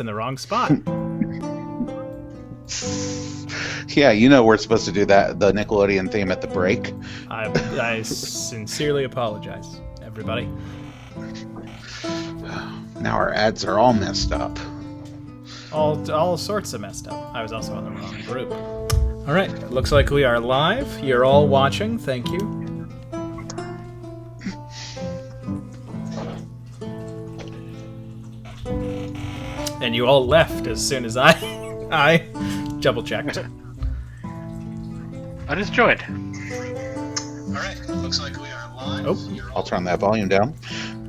in the wrong spot. Yeah, we're supposed to do the Nickelodeon theme at the break. I sincerely apologize, everybody. Now our ads are all messed up. All sorts of messed up. I was also on the wrong group. All right, looks like we are live. You're all watching. Thank you. And you all left as soon as I double checked. I just joined. All right, looks like we are live. Oh, I'll turn that volume down.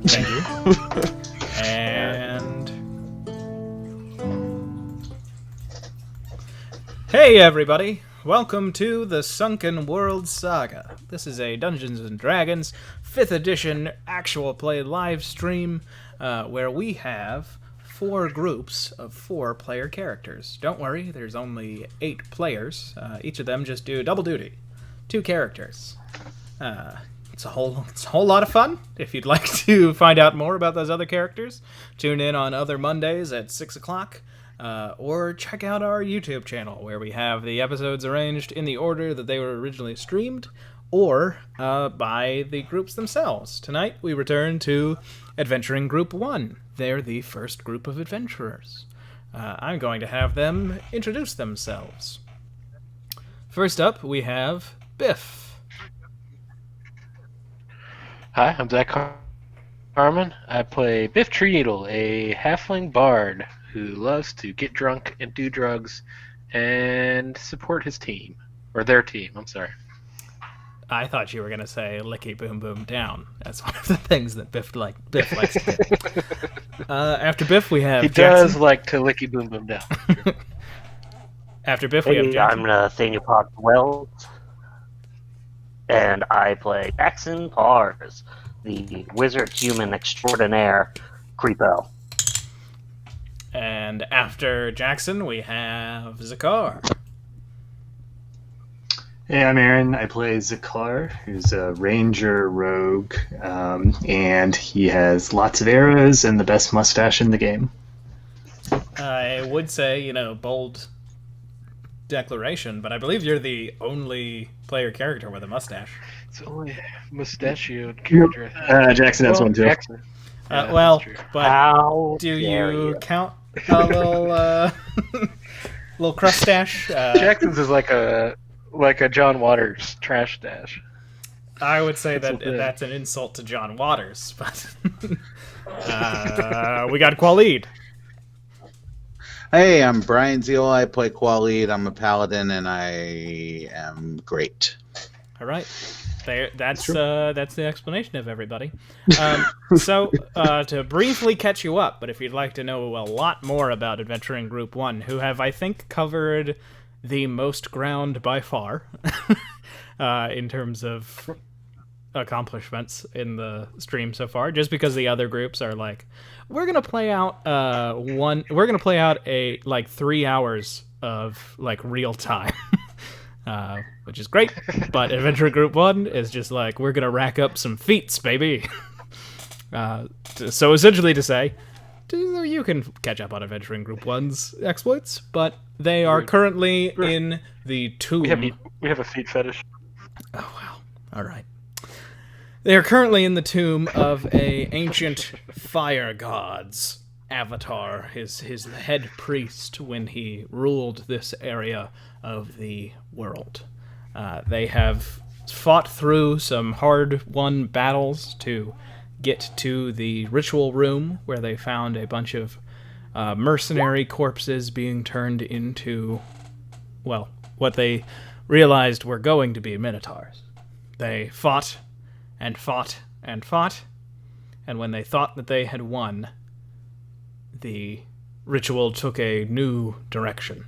thank you. And hey, everybody! Welcome to the Sunken World Saga. This is a Dungeons and Dragons 5th edition actual play live stream where we have 4 groups of 4 player characters. Don't worry, there's only 8 players. Each of them just do double duty. 2 characters. It's a whole lot of fun. If you'd like to find out more about those other characters, tune in on other Mondays at 6 o'clock. Or check out our YouTube channel, where we have the episodes arranged in the order that they were originally streamed, or by the groups themselves. Tonight, we return to Adventuring Group 1. They're the first group of adventurers. I'm going to have them introduce themselves. First up, we have Biff. Hi, I'm Zach Harmon. I play Biff Treeneedle, a halfling bard who loves to get drunk and do drugs and support his team. Or their team, I'm sorry. I thought you were going to say Licky Boom Boom Down. That's one of the things that Biff likes to do. After Biff, we have He Jackson. does like to Licky Boom Boom Down. After Biff, we have Hey, Jackson. I'm Nathaniel Potts Wells, and I play Jackson Pars, the wizard human extraordinaire Creepo. And after Jackson, we have Zakar. Hey, I'm Aaron. I play Zakar, who's a ranger rogue, and he has lots of arrows and the best mustache in the game. I would say, bold declaration, but I believe you're the only player character with a mustache. It's only mustachioed character. Jackson has one too. Jackson. Yeah, Well, that's true. but How do dare you count a little, little crustache? Jackson's is like a John Waters trash stash. I would say That's that okay. that's an insult to John Waters, but we got Qualid. Hey, I'm Brian Zeal. I play Qualid. I'm a paladin, and I am great. All right, that's the explanation of everybody. So to briefly catch you up, but if you'd like to know a lot more about Adventuring Group 1, who have, I think, covered the most ground by far in terms of accomplishments in the stream so far, just because the other groups are like, we're gonna play out a 3 hours of real time. Which is great, but Adventure Group 1 is just like, we're gonna rack up some feats, baby. So essentially to say, you can catch up on Adventuring Group 1's exploits, but they are currently in the tomb. We have a feet fetish. Oh, wow. All right. They are currently in the tomb of a ancient fire god's avatar, his head priest when he ruled this area of the world. They have fought through some hard-won battles to get to the ritual room where they found a bunch of mercenary corpses being turned into, well, what they realized were going to be minotaurs. They fought and fought and fought, and when they thought that they had won, the ritual took a new direction,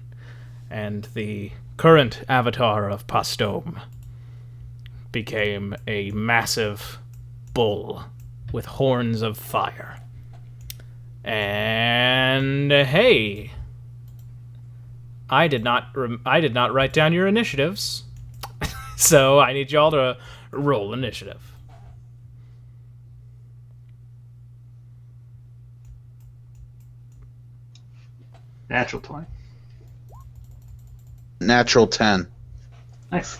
and the current avatar of Pastome became a massive bull with horns of fire. And hey, I did not write down your initiatives, so I need y'all to roll initiative. Natural 20. Natural 10. Nice.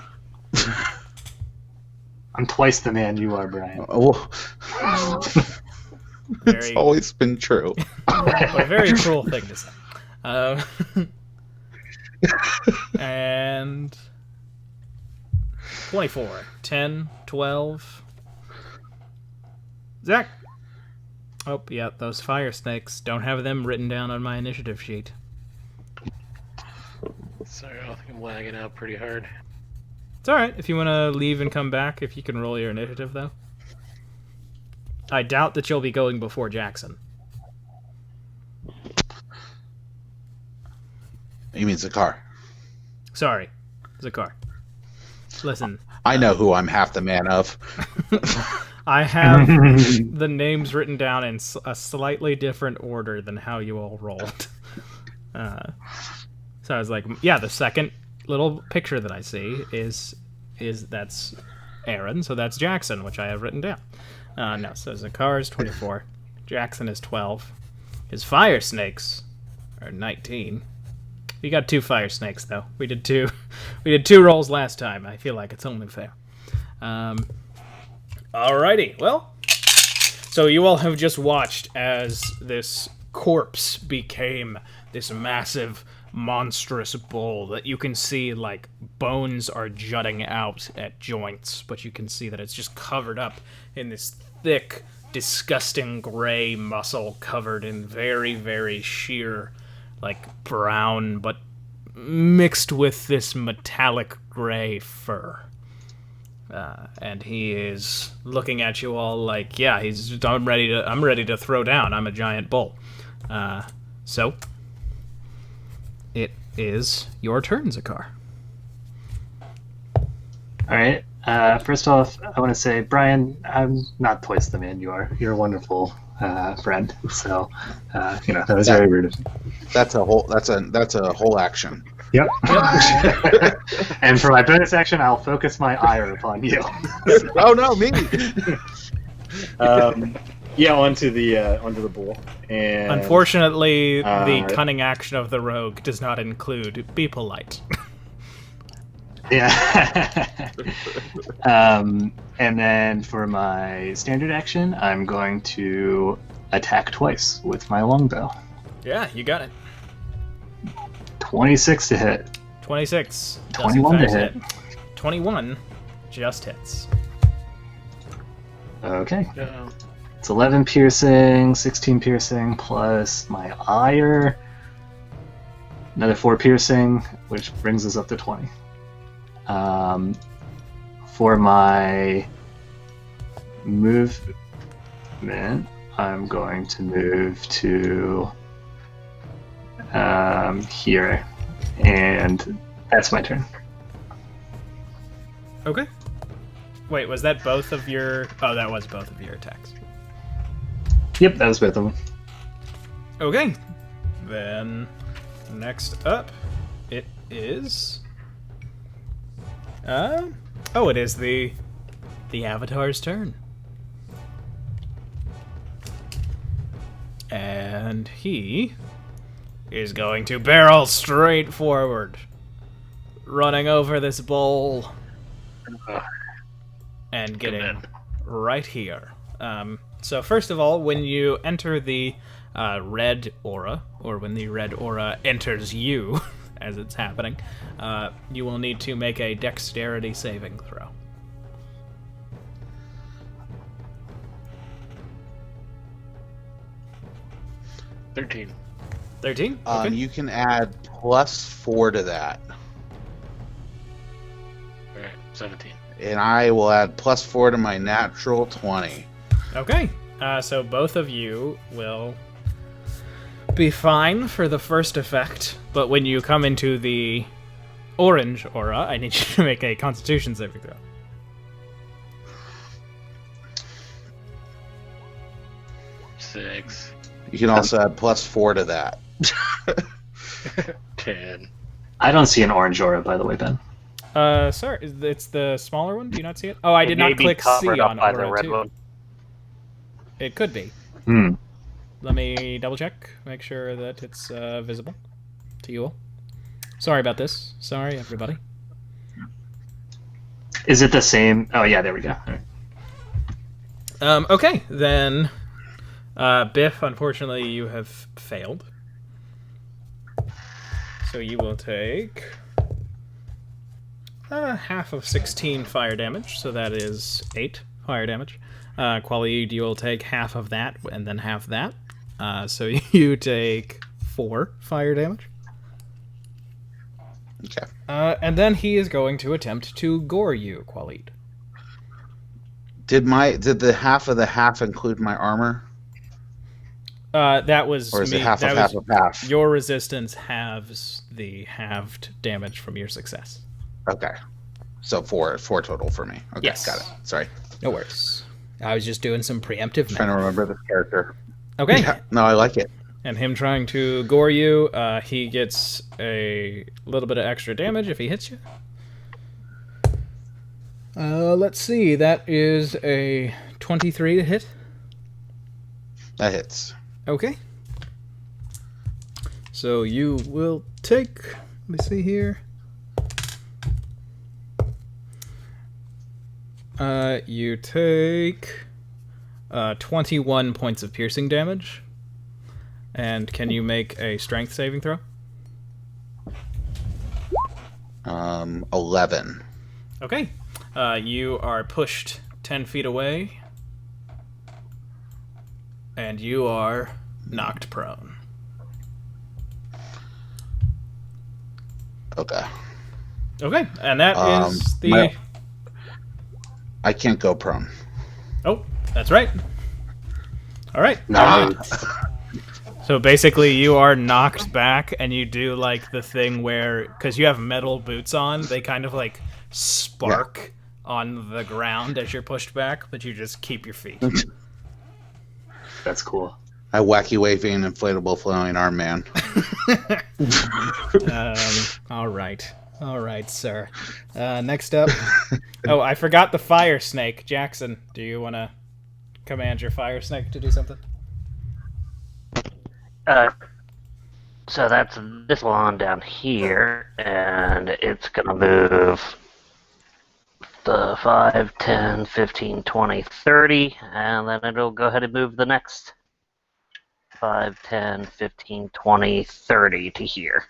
I'm twice the man you are, Brian. Oh, it's Very, always been true. a very cruel thing to say. And 24, 10, 12. Zach. Oh, yeah, those fire snakes. Don't have them written down on my initiative sheet. Sorry, I think I'm lagging out pretty hard. It's alright if you want to leave and come back, if you can roll your initiative, though. I doubt that you'll be going before Jackson. You mean Zakar? Sorry, Zakar. Listen, I know who I'm half the man of. I have the names written down in a slightly different order than how you all rolled. So I was like, yeah, the second little picture that I see is that's Aaron, so that's Jackson, which I have written down. No, so Zakar is 24, Jackson is 12, his fire snakes are 19. We got 2 fire snakes though. We did two rolls last time. I feel like it's only fair. Alrighty, well, so you all have just watched as this corpse became this massive, monstrous bull that you can see, like, bones are jutting out at joints, but you can see that it's just covered up in this thick, disgusting gray muscle covered in very, very sheer, like, brown, but mixed with this metallic gray fur. And he is looking at you all like, yeah, I'm ready to throw down. I'm a giant bull. So it is your turn, Zakar. All right. First off, I want to say, Brian, I'm not twice the man you are. You're a wonderful friend. So, that was very rude of me. That's a whole action. Yep. And for my bonus action, I'll focus my ire upon you. Oh no, me. Onto the bull. And Unfortunately, the cunning action of the rogue does not include be polite. Yeah. And then for my standard action, I'm going to attack twice with my longbow. Yeah, you got it. 26 to hit. 26. 21 to hit. 21 just hits. Okay. Uh-oh. It's 11 piercing, 16 piercing, plus my ire. Another 4 piercing, which brings us up to 20. For my movement, I'm going to move to here, and that's my turn. Okay. Wait, was that both of your... Oh, that was both of your attacks. Yep, that was both of them. Okay. Then, next up, it is... it is the Avatar's turn. And he is going to barrel straight forward, running over this bowl and getting right here. So first of all, when you enter the red aura, or when the red aura enters you, as it's happening, you will need to make a dexterity saving throw. $13. 13? Okay. You can add +4 to that, Alright, 17. and I will add +4 to my natural 20. Okay. So both of you will be fine for the first effect, but when you come into the orange aura, I need you to make a Constitution saving throw. Six. You can also add +4 to that. 10. I don't see an orange aura, by the way, Ben. Sorry, it's the smaller one. Do you not see it? Oh, I did It may not be click C covered up on by the aura red too. one. It could be. Hmm. Let me double check, make sure that it's visible. to you all. Sorry about this. Sorry, everybody. Is it the same? Oh yeah, there we go. All right. Okay, then, Biff, unfortunately, you have failed. So you will take half of 16 fire damage, so that is 8 fire damage. Qualid, you will take half of that, and then half that. So you take 4 fire damage. Okay. And then he is going to attempt to gore you, Qualid. Did the half of the half include my armor? That was Or is me. it half that of was half of half? Your resistance halves the halved damage from your success. Okay. So four total for me. Okay, Yes. got it. Sorry. No worries. I was just doing some preemptive Trying to remember this character. Okay. Yeah, no, I like it. And him trying to gore you, he gets a little bit of extra damage if he hits you. Let's see. That is a 23 to hit. That hits. Okay. So you will take... Let me see here. You take 21 points of piercing damage. And can you make a strength saving throw? 11. Okay. You are pushed 10 feet away. And you are knocked prone. Okay. Okay, and that is the... I can't go prone. Oh, that's right. All right. Nice. So basically, you are knocked back, and you do like the thing where, because you have metal boots on, they kind of like spark on the ground as you're pushed back, but you just keep your feet. That's cool. I wacky waving inflatable flowing arm man. All right, sir. Next up. Oh, I forgot the fire snake. Jackson, do you want to command your fire snake to do something? So that's this one down here, and it's going to move the 5, 10, 15, 20, 30, and then it'll go ahead and move the next 5, 10, 15, 20, 30 to here.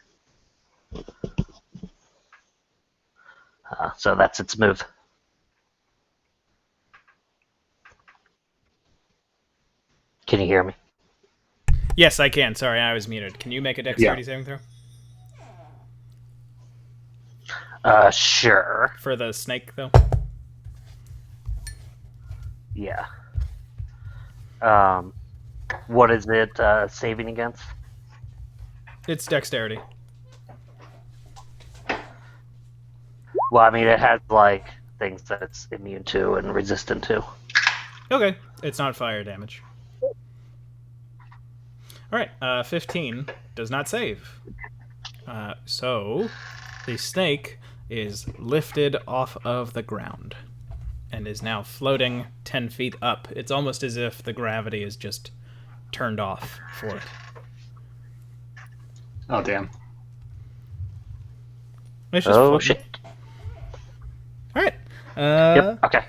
So that's its move. Can you hear me? Yes, I can. Sorry, I was muted. Can you make a dexterity saving throw? Sure. For the snake, though? Yeah. What is it saving against? It's dexterity. Well, I mean, it has, like, things that it's immune to and resistant to. Okay. It's not fire damage. Alright, 15 does not save. So, the snake is lifted off of the ground and is now floating 10 feet up. It's almost as if the gravity is just turned off for it. Oh, damn. It's just Oh, floating. shit. Alright. Yep, okay.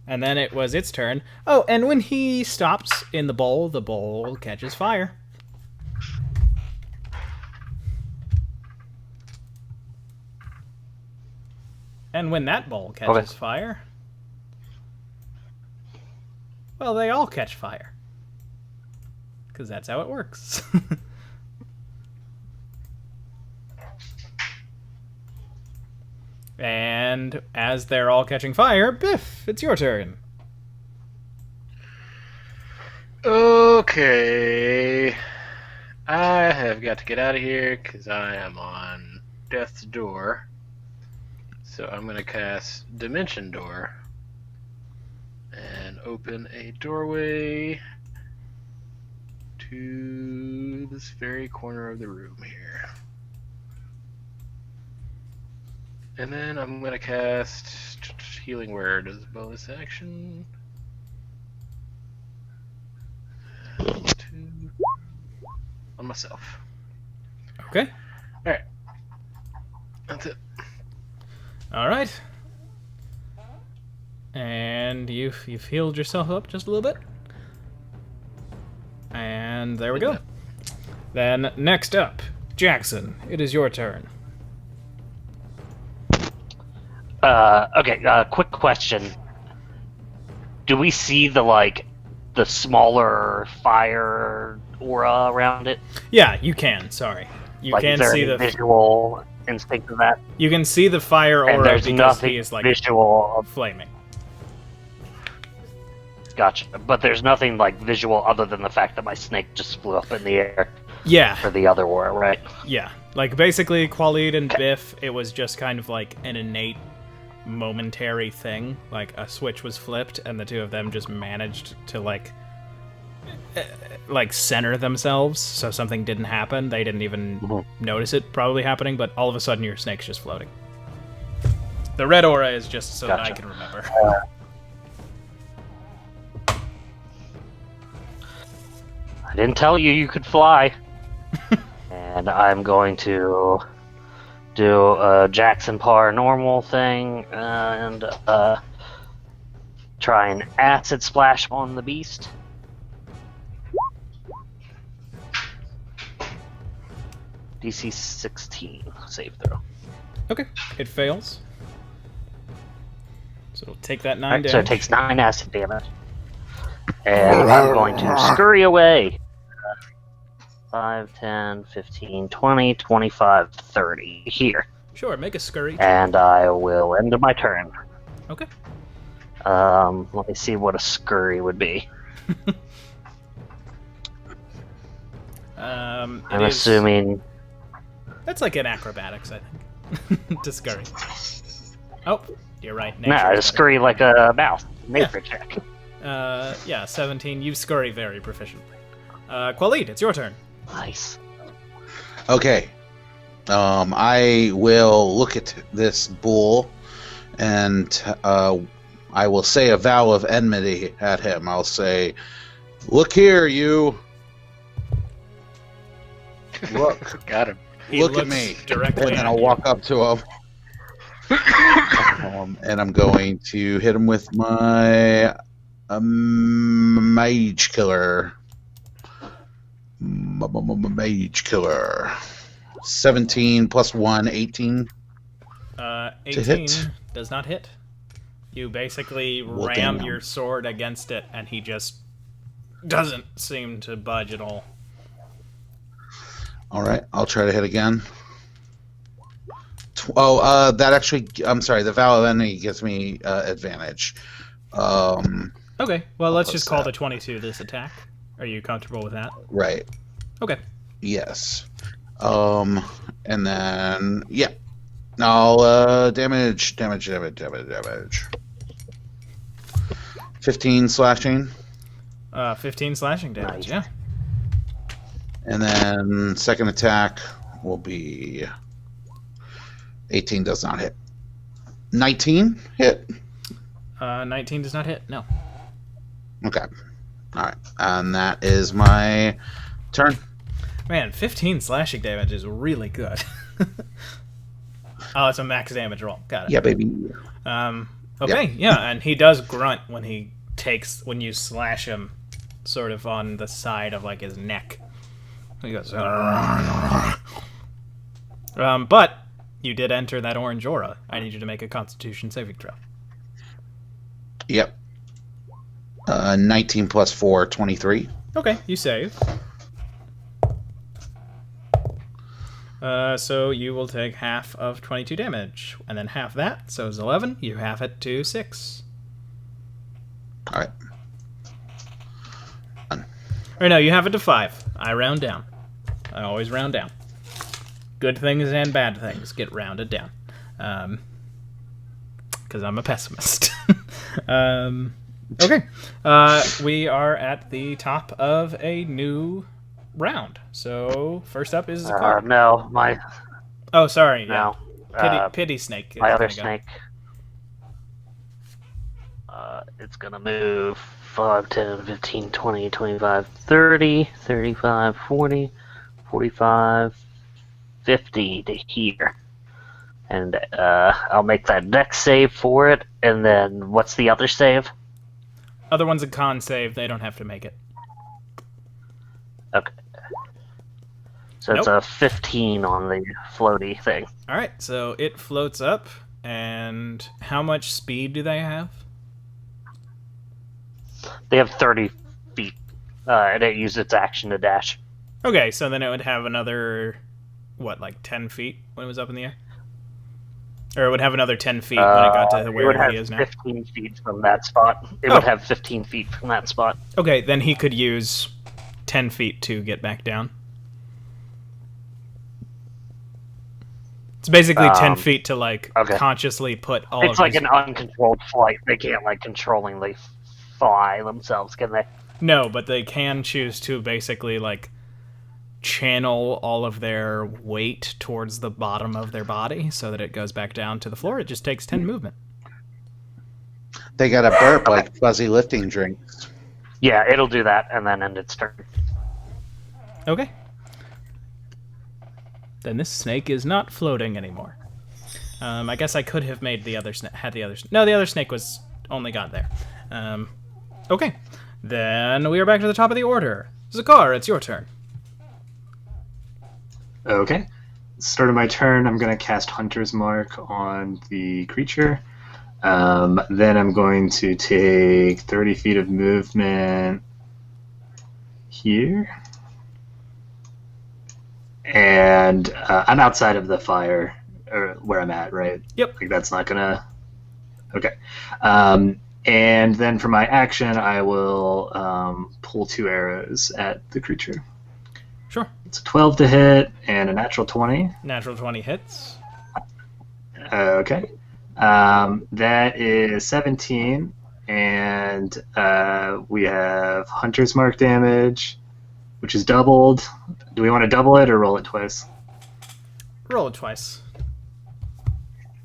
And then it was its turn. Oh, and when he stops in the bowl catches fire. And when that bowl catches fire, well, they all catch fire. Because that's how it works. And as they're all catching fire, Biff, it's your turn. Okay. I have got to get out of here because I am on death's door. So I'm going to cast Dimension Door and open a doorway to this very corner of the room here. And then I'm going to cast Healing Word as a bonus action. On myself. Okay. Alright. That's it. All right. And you've healed yourself up just a little bit. And there we go. Then next up, Jackson, it is your turn. Okay, quick question. Do we see the smaller fire aura around it? Yeah, you can. Sorry, you Like, can is there see any the visual instinct of that? you can see the fire And aura there's because nothing he is like visual. flaming. Gotcha. But there's nothing visual other than the fact that my snake just flew up in the air Yeah, for the other aura, right? yeah. Like basically, Khalid and Biff, it was just kind of like an innate, momentary thing. Like a switch was flipped, and the two of them just managed to like center themselves, so something didn't happen. They didn't even notice it probably happening, but all of a sudden your snake's just floating. The red aura is just so that I Gotcha. can remember. I didn't tell you could fly. And I'm going to do a Jackson paranormal thing and try an acid splash on the beast. DC 16 save throw. Okay, it fails. So it'll take that 9 Alright, damage. so it takes 9 acid damage. And I'm going to scurry away. 5, 10, 15, 20, 25, 30 here. Sure, make a scurry. And I will end my turn. Okay. Let me see what a scurry would be. I'm assuming. That's like an acrobatics, I think. To scurry. Oh, you're right. Nah, nature I is better. scurry like a mouse. Nature check. Yeah, 17. You scurry very proficiently. Khalid, it's your turn. Nice. Okay. I will look at this bull, and I will say a vow of enmity at him. I'll say, "Look here, you. Look, Got him. He look at looks me." directly And then at I'll you. walk up to him. And I'm going to hit him with my mage killer. Mage killer. 17 plus 1, 18. 18 hit. does not hit. You basically Well, ram damn. your sword against it, and he just doesn't seem to budge at all. All right, I'll try to hit again. That actually, I'm sorry, the vow of enemy gives me advantage. Okay, well, let's put just call that. the 22 this attack. Are you comfortable with that? Right. Okay. Yes. And then, yeah. I'll damage. 15 slashing. 15 slashing damage, Nice. yeah. And then second attack will be 18 does not hit. 19 hit. 19 does not hit, no. Okay. All right. And that is my turn. Man, 15 slashing damage is really good. Oh, it's a max damage roll. Got it. Yeah, baby. Okay, yeah, and he does grunt when you slash him sort of on the side of like his neck. He goes, but you did enter that orange aura. I need you to make a Constitution saving throw. Yep. 19 plus 4, 23. Okay, you save. So you will take half of 22 damage, and then half that, so it's 11. You half it to 6. All right. Or no, you have it to 5. I round down. I always round down. Good things and bad things get rounded down. Because I'm a pessimist. Okay. We are at the top of a new round. So, first up is Zakar. No, my Oh, sorry. Yeah. no. Pity Snake. is My other gonna go. snake. It's gonna move 5, 10, 15, 20, 25, 30, 35, 40, 45, 50 to here. And I'll make that dex save for it. And then what's the other save? Other one's a con save. They don't have to make it. Okay. So it's a 15 on the floaty thing. All right, so it floats up, and how much speed do they have? They have 30 feet, and it used its action to dash. Okay, so then it would have another, what, like 10 feet when it was up in the air? Or it would have another 10 feet when it got to where he is now? It would have 15 feet from that spot. It would have 15 feet from that spot. Okay, then he could use 10 feet to get back down. It's basically 10 feet to, like, consciously put all of It's like an uncontrolled flight. They can't, like, controllingly fly themselves, can they? No, but they can choose to basically, like, channel all of their weight towards the bottom of their body so that it goes back down to the floor. It just takes 10 movement. They got to burp like fuzzy lifting drinks. Yeah, it'll do that and then end its turn. Okay. Then this snake is not floating anymore. I guess I could have made the other snake. No, the other snake was only got there. Okay. Then we are back to the top of the order. Zakar, it's your turn. Okay. Start of my turn, I'm going to cast Hunter's Mark on the creature. Then I'm going to take 30 feet of movement here. And I'm outside of the fire, or where I'm at, right? Yep. Like that's not going to... Okay. And then for my action, I will pull 2 arrows at the creature. Sure. It's a 12 to hit and a natural 20. Natural 20 hits. Okay. That is 17. And we have Hunter's Mark damage, which is doubled. Do we want to double it or roll it twice? Roll it twice.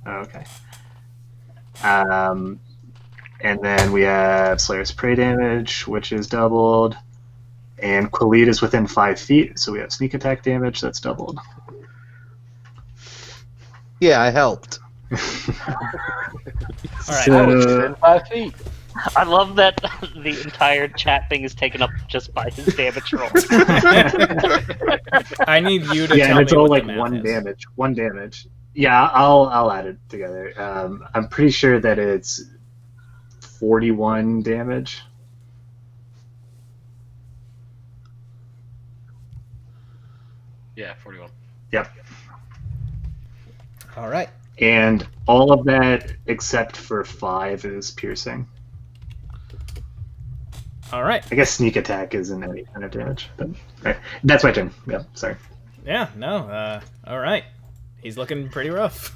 Okay. And then we have Slayer's Prey damage, which is doubled. And Khalid is within 5 feet, so we have sneak attack damage that's doubled. Yeah, I helped. All right. I was within 5 feet. I love that the entire chat thing is taken up just by his damage roll. I need you to Yeah, tell and it's me all what like the math one is. damage. One damage. Yeah, I'll add it together. I'm pretty sure that it's 41 damage. Yeah, 41. Yep. All right. And all of that except for 5 is piercing. All right. I guess sneak attack isn't any kind of damage. But right. That's my turn. Yeah, sorry. Yeah, no. All right. He's looking pretty rough.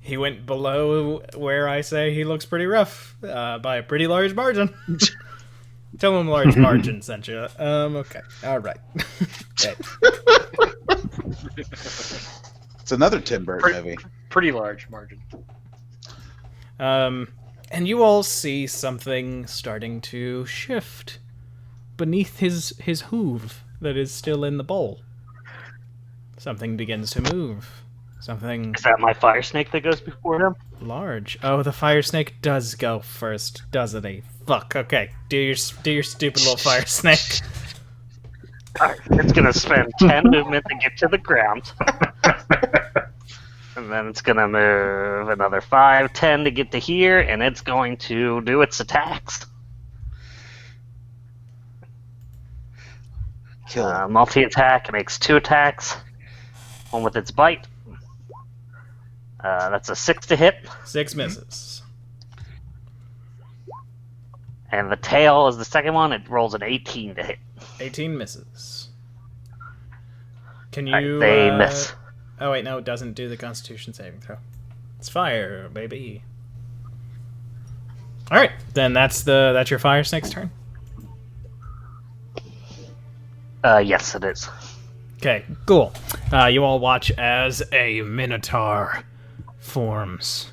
He went below where I say he looks pretty rough by a pretty large margin. Tell him large margin sent you. Okay. All right. Okay. It's another Tim Burton movie. Pretty large margin. And you all see something starting to shift beneath his hoof that is still in the bowl. Something begins to move. Something Is that my fire snake that goes before him? large. Oh, the fire snake does go first, doesn't he? Fuck. Okay, do your stupid little fire snake. Alright, it's gonna spend 10 movement to get to the ground. And then it's gonna move another 5, 10 to get to here, and it's going to do its attacks. Kill him. Multi-attack, it makes 2 attacks. One with its bite. That's a 6 to hit. 6 misses. And the tail is the second one. It rolls an 18 to hit. 18 misses. Can you? Alright, they miss. Oh wait, no, it doesn't do the Constitution saving throw. It's fire, baby. All right, then that's your fire snake's turn. Yes, it is. Okay, cool. You all watch as a minotaur forms.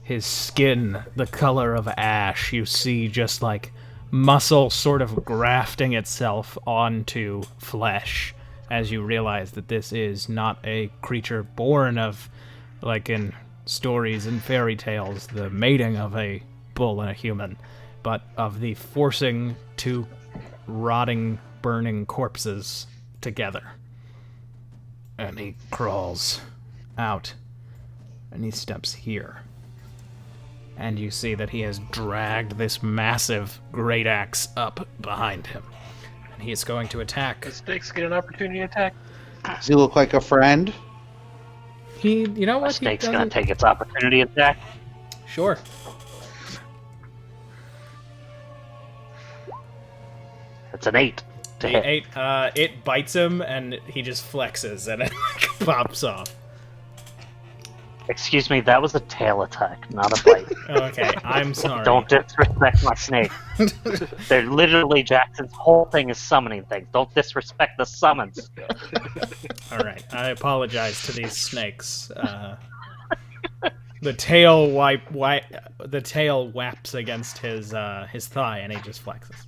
His skin, the color of ash. You see just like muscle sort of grafting itself onto flesh as you realize that this is not a creature born of, like in stories and fairy tales, the mating of a bull and a human, but of the forcing two rotting, burning corpses together. And he crawls out, and he steps here. And you see that he has dragged this massive great axe up behind him. And he is going to attack. The snakes get an opportunity attack. Does he look like a friend? He, you know A what? He snake's gonna doesn't... take its opportunity attack. Sure. It's an 8 to The hit. 8, it bites him, and he just flexes, and it pops off. Excuse me, that was a tail attack, not a bite. Okay, I'm sorry. Don't disrespect my snake. They're literally, Jackson's whole thing is summoning things. Don't disrespect the summons. Alright, I apologize to these snakes. The tail the tail whaps against his thigh, and he just flexes.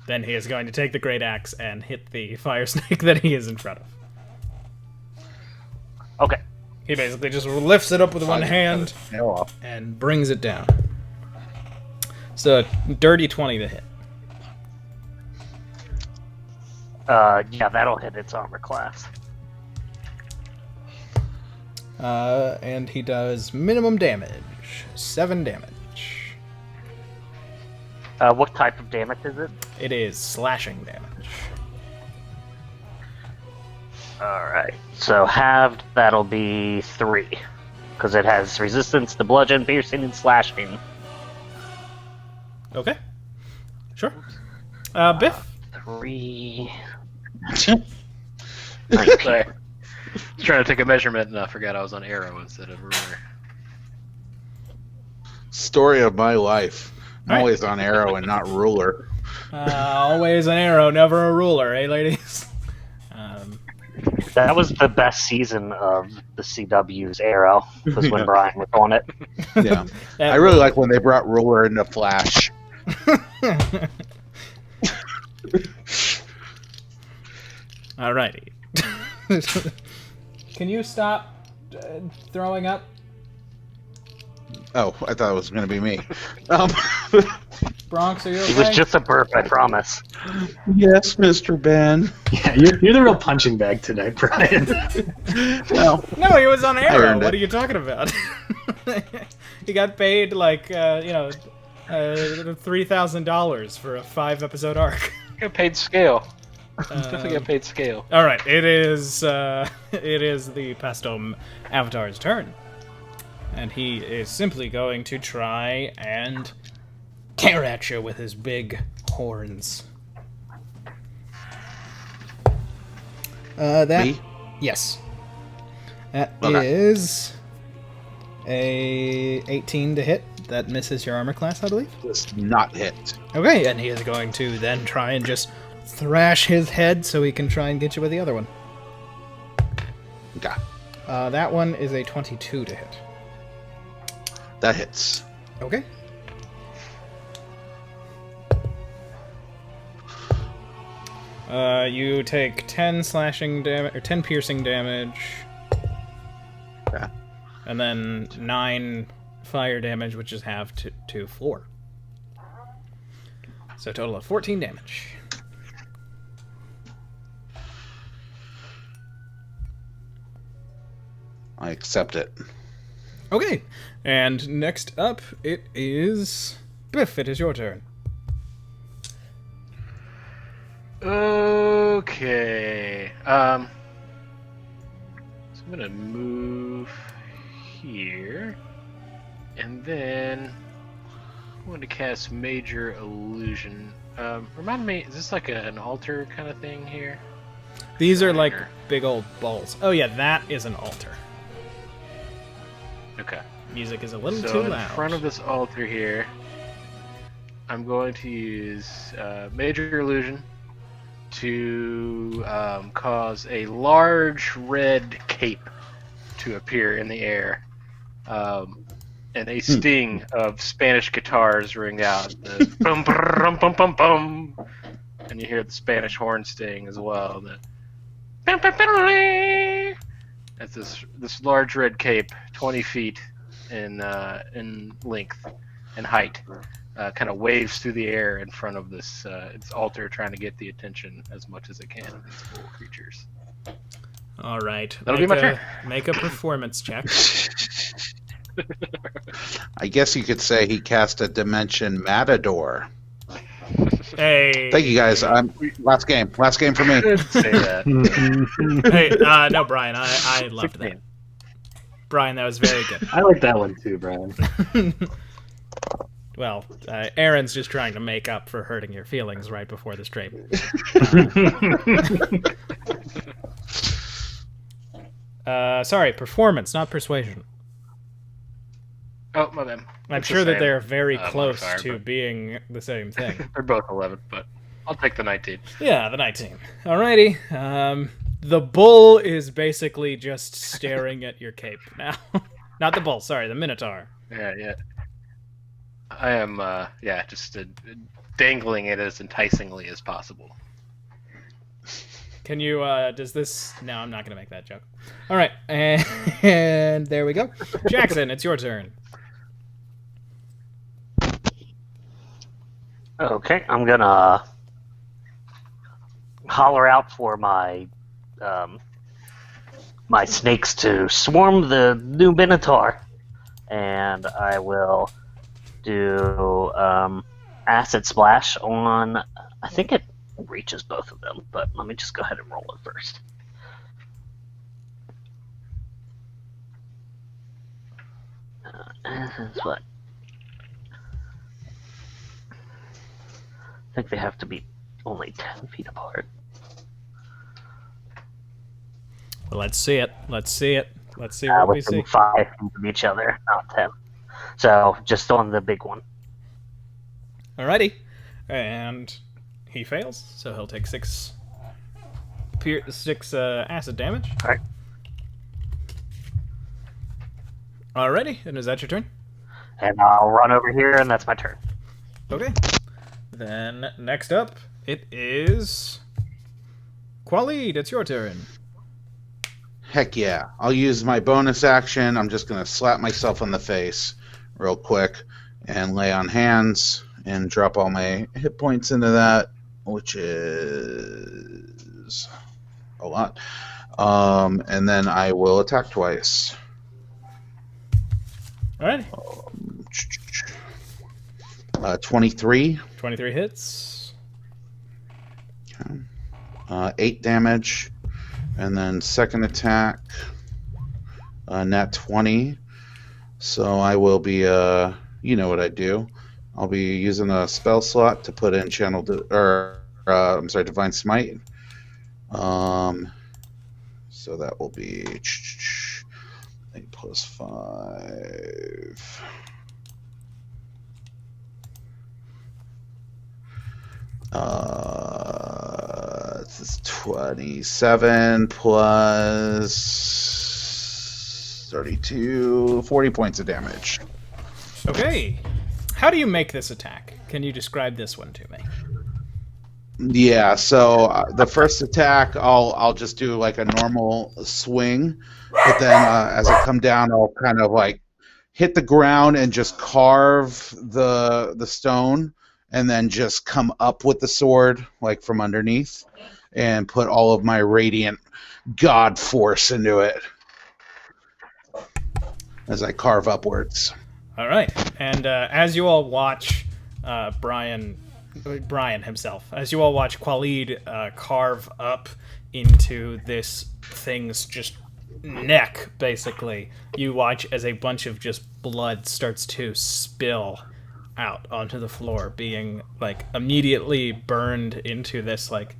Then he is going to take the great axe and hit the fire snake that he is in front of. Okay. He basically just lifts it up with one hand Tail off. and brings it down. So, dirty 20 to hit. Yeah, that'll hit its armor class. And he does minimum damage. 7 damage. What type of damage is it? It is slashing damage. Alright. So halved, that'll be 3. Because it has resistance to bludgeon, piercing, and slashing. Okay. Sure. Biff? 3... Sorry. I was trying to take a measurement and I forgot I was on arrow instead of ruler. Story of my life. I'm All right. always on arrow and not ruler. Always an arrow, never a ruler, eh, ladies? That was the best season of the CW's Arrow, was when Brian was on it. Yeah. I really like when they brought ruler into Flash. Alrighty. Can you stop throwing up? Oh, I thought it was going to be me. Bronx, are you okay? It was just a burp, I promise. Yes, Mr. Ben. Yeah, you're the real punching bag tonight, Brian. Well, No, he was on arrow. earned What it. are you talking about? He got paid like $3,000 for a 5-episode arc. Got paid scale. Definitely got paid scale. All right, it is the Pastel Avatar's turn, and he is simply going to try and tear at you with his big horns. me? Yes, that Okay. is a 18 to hit. That misses your armor class, I believe. Does not hit. Okay, and he is going to then try and just thrash his head so he can try and get you with the other one. Okay. That one is a 22 to hit. That hits. Okay. You take 10 slashing damage, or 10 piercing damage, Okay. and then 9 fire damage, which is half to 4. So a total of 14 damage. I accept it. Okay, and next up it is Biff. It is your turn. Okay. So I'm gonna move here, and then I'm going to cast Major Illusion. Remind me, is this like an altar kind of thing here? These are like Or- big old balls. Oh yeah, that is an altar. Okay. Music is a little So too in loud. front of this altar here, I'm going to use Major Illusion to cause a large red cape to appear in the air, and a sting of Spanish guitars ring out. The bum, brum, bum, bum, bum. and you hear the Spanish horn sting as well. That's this large red cape, 20 feet in length and height, kind of waves through the air in front of this its altar, trying to get the attention as much as it can of these bull creatures. All right. That'll be my turn. Make a performance check. I guess you could say he cast a dimension matador. Hey. Thank you guys. Last game for me. Say that. Hey, no, Brian. I loved that. Brian, that was very good. I like that one too, Brian. Well, Aaron's just trying to make up for hurting your feelings right before the stream. Sorry, performance, not persuasion. Oh, my bad. I'm It's sure the that same, they're very close modifier, to but being the same thing. they're both 11, but I'll take the 19. Yeah, the 19. Alrighty. The bull is basically just staring at your cape now. Not the bull, sorry, the minotaur. Yeah. I am, just dangling it as enticingly as possible. Can you, does this... No, I'm not going to make that joke. Alright, and there we go. Jackson, it's your turn. Okay, I'm gonna holler out for my my snakes to swarm the new Minotaur, and I will do acid splash on. I think it reaches both of them, but let me just go ahead and roll it first. This is what. I think they have to be only 10 feet apart. Well, let's see it. Let's see what we see. Within 5 feet of each other, not 10. So, just on the big one. Alrighty. And he fails, so he'll take 6 acid damage. Alright. Alrighty, and is that your turn? And I'll run over here, and that's my turn. Okay. Then, next up, it is... Qualid, it's your turn. Heck yeah. I'll use my bonus action. I'm just going to slap myself in the face real quick and lay on hands and drop all my hit points into that, which is a lot. And then I will attack twice. Alright. 23. 23 hits. Okay. 8 damage. And then second attack, nat 20. So I will be, you know what I do. I'll be using a spell slot to put in Divine Smite. So that will be 8 plus 5. This is 27 plus 32, 40 points of damage. Okay. How do you make this attack? Can you describe this one to me? Yeah, so the first attack, I'll just do like a normal swing, but then as I come down, I'll kind of like hit the ground and just carve the stone, and then just come up with the sword like from underneath, and put all of my radiant god force into it as I carve upwards. All right. And as you all watch Brian himself, as you all watch Qualid carve up into this thing's just neck, basically, you watch as a bunch of just blood starts to spill out onto the floor, being like immediately burned into this like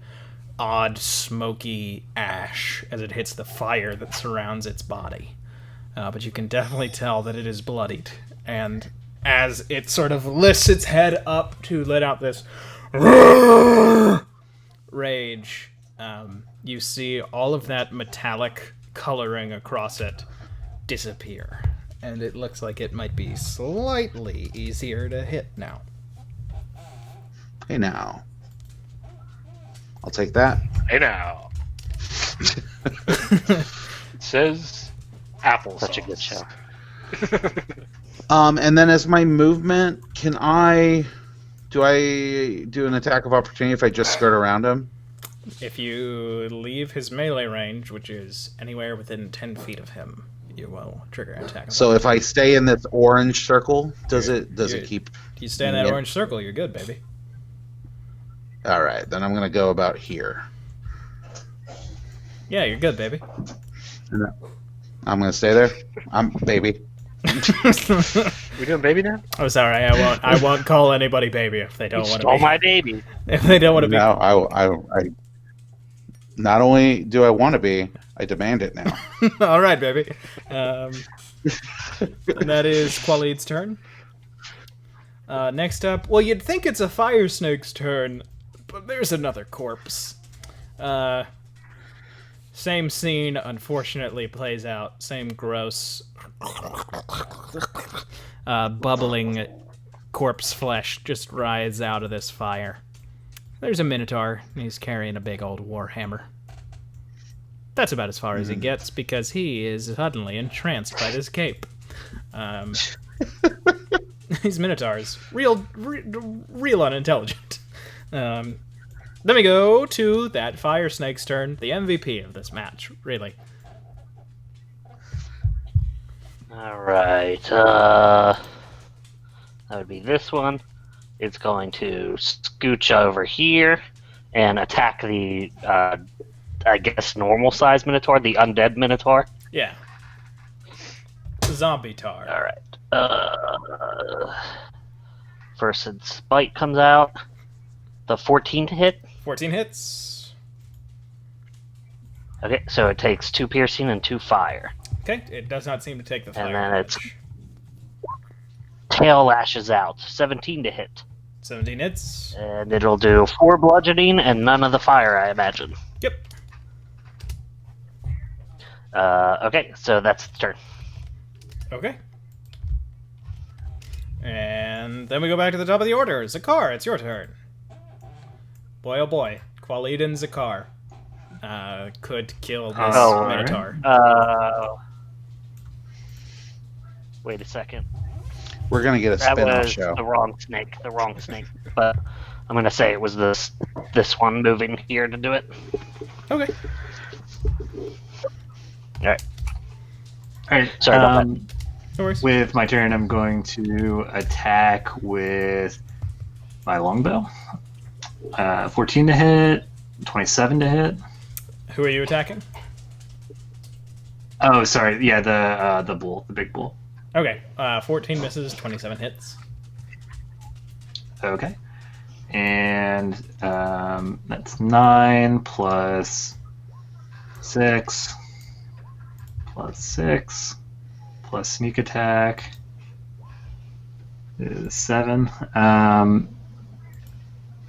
odd smoky ash as it hits the fire that surrounds its body. But you can definitely tell that it is bloodied, and as it sort of lifts its head up to let out this rage, you see all of that metallic coloring across it disappear, and it looks like it might be slightly easier to hit now. Hey now. I'll take that. Hey now. It says apple. Such a good show. And then as my movement, do I do an attack of opportunity if I just skirt around him? If you leave his melee range, which is anywhere within 10 feet of him, you will trigger an attack. So if I stay in this orange circle, does it keep? You stay in that orange circle, you're good, baby. All right, then I'm gonna go about here. Yeah, you're good, baby. I'm gonna stay there. I'm baby. We doing baby now? Oh, sorry, I won't call anybody baby if they don't You want to stole be. my baby. If they don't want to be. No, I not only do I want to be, I demand it now. All right, baby. And that is Qualid's turn. Next up, well, you'd think it's a fire snake's turn, but there's another corpse. Same scene, unfortunately, plays out. Same gross, bubbling corpse flesh just rises out of this fire. There's a minotaur. He's carrying a big old war hammer. That's about as far as he gets because he is suddenly entranced by this cape. These minotaurs, real unintelligent. Then we go to that fire snake's turn, the MVP of this match, really. Alright, that would be this one. It's going to scooch over here and attack the, I guess, normal-sized Minotaur, the undead Minotaur. Yeah. The zombie tar. Alright, first its bite comes out. The 14 to hit. 14 hits. Okay, so it takes 2 piercing and 2 fire. Okay, it does not seem to take the fire. And then its damage. tail lashes out. 17 to hit. 17 hits. And it'll do 4 bludgeoning and none of the fire, I imagine. Yep. Okay, so that's its turn. Okay. And then we go back to the top of the order. Zakar, it's your turn. Boy, oh boy. Qualid and Zakar could kill this Oh, Minotaur. Wait a second. We're gonna get a That spin-off was show. the wrong snake. But I'm gonna say it was this one moving here to do it. Okay. All right. All right. Sorry about No worries. With my turn, I'm going to attack with my longbow. 14 to hit, 27 to hit. Who are you attacking? Oh, sorry. Yeah, the bull, the big bull. Okay. 14 misses, 27 hits. Okay. And that's 9 plus 6 plus 6 plus sneak attack is 7. All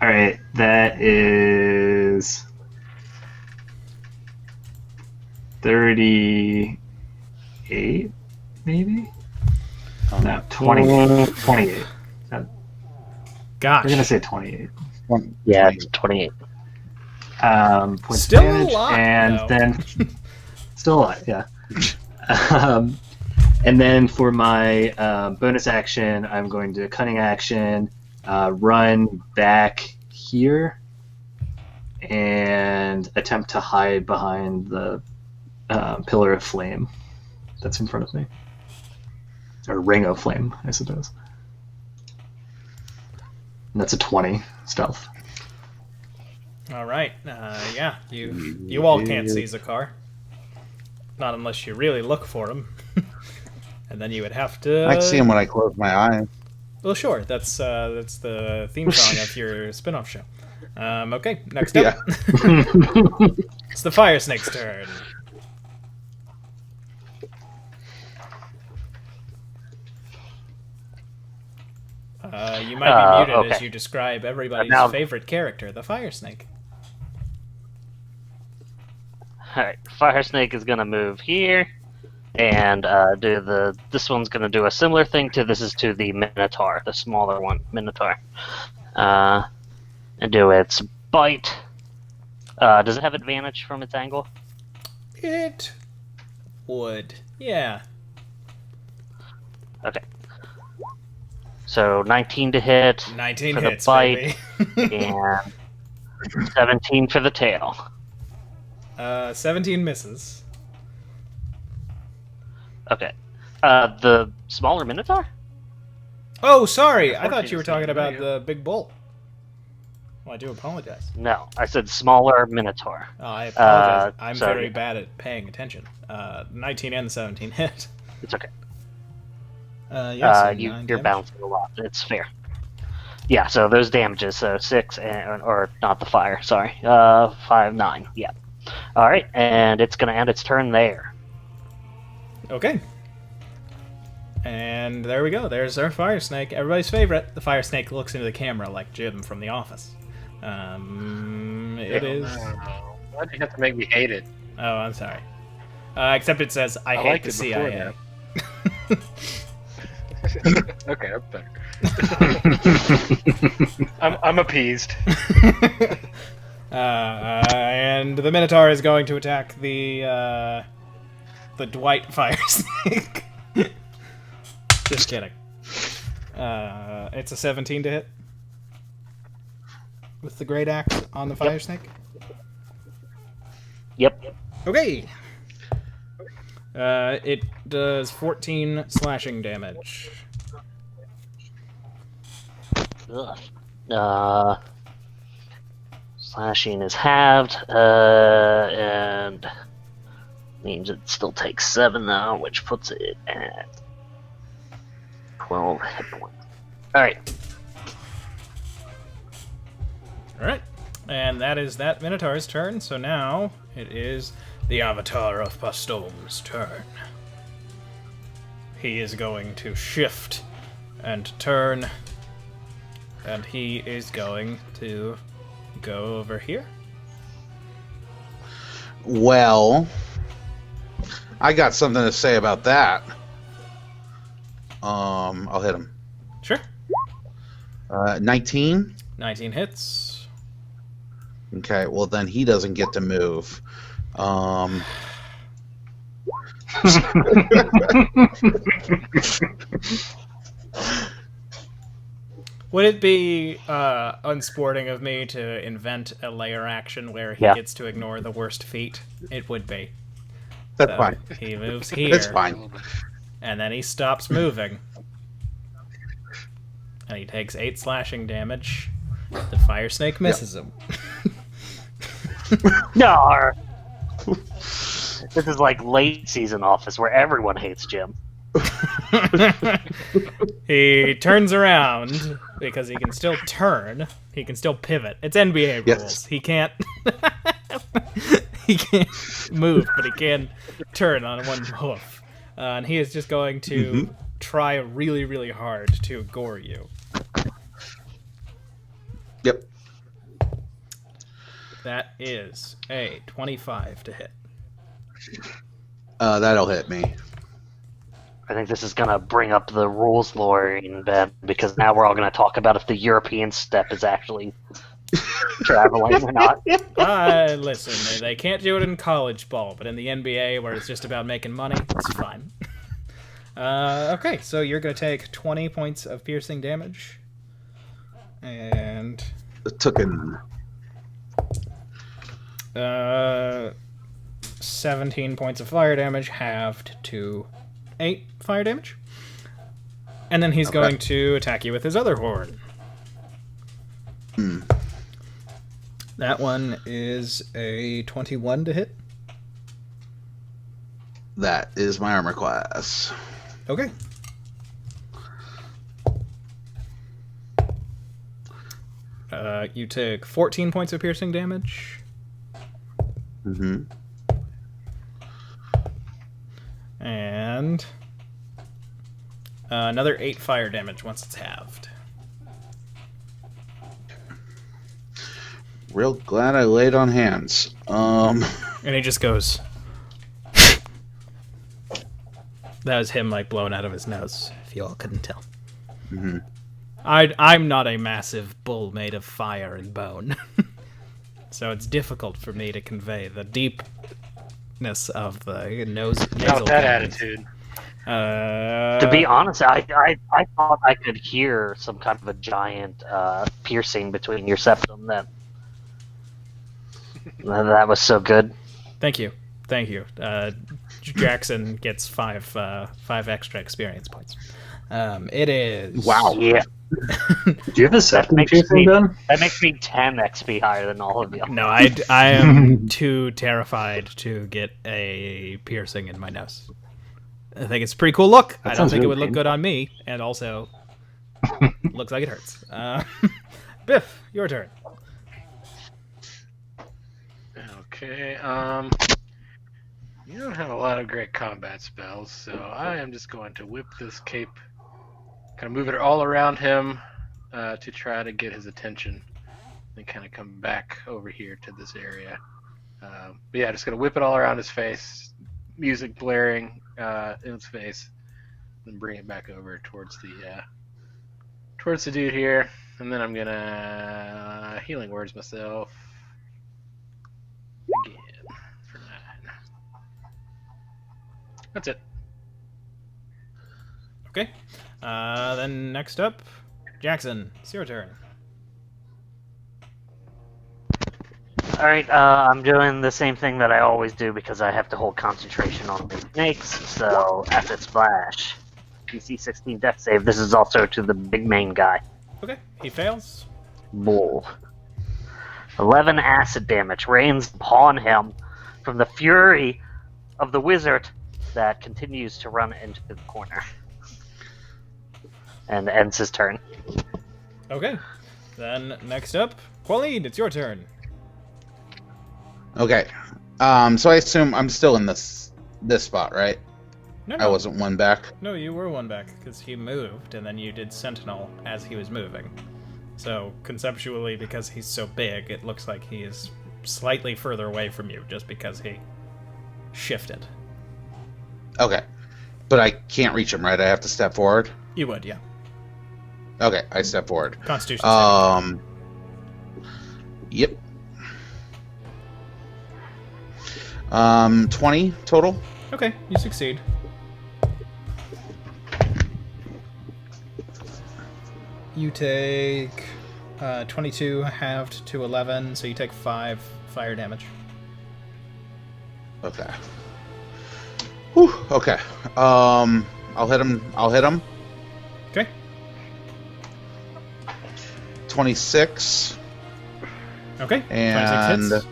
right, that is 38, maybe? No, 20, 28. Gosh. We're going to say 28. Yeah, it's 28. Points Still of damage, a lot, and though. then still a lot, yeah. And then for my bonus action, I'm going to cunning action, run back here, and attempt to hide behind the pillar of flame that's in front of me, or ring of flame, I suppose. And that's a 20 stealth. All right. Yeah, you all can't see Zakar. Not unless you really look for him. And then you would have to... I can see him when I close my eyes. Well, sure. That's the theme song of your spin-off show. Okay, next up. Yeah. It's the Fire Snake's turn. You might be muted okay. as you describe everybody's Now- favorite character, the Fire Snake. Alright, Fire Snake is gonna move here and this one's gonna do a similar thing to the Minotaur, the smaller one, Minotaur. And do its bite Does it have advantage from its angle? It would. Yeah. Okay. So 19 to hit 19 for hits, the bite, baby. and 17 for the tail. 17 misses. Okay. The smaller Minotaur? Oh, sorry. I 14 thought you were is talking the about radio. the big bull. Well, I do apologize. No, I said smaller Minotaur. Oh, I apologize. I'm so, very yeah. bad at paying attention. 19 and 17 hit. It's okay. Yeah, so 9 You're damage. bouncing a lot. It's fair. Yeah, so those damages, so 6, or not the fire, sorry. 5, 9, yeah. Alright, and it's going to end its turn there. Okay. And there we go. There's our fire snake. Everybody's favorite. The fire snake looks into the camera like Jim from The Office. It is. Why do you have to make me hate it? Oh, I'm sorry. Except it says, I hate liked the it before CIA. Okay, that's better. I'm appeased. And the Minotaur is going to attack the Dwight fire snake. Just kidding. It's a 17 to hit. With the great axe on the fire snake. Yep. Okay. It does 14 slashing damage. Ugh. Slashing is halved, and means it still takes 7 now, which puts it at 12 hit points. Alright. Alright. And that is that Minotaur's turn, so now it is the Avatar of Pastom's turn. He is going to shift and turn, and he is going to go over here. Well, I got something to say about that. I'll hit him. Sure. 19. 19 hits. Okay, well then he doesn't get to move. Would it be unsporting of me to invent a layer action where he Yeah. gets to ignore the worst feat? It would be. That's So fine. he moves here. That's fine. And then he stops moving. And he takes 8 slashing damage. The fire snake misses him. No. This is like late season Office where everyone hates Jim. He turns around because he can still turn. He can still pivot. It's NBA rules. Yes. He can't. He can't move, but he can turn on one hoof. And he is just going to try really, really hard to gore you. Yep. That is a 25 to hit. That'll hit me. I think this is going to bring up the rules lawyering bit, because now we're all going to talk about if the European step is actually traveling or not. Listen, they can't do it in college ball, but in the NBA, where it's just about making money, it's fine. Okay, so you're going to take 20 points of piercing damage. And... It took him. 17 points of fire damage, halved to 8 fire damage. And then he's going to attack you with his other horn. That one is a 21 to hit. That is my armor class. Okay. You take 14 points of piercing damage. Mm-hmm. And another 8 fire damage once it's halved. Real glad I laid on hands. And he just goes... That was him, like, blown out of his nose, if you all couldn't tell. Mm-hmm. I'm not a massive bull made of fire and bone. so it's difficult for me to convey the deepness of the nasal Not with that cavities. attitude. To be honest, I thought I could hear some kind of a giant piercing between your septum. That was so good. Thank you. Jackson gets five extra experience points. It is Wow. Yeah, Do you have a septum makes piercing me- done? that makes me 10 XP higher than all of you. No, I am too terrified to get a piercing in my nose. I think it's a pretty cool look. I don't sounds think it really would look good on me, and also looks like it hurts. Biff, your turn. Okay, you don't have a lot of great combat spells, so I am just going to whip this cape, kind of move it all around him to try to get his attention, and kind of come back over here to this area. But yeah, just gonna whip it all around his face, music blaring in his face, and bring it back over towards the dude here, and then I'm gonna healing words myself again for 9. That's it. Okay. Then next up, Jackson. It's your turn. All right, I'm doing the same thing that I always do because I have to hold concentration on the snakes. So acid splash, DC 16 death save. This is also to the big main guy. Okay, he fails. Bull. 11 acid damage rains upon him from the fury of the wizard that continues to run into the corner. And ends his turn. Okay. Then next up, Qualeen. It's your turn. Okay. So I assume I'm still in this spot, right? No, I wasn't one back. No, you were one back because he moved, and then you did Sentinel as he was moving. So conceptually, because he's so big, it looks like he is slightly further away from you, just because he shifted. Okay. But I can't reach him, right? I have to step forward. You would, yeah. Okay, I step forward. Constitution saving throw. Yep. 20 total. Okay, you succeed. You take 22 halved to 11, so you take 5 fire damage. Okay. Whew, okay. I'll hit him. Okay. 26. Okay. 26 And hits.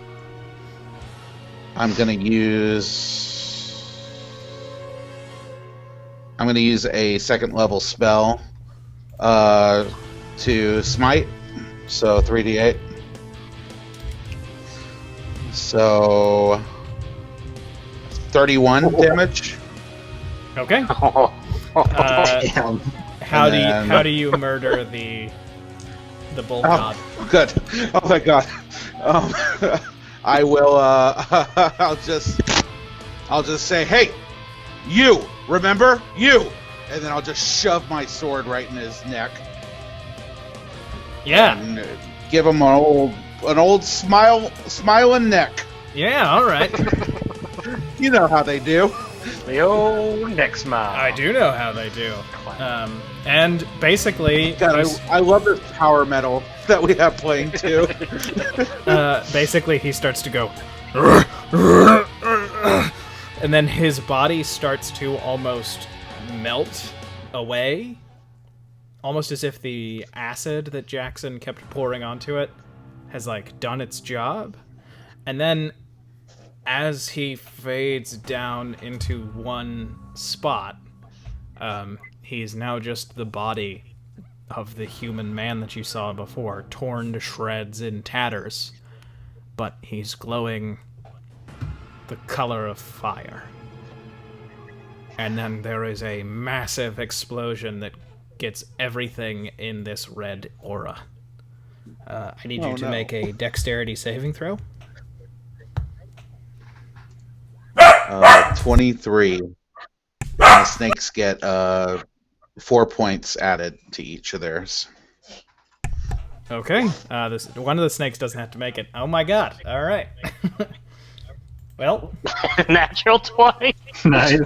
I'm gonna use a second level spell to smite. So 3d8. So 31 damage. Okay. Oh, Damn. How do you murder the bull god? Oh, good. Oh my god. I will. I'll just say, "Hey, you! Remember you!" And then I'll just shove my sword right in his neck Yeah. and give him an old smiling neck. Yeah. All right. You know how they do. The old neck smile. I do know how they do. And basically, God, I love this power metal that we have playing too. basically he starts to go, and then his body starts to almost melt away, almost as if the acid that Jackson kept pouring onto it has like done its job. And then as he fades down into one spot, he's now just the body of the human man that you saw before, torn to shreds in tatters, but he's glowing the color of fire. And then there is a massive explosion that gets everything in this red aura. I need you to make a dexterity saving throw. 23. And the snakes get 4 points added to each of theirs. Okay. This one of the snakes doesn't have to make it. Oh my god. All right. Well, Natural 20. Nice.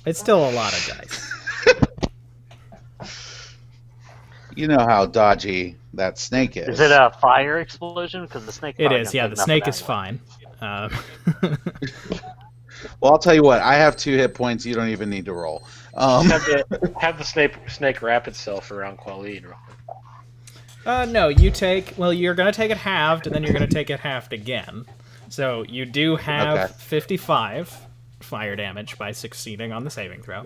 it's still a lot of dice. You know how dodgy that snake is. Is it a fire explosion? Because the snake. It probably is. gonna Yeah, take the nothing snake is anyway. fine. Well, I'll tell you what. I have 2 hit points. You don't even need to roll. Have the snake wrap itself around Qualeen. No, you take. Well, you're gonna take it halved, and then you're gonna take it halved again. So you do have Okay. 55 fire damage by succeeding on the saving throw.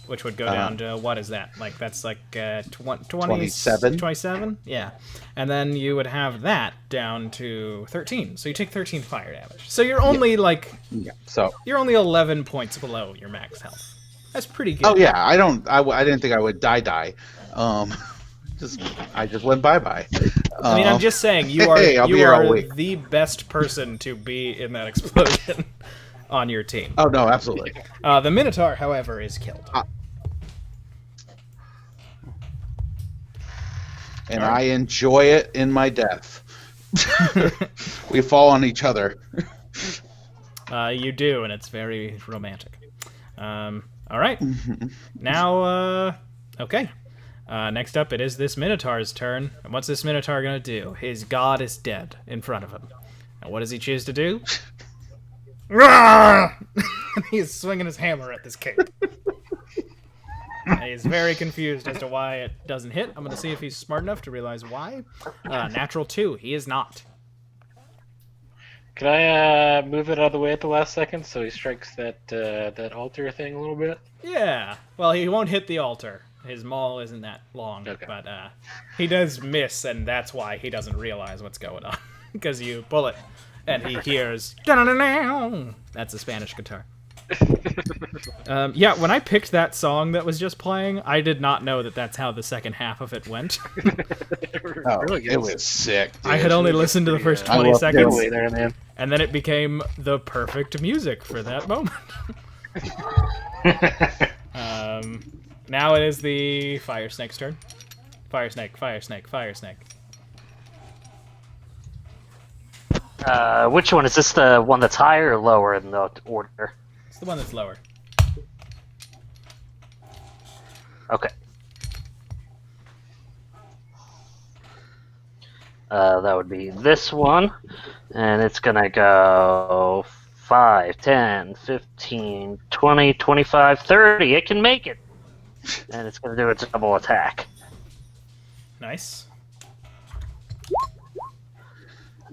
Which would go down to, what is that? Like, that's like 27? 27? Yeah. And then you would have that down to 13. So you take 13 fire damage. So you're only, Yeah. So. you're only 11 points below your max health. That's pretty good. Oh yeah. I didn't think I would die. I just went bye. I mean, I'm just saying, you are, Hey, I'll be you here all are week. the best person to be in that explosion on your team. Oh no, absolutely. The Minotaur, however, is killed. And I enjoy it in my death. We fall on each other. You do, and it's very romantic. All right. Now, okay. Next up, it is this Minotaur's turn. And what's this Minotaur going to do? His god is dead in front of him. And what does he choose to do? He's swinging his hammer at this cape. He's very confused as to why it doesn't hit. I'm going to see if he's smart enough to realize why. Natural 2. He is not. Can I move it out of the way at the last second so he strikes that altar thing a little bit? Yeah. Well, he won't hit the altar. His maul isn't that long. Okay. But he does miss, and that's why he doesn't realize what's going on. Because you pull it, and he hears... "Da-na-na-na." That's a Spanish guitar. Yeah, when I picked that song that was just playing, I did not know that that's how the second half of it went. Oh, Really good. it was sick. Dude. I had only listened to the first 20 love seconds, Way there, man. and then it became the perfect music for that moment. Now it is the Fire Snake's turn. Fire Snake, Fire Snake, Fire Snake. Which one is this? The one that's higher or lower in the order? It's the one that's lower. Okay. That would be this one, and it's gonna go 5, 10, 15, 20, 25, 30. It can make it, and it's gonna do its double attack. Nice.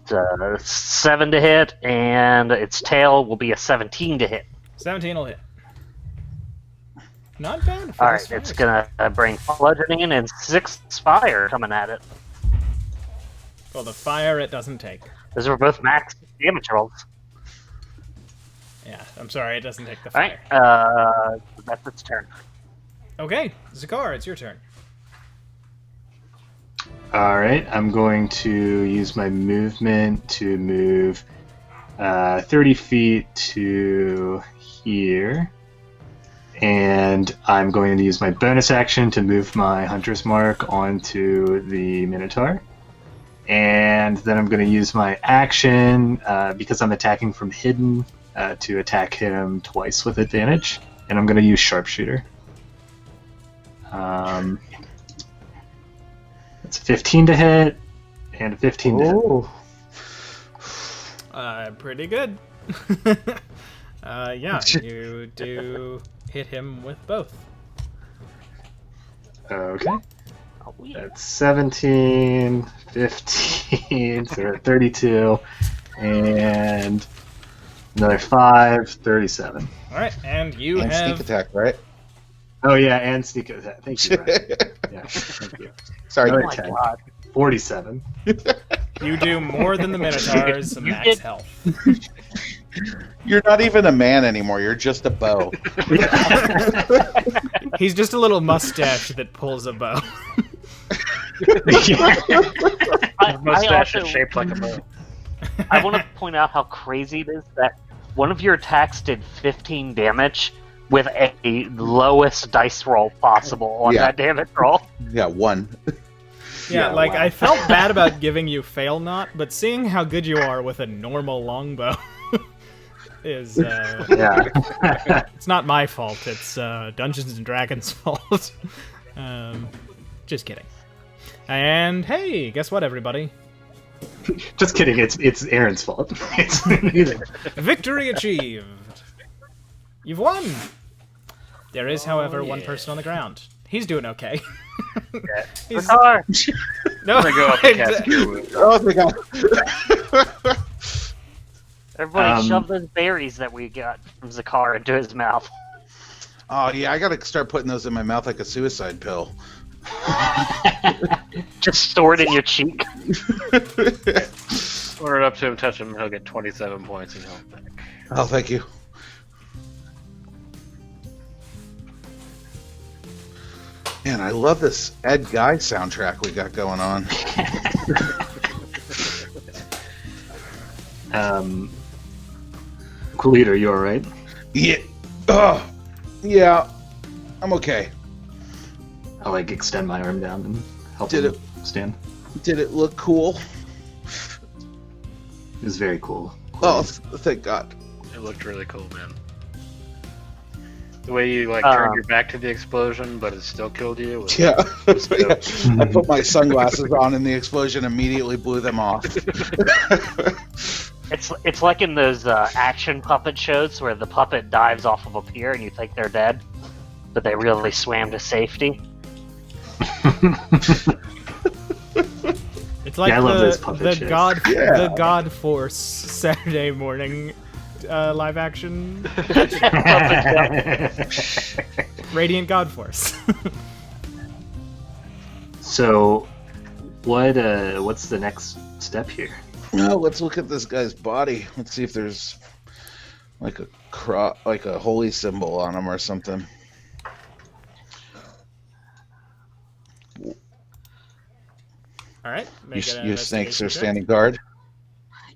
It's 7 to hit, and its tail will be a 17 to hit. 17 will hit. Not bad. For All this right, it's fire gonna bring bludgeoning and 6 fire coming at it. Well, the fire it doesn't take. Those are both max damage rolls. Yeah, I'm sorry, it doesn't take the All right, fire. that's its turn. Okay, Zakar, it's your turn. All right, I'm going to use my movement to move 30 feet to here. And I'm going to use my bonus action to move my Hunter's Mark onto the Minotaur. And then I'm going to use my action, because I'm attacking from hidden, to attack him twice with advantage. And I'm going to use Sharpshooter. It's 15 to hit, and a 15 to hit. Pretty good. Yeah, you do hit him with both. Okay. Oh, yeah. That's 17, 15, so 32, and another 5, 37. All right, and you And have... sneak attack, right? Oh, yeah, and sneak attack. Thank you, Brian. Yeah, thank you. Sorry. Another Oh my 10. god. 47. You do more than the Minotaur's You max did- health. You're not even a man anymore. You're just a bow. He's just a little mustache that pulls a bow. I Mustache also- is shaped like a bow. I want to point out how crazy it is that one of your attacks did 15 damage with a lowest dice roll possible on Yeah. that damage roll. Yeah, 1. Yeah, like wow. I felt bad about giving you fail not, but seeing how good you are with a normal longbow is Yeah. it's not my fault. It's Dungeons and Dragons' fault. Just kidding. And hey, guess what, everybody? Just kidding. It's Aaron's fault. It's neither. Victory achieved. You've won. There is, however, one yeah. person on the ground. He's doing okay. He's- Zakar! no, I'm gonna go up and cast Cure Wounds. Oh my god. Everybody shove those berries that we got from Zakar into his mouth. Oh yeah, I gotta start putting those in my mouth like a suicide pill. Just store it in your cheek. Order it up to him, touch him, he'll get 27 points in health back. Oh, thank you. Man, I love this Ed Guy soundtrack we got going on. Coolito, you alright? Yeah. Oh, yeah. I'm okay. I'll like extend my arm down and help Did him stand. Did it look cool? It was very cool. Oh, thank God. It looked really cool, man. The way you turned your back to the explosion, but it still killed you. Was, Yeah. was dope. Yeah. I put my sunglasses on and the explosion immediately blew them off. It's like in those action puppet shows where the puppet dives off of a pier and you think they're dead, but they really swam to safety. It's like Yeah, I love those puppet the shows. the God Force Saturday morning live action Radiant God Force. So, what's the next step here? No, let's look at this guy's body. Let's see if there's like a holy symbol on him or something. All right, make an Your snakes are investigation check. standing guard.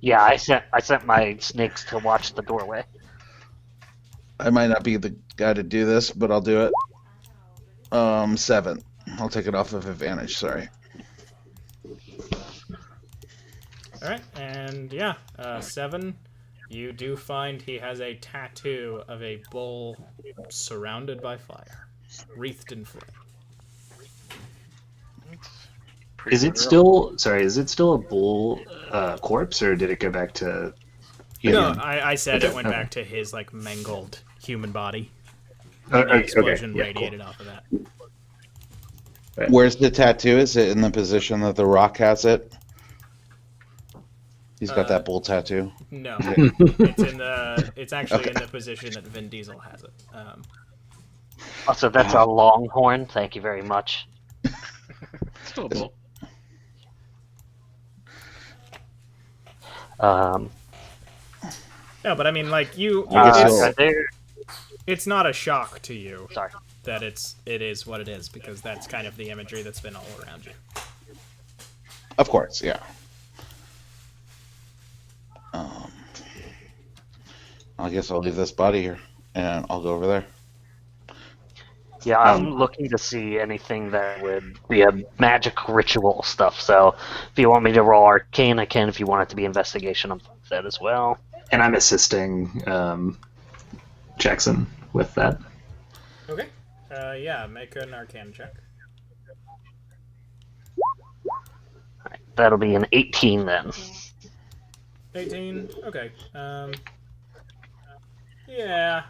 Yeah, I sent my snakes to watch the doorway. I might not be the guy to do this, but I'll do it. 7. I'll take it off of advantage. Sorry. All right, and yeah, 7. You do find he has a tattoo of a bull surrounded by fire, wreathed in flame. Is it still a bull corpse, or did it go back to No, human? I said it went Okay. back to his like mangled human body. Oh, The okay, explosion yeah, radiated off of that. Where's the tattoo? Is it in the position that the Rock has it? He's got that bull tattoo. No, it's actually in the position that Vin Diesel has it. Also, that's a longhorn. Thank you very much. Still a bull. No, but I mean, like you, guess it's not a shock to you Sorry. that it is what it is, because that's kind of the imagery that's been all around you. Of course, yeah. I guess I'll leave this body here, and I'll go over there. Yeah, I'm looking to see anything that would be a magic ritual stuff. So, if you want me to roll arcane, I can. If you want it to be investigation, I'm fine with that as well. And I'm assisting Jackson with that. Okay. Yeah, make an Arcana check. Alright, that'll be an 18 then. 18. Okay. Yeah.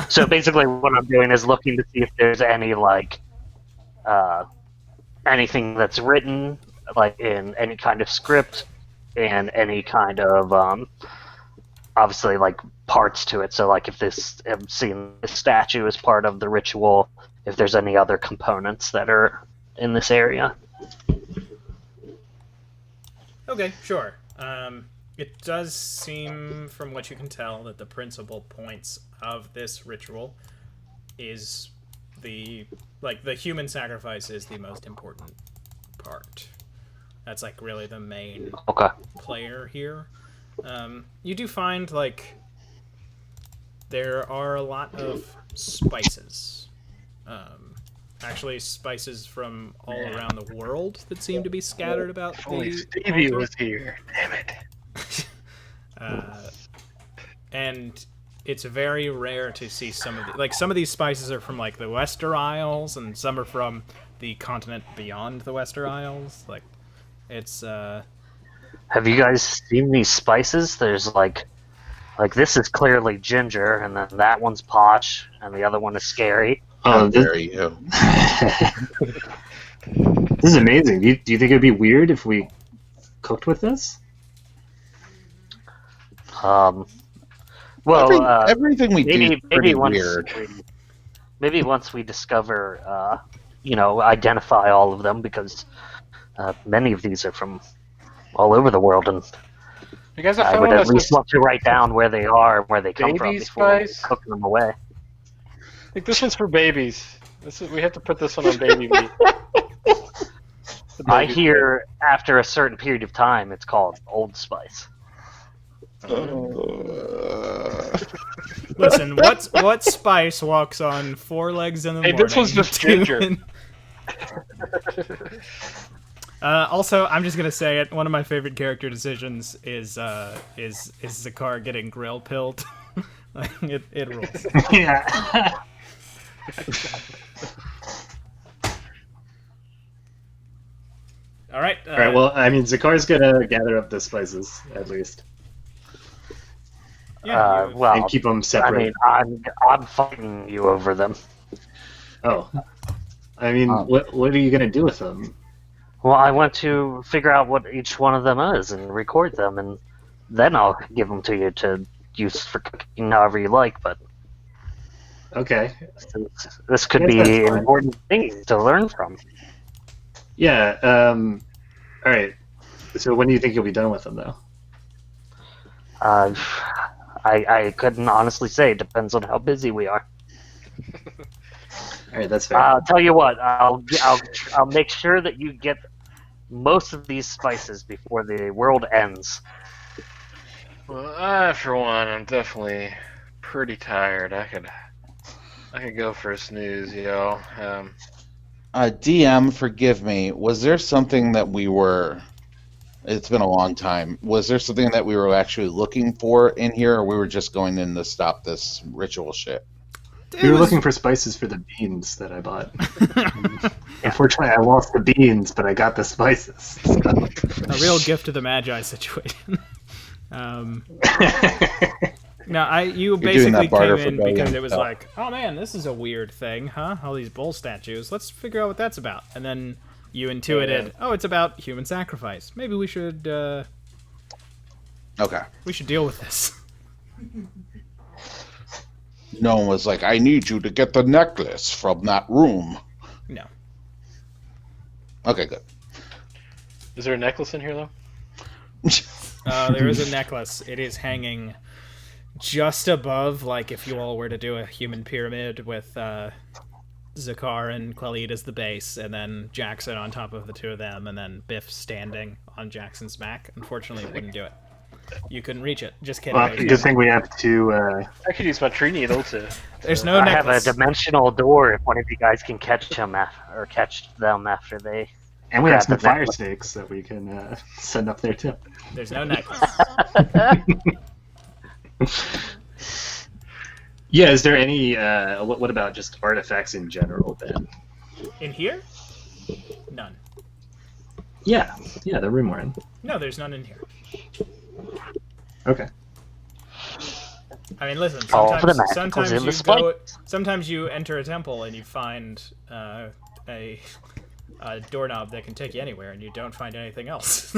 So basically, what I'm doing is looking to see if there's any anything that's written like in any kind of script and any kind of obviously like parts to it. So like if I'm seeing this statue as part of the ritual, if there's any other components that are in this area. Okay, sure. It does seem, from what you can tell, that the principal points of this ritual is the human sacrifice is the most important part. That's like really the main Okay. player here. You do find like there are a lot of spices actually spices from all around the world that seem to be scattered about If only the Stevie altar. was here. Damn it. And it's very rare to see some of some of these spices are from like the Wester Isles, and some are from the continent beyond the Wester Isles. Like, it's Have you guys seen these spices? There's like this is clearly ginger, and then that one's posh, and the other one is scary. How Oh, dare you? this is amazing. Do you think it'd be weird if we cooked with this? Well, Everything we do is pretty weird. Maybe once we discover, identify all of them, because many of these are from all over the world, and You guys have I found would one at that least says want to write down where they are and where they come from baby before we spice? cook them away. I think this one's for babies. We have to put this one on baby meat. The I baby hear after a certain period of time, it's called Old Spice. listen. What spice walks on 4 legs in the Hey, morning? this one's just ginger. Also, I'm just gonna say it. One of my favorite character decisions is Zakar getting grill pilled. Like, it rules. Yeah. All right. All right. Well, I mean, Zakar's gonna gather up the spices at least yeah, you- Well, and keep them I separate. mean, I'm fighting you over them. Oh, I mean, what are you gonna do with them? Well, I want to figure out what each one of them is and record them, and then I'll give them to you to use for cooking however you like. But Okay. this could Yes, be that's fine. important things to learn from. Yeah. All right. So when do you think you'll be done with them, though? I couldn't honestly say. It depends on how busy we are. All right, that's fair. I'll tell you what. I'll make sure that you get most of these spices before the world ends. Well, I, for one, I'm definitely pretty tired. I could go for a snooze, yo. DM, forgive me. Was there something that we were? It's been a long time. Was there something that we were actually looking for in here, or we were just going in to stop this ritual shit? We were looking for spices for the beans that I bought. Unfortunately, I lost the beans, but I got the spices. So. a real gift of the Magi situation. No, you doing basically that barter came in for because billion it was stuff. like, oh man, this is a weird thing, huh? All these bull statues. Let's figure out what that's about. And then you intuited, oh, it's about human sacrifice. Maybe we should Okay. deal with this. No one was like, I need you to get the necklace from that room. No. Okay, good. Is there a necklace in here, though? There is a necklace. It is hanging just above, like if you all were to do a human pyramid with Zakar and Khalid as the base, and then Jackson on top of the two of them, and then Biff standing on Jackson's back. Unfortunately, it wouldn't do it. You couldn't reach it. Just kidding. Well, good thing we have to. I could use my tree needle to. There's no I have necklace. a dimensional door if one of you guys can catch them after they. And we have grab some the fire necklace. stakes that we can send up there too. There's no necklace. Yeah, is there any? What about just artifacts in general then? In here? None. Yeah, the room we're in. No, there's none in here. Okay. I mean, listen. All for the magicals in the Sometimes you enter a temple and you find a doorknob that can take you anywhere, and you don't find anything else.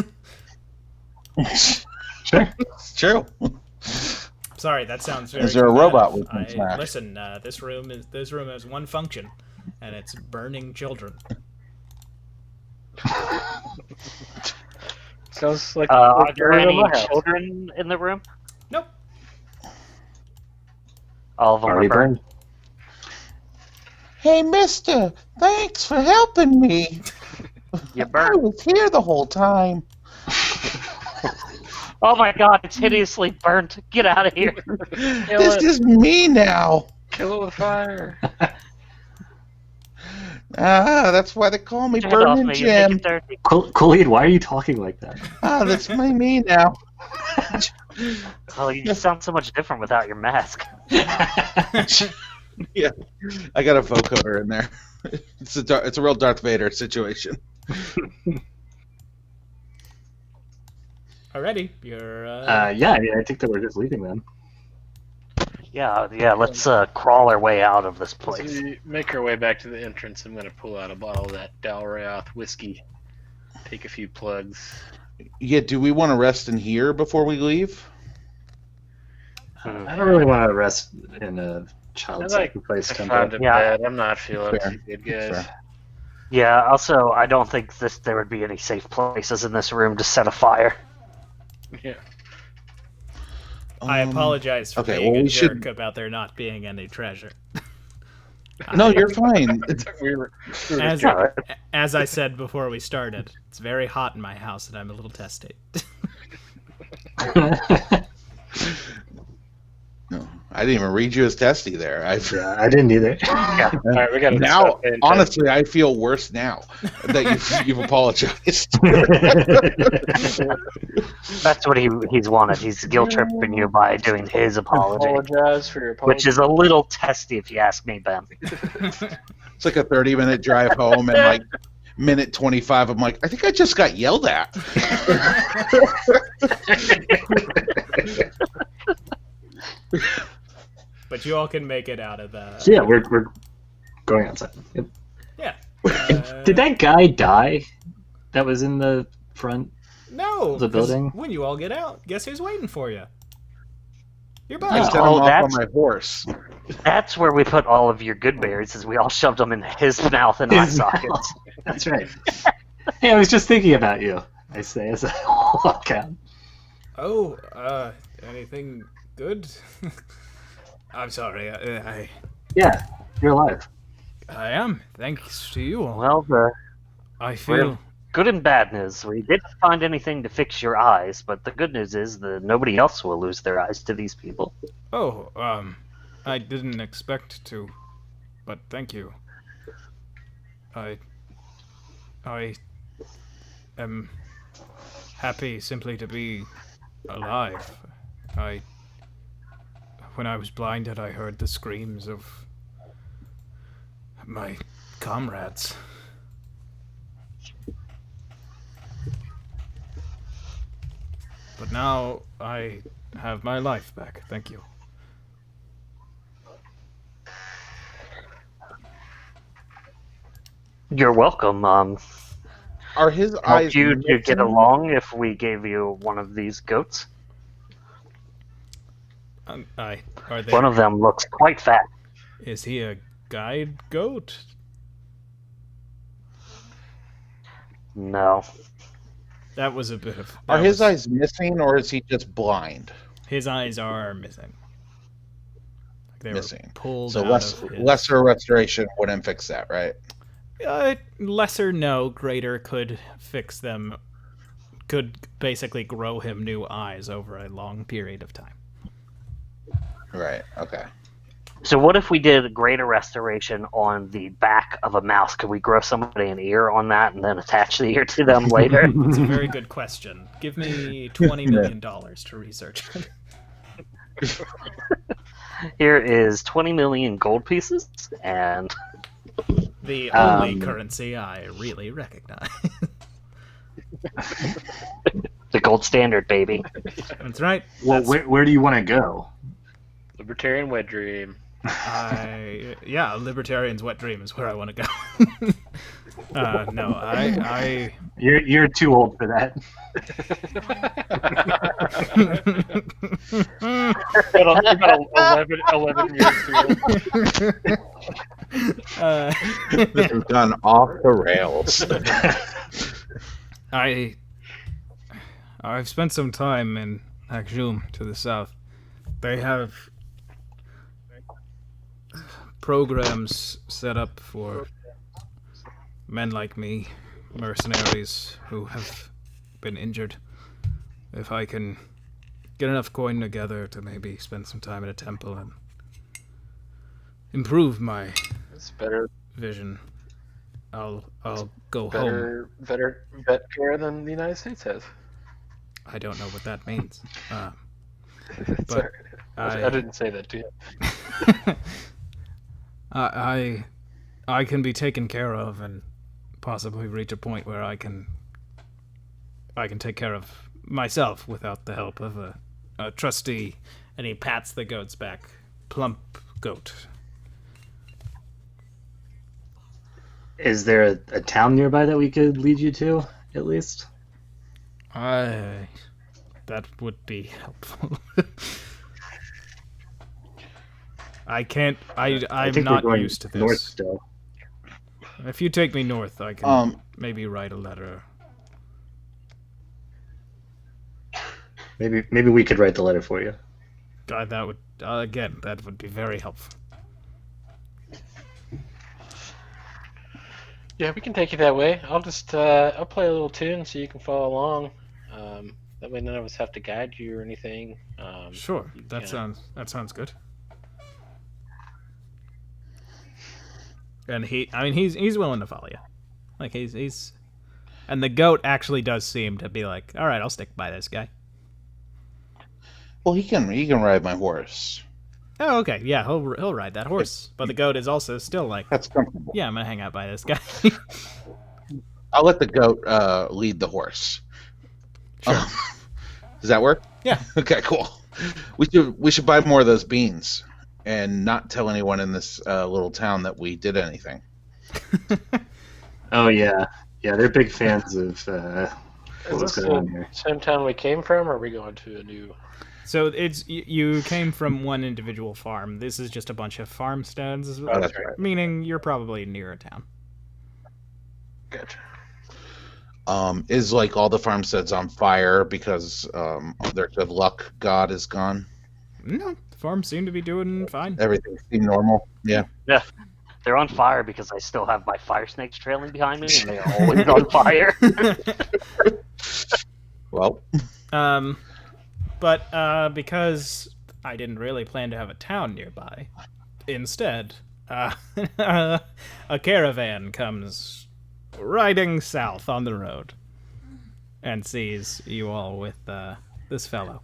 Sure. It's true. Sorry, that sounds very. Is there a combative. robot we can smash? Listen, this room has one function, and it's burning children. Sounds like. Are there in any my house. children in the room? Nope. All of them Already are burned. burned. Hey, mister, thanks for helping me. You I burned. was here the whole time. Oh my god, it's hideously burnt. Get out of here. This is me now. Kill it with fire. That's why they call me Get off Burning me, you make Jim. it dirty. Khalid, why are you talking like that? That's me now. Oh, you just sound so much different without your mask. Yeah, I got a vocoder in there. It's a real Darth Vader situation. Alrighty, you're. Yeah, I mean, I think that we're just leaving then. Yeah, let's crawl our way out of this As place. we make our way back to the entrance, I'm going to pull out a bottle of that Dalrayoth whiskey, take a few plugs. Yeah, do we want to rest in here before we leave? I don't really want to rest in a child I sacrifice found temple. a Yeah. bed. I'm not feeling Fair. too good, guys. Fair. Yeah, also, I don't think there would be any safe places in this room to set a fire. Yeah. I apologize for okay, being well, a we jerk should- about there not being any treasure. No, you're fine. We were As, Yeah. as I said before we started, it's very hot in my house and I'm a little testy. No, I didn't even read you as testy there. Yeah, I didn't either. All right, we got to Now, honestly, I feel worse now that you've apologized. That's what he's wanted. He's guilt tripping you by doing his apology, apologize for your apology. which is a little testy if you ask me, Ben. It's like a 30-minute drive home, and like minute 25, I'm like, I think I just got yelled at. But you all can make it out of the. So yeah, we're going outside. Yep. Yeah. Did that guy die? That was in the front. No. The 'cause building? When you all get out, guess who's waiting for you? Your I buddy. set him Oh, off on that's- my horse. That's where we put all of your good berries, is we all shoved them in his mouth and eye His sockets. That's right. Hey, I was just thinking about you. I say as I walk out. Oh, anything good? I'm sorry. Yeah, you're alive. I am. Thanks to you all. Well, the I feel. good and bad news. We didn't find anything to fix your eyes, but the good news is that nobody else will lose their eyes to these people. Oh, I didn't expect to, but thank you. I am happy simply to be alive. When I was blinded, I heard the screams of my comrades. But now I have my life back. Thank you. You're welcome. Are his Help eyes you to get missing? along if we gave you one of these goats. Are they? One of them looks quite fat. Is he a guide goat? No. That was a bit of. Are that his was- eyes missing, or is he just blind? His eyes are missing. They were Missing. pulled So out of his... lesser restoration wouldn't fix that, right? Lesser, no. Greater could fix them. Could basically grow him new eyes over a long period of time. Right. Okay. So what if we did a greater restoration on the back of a mouse? Could we grow somebody an ear on that and then attach the ear to them later? It's a very good question. Give me $20 million to research it. Here is 20 million gold pieces, and The only currency I really recognize. the gold standard, baby. That's right. Well, That's- where do you want to go? Libertarian wet dream. Yeah, Libertarian's wet dream is where I want to go. No, I You're too old for that. About 11 years ago. This has gone off the rails. I've spent some time in Akjum to the south. They have programs set up for men like me, mercenaries who have been injured. If I can get enough coin together to maybe spend some time at a temple and improve my It's better. vision. I'll go home. Better vet care than the United States has. I don't know what that means. Sorry. I I didn't say that to you. I can be taken care of and possibly reach a point where I can take care of myself without the help of a trustee. And he pats the goat's back. Plump goat. Is there a town nearby that we could lead you to, at least? That would be helpful. I can't. I'm think we're not going used to this. north still. If you take me north, I can maybe write a letter. Maybe we could write the letter for you. God, that would that would be very helpful. Yeah, we can take you that way. I'll just I'll play a little tune so you can follow along. That way none of us have to guide you or anything. Sure, that sounds good. And he's willing to follow you. Like he's and the goat actually does seem to be like, all right, I'll stick by this guy. Well, he can ride my horse. Oh, okay, yeah, he'll ride that horse. But the goat is also still like, That's comfortable. yeah, I'm gonna hang out by this guy. I'll let the goat lead the horse. Sure. Does that work? Yeah. Okay, cool. We should buy more of those beans and not tell anyone in this little town that we did anything. Oh yeah, they're big fans of Is what's this going on here. the same town we came from, or are we going to a new? So you came from one individual farm. This is just a bunch of farmsteads, Oh, that's right. meaning you're probably near a town. Gotcha. Is like all the farmsteads on fire because their good luck god is gone? No, the farms seem to be doing fine. Everything seemed normal. Yeah. Yeah. They're on fire because I still have my fire snakes trailing behind me, and they are always on fire. Well. But because I didn't really plan to have a town nearby, instead, a caravan comes riding south on the road and sees you all with this fellow.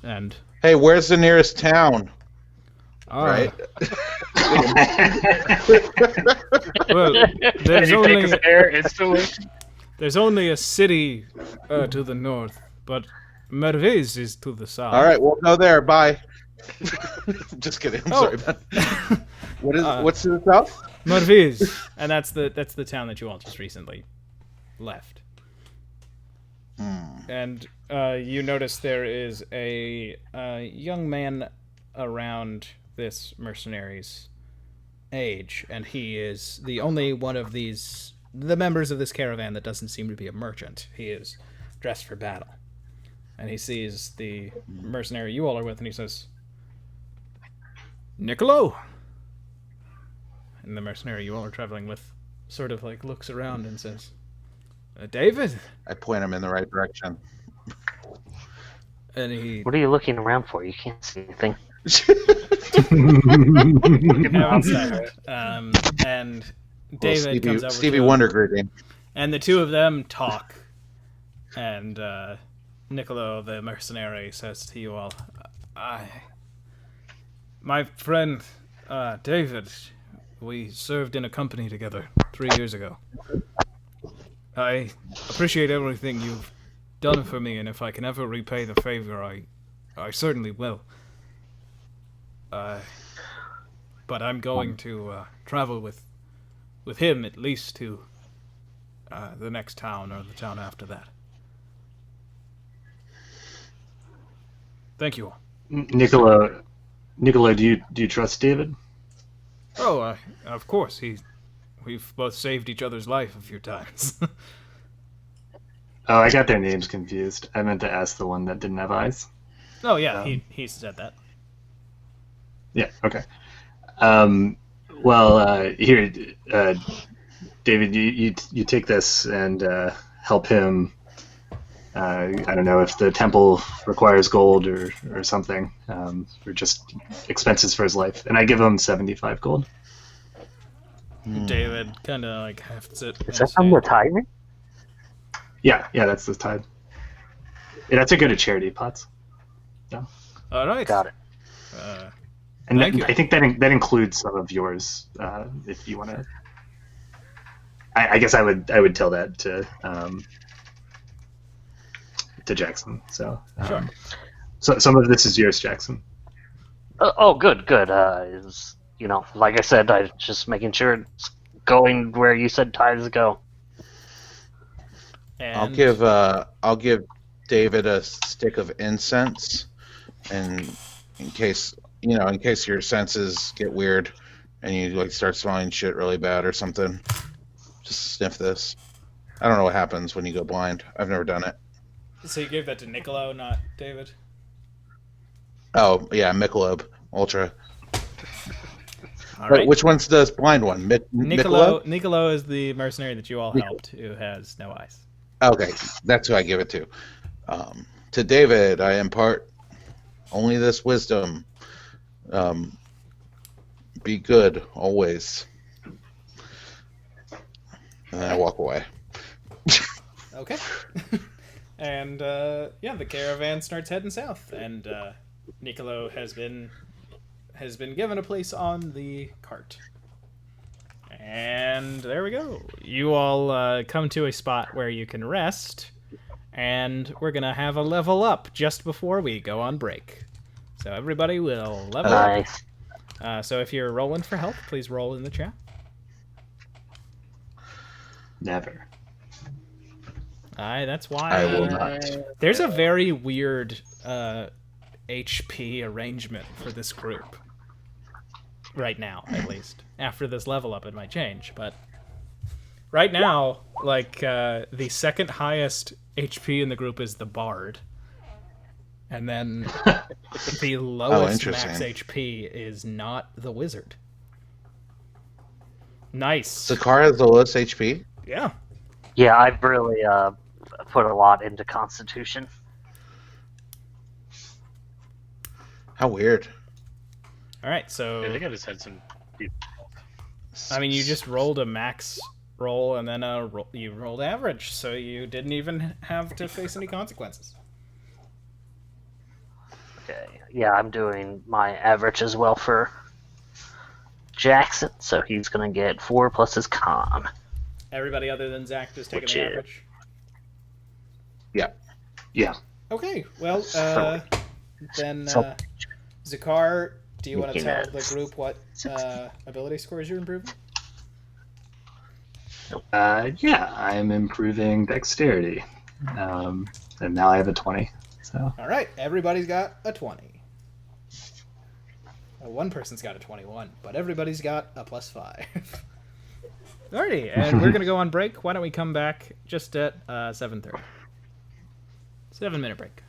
And Hey, where's the nearest town? right. Well, there's you take his air instantly. There's only a city to the north, but Merviz is to the south. All right, we'll go there. Bye. Just kidding. I'm sorry, man. What's to the south? Merviz, and that's the town that you all just recently left. And you notice there is a young man around this mercenary's age, and he is the only one of the members of this caravan that doesn't seem to be a merchant. He is dressed for battle. And he sees the mercenary you all are with, and he says, Niccolo! And the mercenary you all are traveling with sort of like looks around and says, David? I point him in the right direction. And he... What are you looking around for? You can't see anything. And David comes over Stevie to Wonder him, greeting. and the two of them talk. And Niccolo, the mercenary, says to you all, my friend David, we served in a company together 3 years ago. I appreciate everything you've done for me, and if I can ever repay the favor, I certainly will. But I'm going to travel with him at least to the next town or the town after that. Thank you all. Niccolo, do you trust David? Oh, of course. We've both saved each other's life a few times. Oh, I got their names confused. I meant to ask the one that didn't have eyes. Oh yeah, he said that. Yeah. Okay. Here, David, you take this and help him. I don't know if the temple requires gold or something, or just expenses for his life. And I give him 75 gold. David kind of like hefts it. Is in that his from the hand. tiger? Yeah, that's the tide. Yeah, that's a good at charity pots. All right. Got it. And Thank you. I think that includes some of yours, if you want to. I guess I would tell that to Jackson. So Sure. so some of this is yours, Jackson. Oh, good. Is like I said, I was just making sure it's going where you said tides go. And I'll give David a stick of incense, and in case your senses get weird and you like start smelling shit really bad or something, just sniff this. I don't know what happens when you go blind. I've never done it. so you gave that to Niccolo, not David. Oh yeah, Michelob Ultra. All Wait, right. which one's the blind one? Michelob? Niccolo is the mercenary that you all helped, who has no eyes. Okay, that's who I give it to. To David, I impart only this wisdom. Be good always. And then I walk away. Okay. And yeah, the caravan starts heading south, and Niccolo has been given a place on the cart. And there we go. You all come to a spot where you can rest, and we're gonna have a level up just before we go on break. So everybody will level Nice. up. So if you're rolling for health, please roll in the chat. Never. Aye, that's why. I will not. There's a very weird HP arrangement for this group. Right now, at least. After this level up, it might change, but right now, like, the second highest HP in the group is the Bard. And then the lowest max interesting. HP is not the Wizard. Nice. Sakara has the lowest HP. Yeah. Yeah, I've really put a lot into Constitution. How weird. All right, so I think I just had some. I mean, you just rolled a max roll and then you rolled average, so you didn't even have to face any consequences. Okay. Yeah, I'm doing my average as well for Jackson, so he's gonna get 4 plus his con. Everybody other than Zach just taking Which the is- average. Yeah. Okay, well, then So- Zakar, do you want to Making tell it the group what ability scores you're improving? Yeah, I'm improving dexterity, and now I have a 20. So All right, everybody's got a 20. Well, one person's got a 21, but everybody's got a +5. Alrighty, and we're gonna go on break. Why don't we come back just at 7:30? 7-minute break.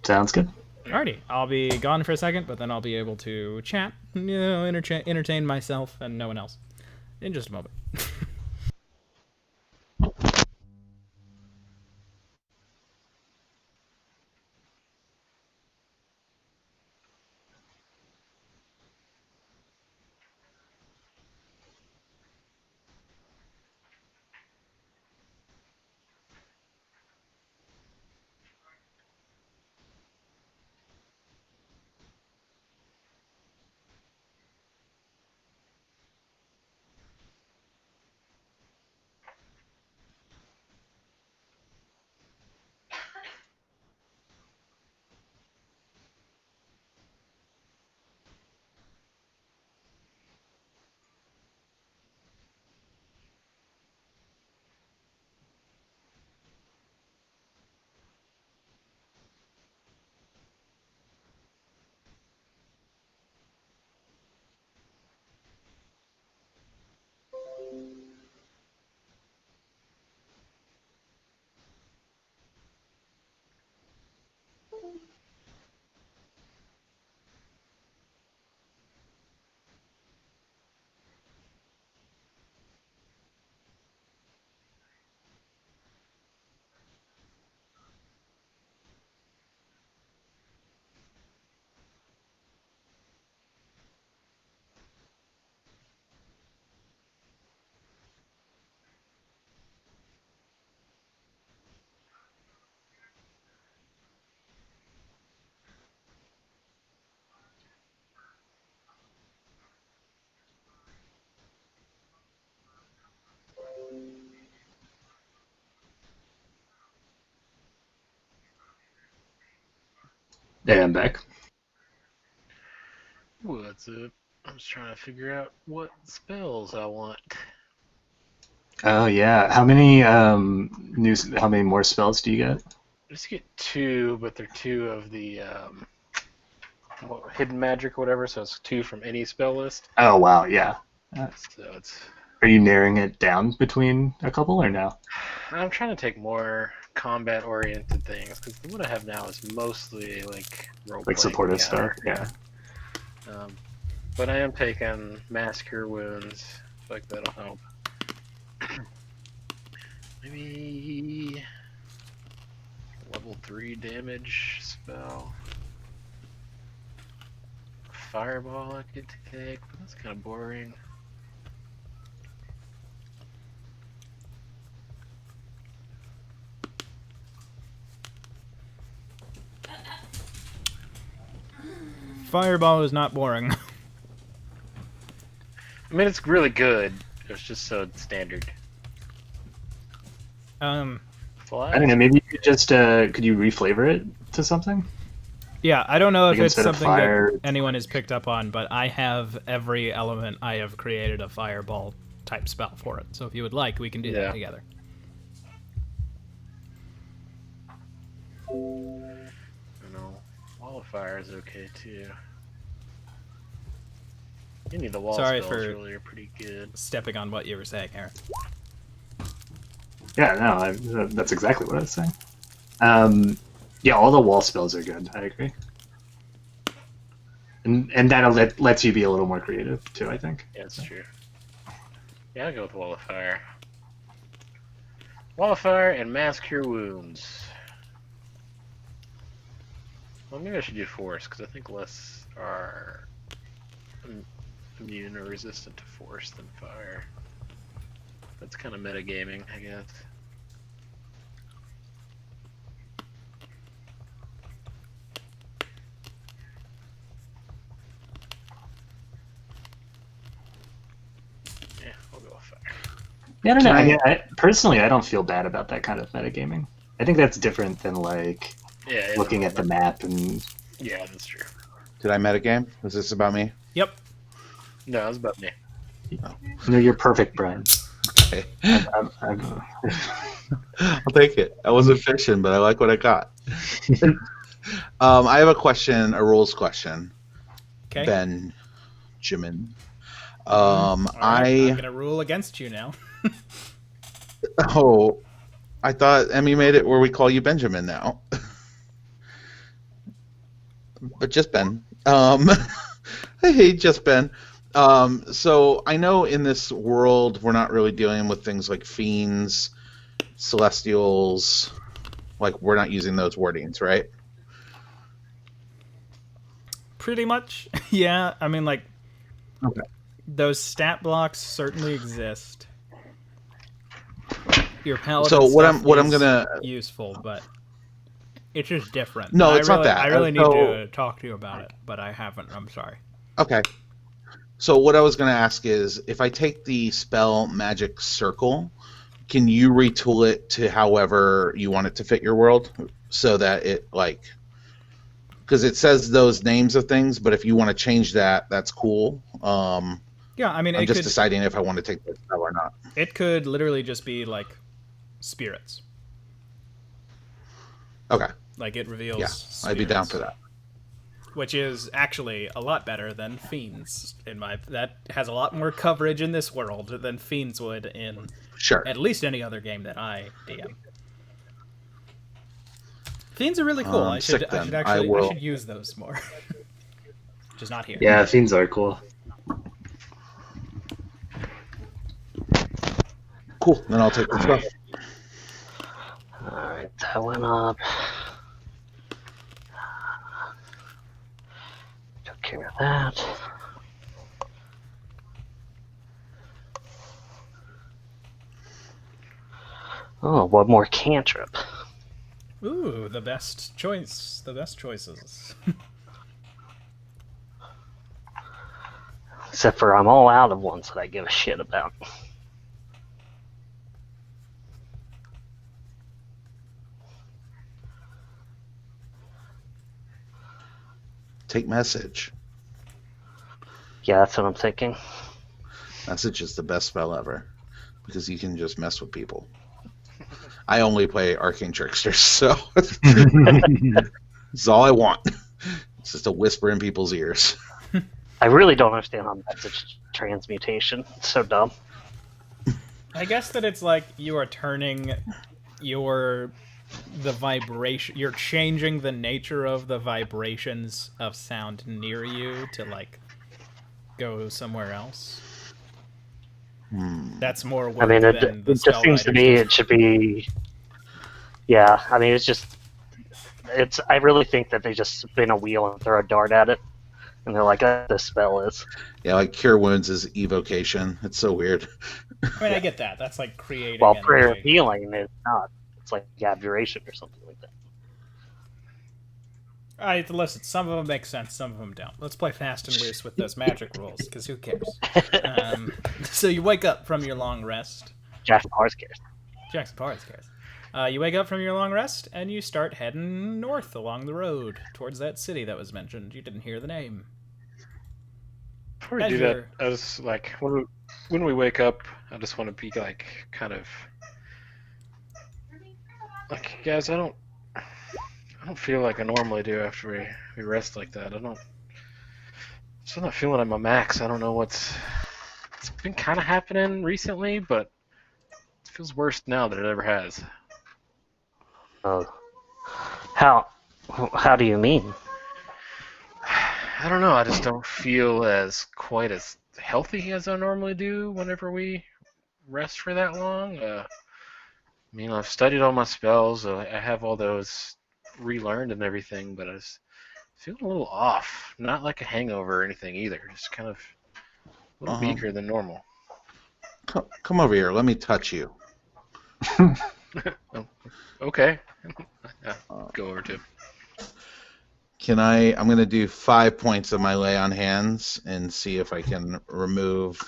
sounds good. Alrighty, I'll be gone for a second, but then I'll be able to chat, entertain myself and no one else in just a moment. Yeah, I'm back. What's up? I'm just trying to figure out what spells I want. Oh yeah. How many how many more spells do you get? I just get 2, but they're 2 of the hidden magic or whatever, so it's 2 from any spell list. Oh wow, yeah. So it's. Are you narrowing it down between a couple or no? I'm trying to take more combat-oriented things because what I have now is mostly like role-playing Like supportive stuff? encounter. Yeah. But I am taking Mass Cure Wounds. Like that'll help. Maybe level 3 damage spell. Fireball I could take, but that's kind of boring. Fireball is not boring. I mean, it's really good. It's just so standard. I don't know, maybe you could just could you reflavor it to something? Yeah, I don't know if Like it's instead of something fire- that anyone has picked up on, but I have every element I have created a fireball type spell for it. So if you would like, we can do that together. I know. Wall of Fire is okay too. Any of the wall Sorry spells for really are pretty good. stepping on what you were saying, Aaron. Yeah, no, that's exactly what I was saying. Yeah, all the wall spells are good. I agree. And that lets you be a little more creative too, I think. Yeah, that's true. Yeah, I'll go with Wall of Fire. Wall of Fire and Mass Cure Wounds. Well, maybe I should do Force, because I think less are immune or resistant to Force than Fire. That's kind of metagaming, I guess. Yeah, I'll go with Fire. Yeah, I don't know. I mean, personally, I don't feel bad about that kind of metagaming. I think that's different than like Yeah, looking at the map and. Yeah, that's true. Did I metagame? Was this about me? Yep. No, it was about me. No, you're perfect, Brian. Okay. I'm I'll take it. I wasn't fishing, but I like what I got. I have a question, a rules question. Okay. Benjamin. All right, I'm I gonna rule against you now. I thought Emmy made it where we call you Benjamin now. But just Ben. Hey, just Ben. So I know in this world we're not really dealing with things like fiends, celestials. Like we're not using those wordings, right? Pretty much. Yeah, I mean, like, Okay. those stat blocks certainly exist. Your paladin So what stuff I'm is gonna useful, but it's just different. No, And it's not that. I really need So- to talk to you about it, but I haven't. I'm sorry. Okay. So what I was going to ask is, if I take the spell Magic Circle, can you retool it to however you want it to fit your world, so that it because it says those names of things, but if you want to change that, that's cool. Yeah, I mean, I'm it just could deciding if I want to take the spell or not. it could literally just be like spirits. Okay. Like it reveals. Yeah, I'd be down for that. Which is actually a lot better than fiends that has a lot more coverage in this world than fiends would in Sure. at least any other game that I DM. Fiends are really cool. I should use those more. Just not here. Yeah, fiends are cool. Cool. Then I'll take the spell. Alright, that went up. Took care of that. Oh, one more cantrip. Ooh, the best choice. The best choices. Except for I'm all out of ones that I give a shit about. Take message. Yeah, that's what I'm thinking. Message is the best spell ever because you can just mess with people. I only play Arcane Tricksters, so it's all I want. It's just a whisper in people's ears. I really don't understand how message transmutation. It's so dumb. I guess that it's like you are turning the vibration. You're changing the nature of the vibrations of sound near you to like go somewhere else. That's more work I mean, than the it just seems to me it should be. Yeah, I mean, it's. I really think that they just spin a wheel and throw a dart at it, and they're like, "This spell is." Yeah, like Cure Wounds is evocation. It's so weird. I mean, I get that. That's like creating. While prayer energy. healing is not. It's like abjuration or something like that. All right, listen. Some of them make sense. Some of them don't. Let's play fast and loose with those magic rules, because who cares? So you wake up from your long rest. Jackson Horse cares. Jackson Parrs cares. You wake up from your long rest, and you start heading north along the road towards that city that was mentioned. You didn't hear the name. Before we do that, I was like, when we wake up, I just want to be like, kind of like, guys, I don't feel like I normally do after we rest like that. I'm still not feeling at my max. I don't know it's been kind of happening recently, but it feels worse now than it ever has. Oh, how do you mean? I don't know. I just don't feel quite as healthy as I normally do whenever we rest for that long. I mean, I've studied all my spells. I have all those relearned and everything, but I was feeling a little off. Not like a hangover or anything either. Just kind of a little weaker than normal. Come over here. Let me touch you. Oh, okay. Go over to him. I'm going to do 5 points of my lay on hands and see if I can remove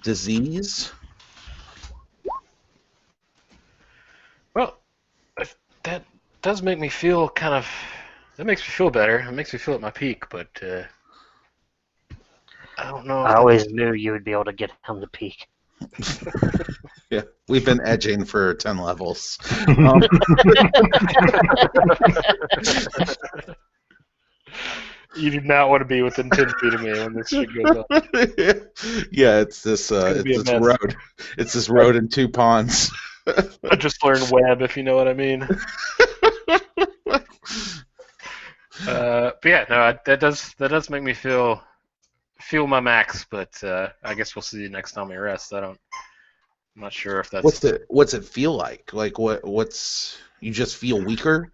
disease. Well, that does make me feel that makes me feel better. It makes me feel at my peak, but I don't know. I always knew you would be able to get him to peak. Yeah, we've been edging for 10 levels. You do not want to be within 10 feet of me when this shit goes on. Yeah, it's this road. It's this road and 2 ponds. I just learned web, if you know what I mean. But yeah, no, that does make me feel my max. But I guess we'll see next time we rest. I'm not sure if that's what's it feel like? Like what's you just feel weaker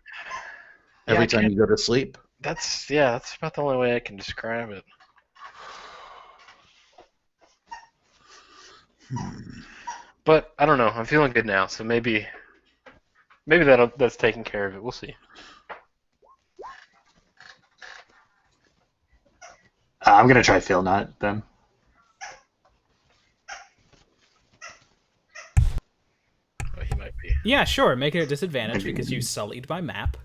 every time you go to sleep? That's about the only way I can describe it. But I don't know. I'm feeling good now, so maybe that's taking care of it. We'll see. I'm gonna try Feel Not then. Oh, he might be. Yeah, sure. Make it a disadvantage because you sullied my map.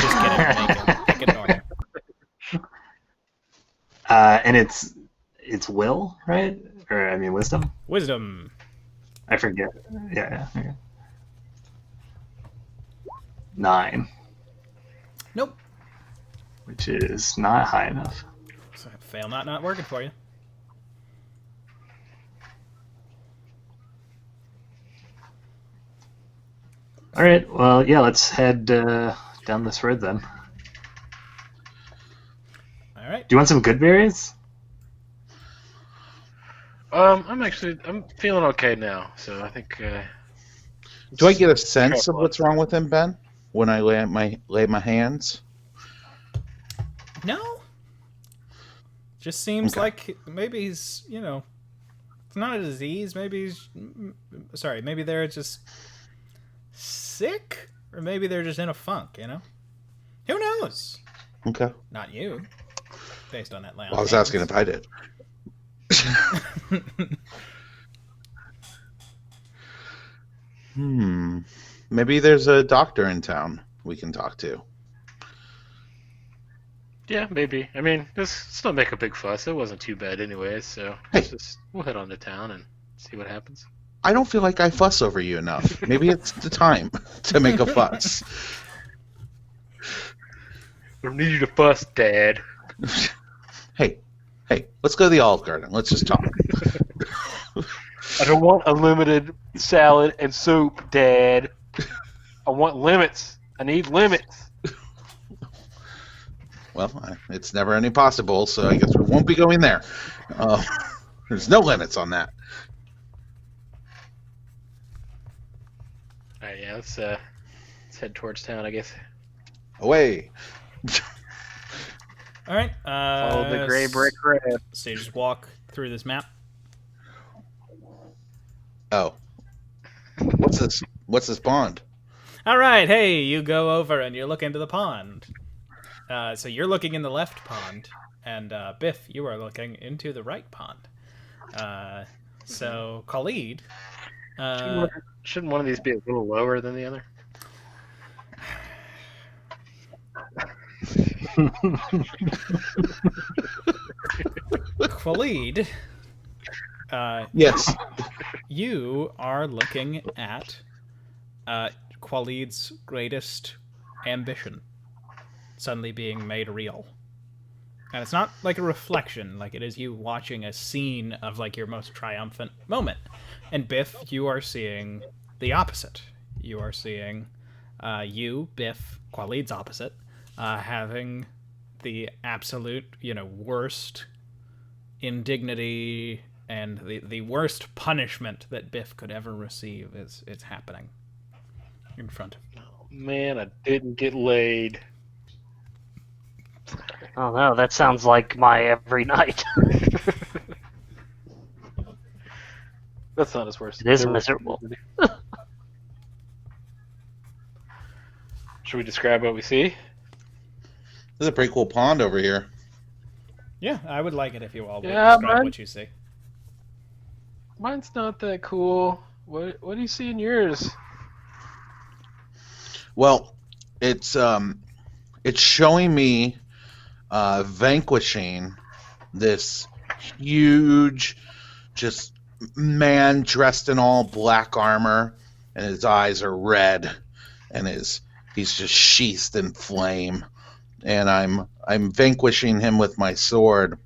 Just kidding. Make it normal. And it's will, right? Or I mean wisdom. Wisdom. I forget. Yeah. Okay. 9. Nope. Which is not high enough. So fail not working for you. All right. Well, yeah. Let's head down this road then. All right. Do you want some good berries? I'm feeling okay now, so I think. Do I get a sense of what's wrong with him, Ben, when I lay my hands? No. Just seems like maybe he's, it's not a disease. Maybe maybe they're just sick, or maybe they're just in a funk. Who knows? Okay. Not you, based on that lay on Well, I was hands. asking if I did. Maybe there's a doctor in town we can talk to. Yeah, maybe. I mean, let's not make a big fuss. It wasn't too bad anyway, so Hey. we'll head on to town and see what happens. I don't feel like I fuss over you enough. Maybe it's the time to make a fuss. We don't need you to fuss, Dad. Hey, let's go to the Olive Garden. Let's just talk. I don't want unlimited salad and soup, Dad. I want limits. I need limits. Well, it's never any possible, so I guess we won't be going there. There's no limits on that. All right, yeah, let's head towards town, I guess. Away. All right. Follow the gray brick road. So you just walk through this map. Oh. What's this? What's this pond? All right. Hey, you go over and you look into the pond. So you're looking in the left pond, and Biff, you are looking into the right pond. So Khalid. Shouldn't one of these be a little lower than the other? Khalid. Yes. You are looking at Khalid's greatest ambition suddenly being made real. And it's not like a reflection, like it is you watching a scene of like your most triumphant moment. And Biff, you are seeing the opposite. You are seeing Biff, Khalid's opposite, having the absolute, worst indignity and the worst punishment that Biff could ever receive is happening in front of you. Oh, man, I didn't get laid. Oh no, that sounds like my every night. That's not as worse. It is miserable. Should we describe what we see? There's a pretty cool pond over here. Yeah, I would like it if you all would Yeah, describe man. what you see. Mine's not that cool. What do you see in yours? Well, it's showing me vanquishing this huge, just man dressed in all black armor, and his eyes are red, and he's just sheathed in flame, and I'm vanquishing him with my sword,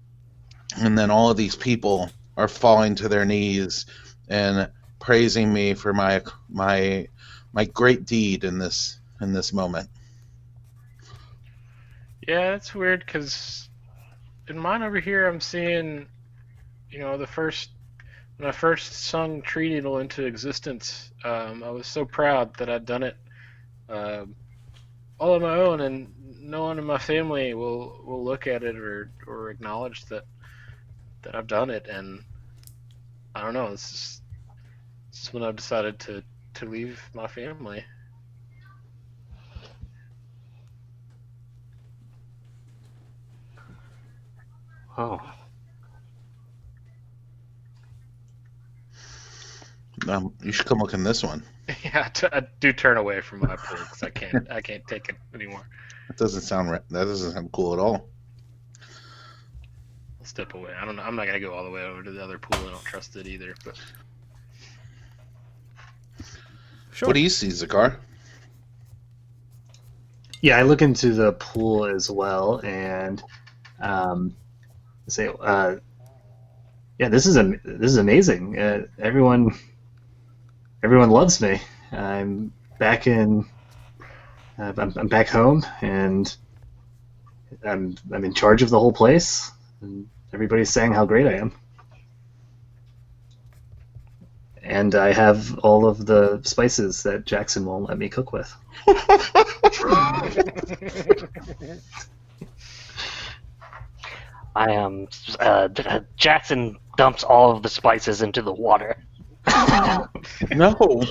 and then all of these people are falling to their knees and praising me for my great deed in this moment. Yeah, that's weird because in mine over here, I'm seeing, when I first sung Tree Needle into existence, I was so proud that I'd done it all on my own, and no one in my family will look at it or acknowledge that I've done it. And I don't know. This is when I've decided to leave my family. Oh. You should come look in this one. Yeah, I do turn away from my pool because I can't take it anymore. That doesn't sound cool at all. I'll step away. I don't know. I'm not gonna go all the way over to the other pool. I don't trust it either. But Sure. What do you see, Zakar? Yeah, I look into the pool as well, and say, yeah, this is amazing. Everyone loves me. I'm back in. I'm back home, and I'm in charge of the whole place, and everybody's saying how great I am. And I have all of the spices that Jackson won't let me cook with. I am. Jackson dumps all of the spices into the water. No.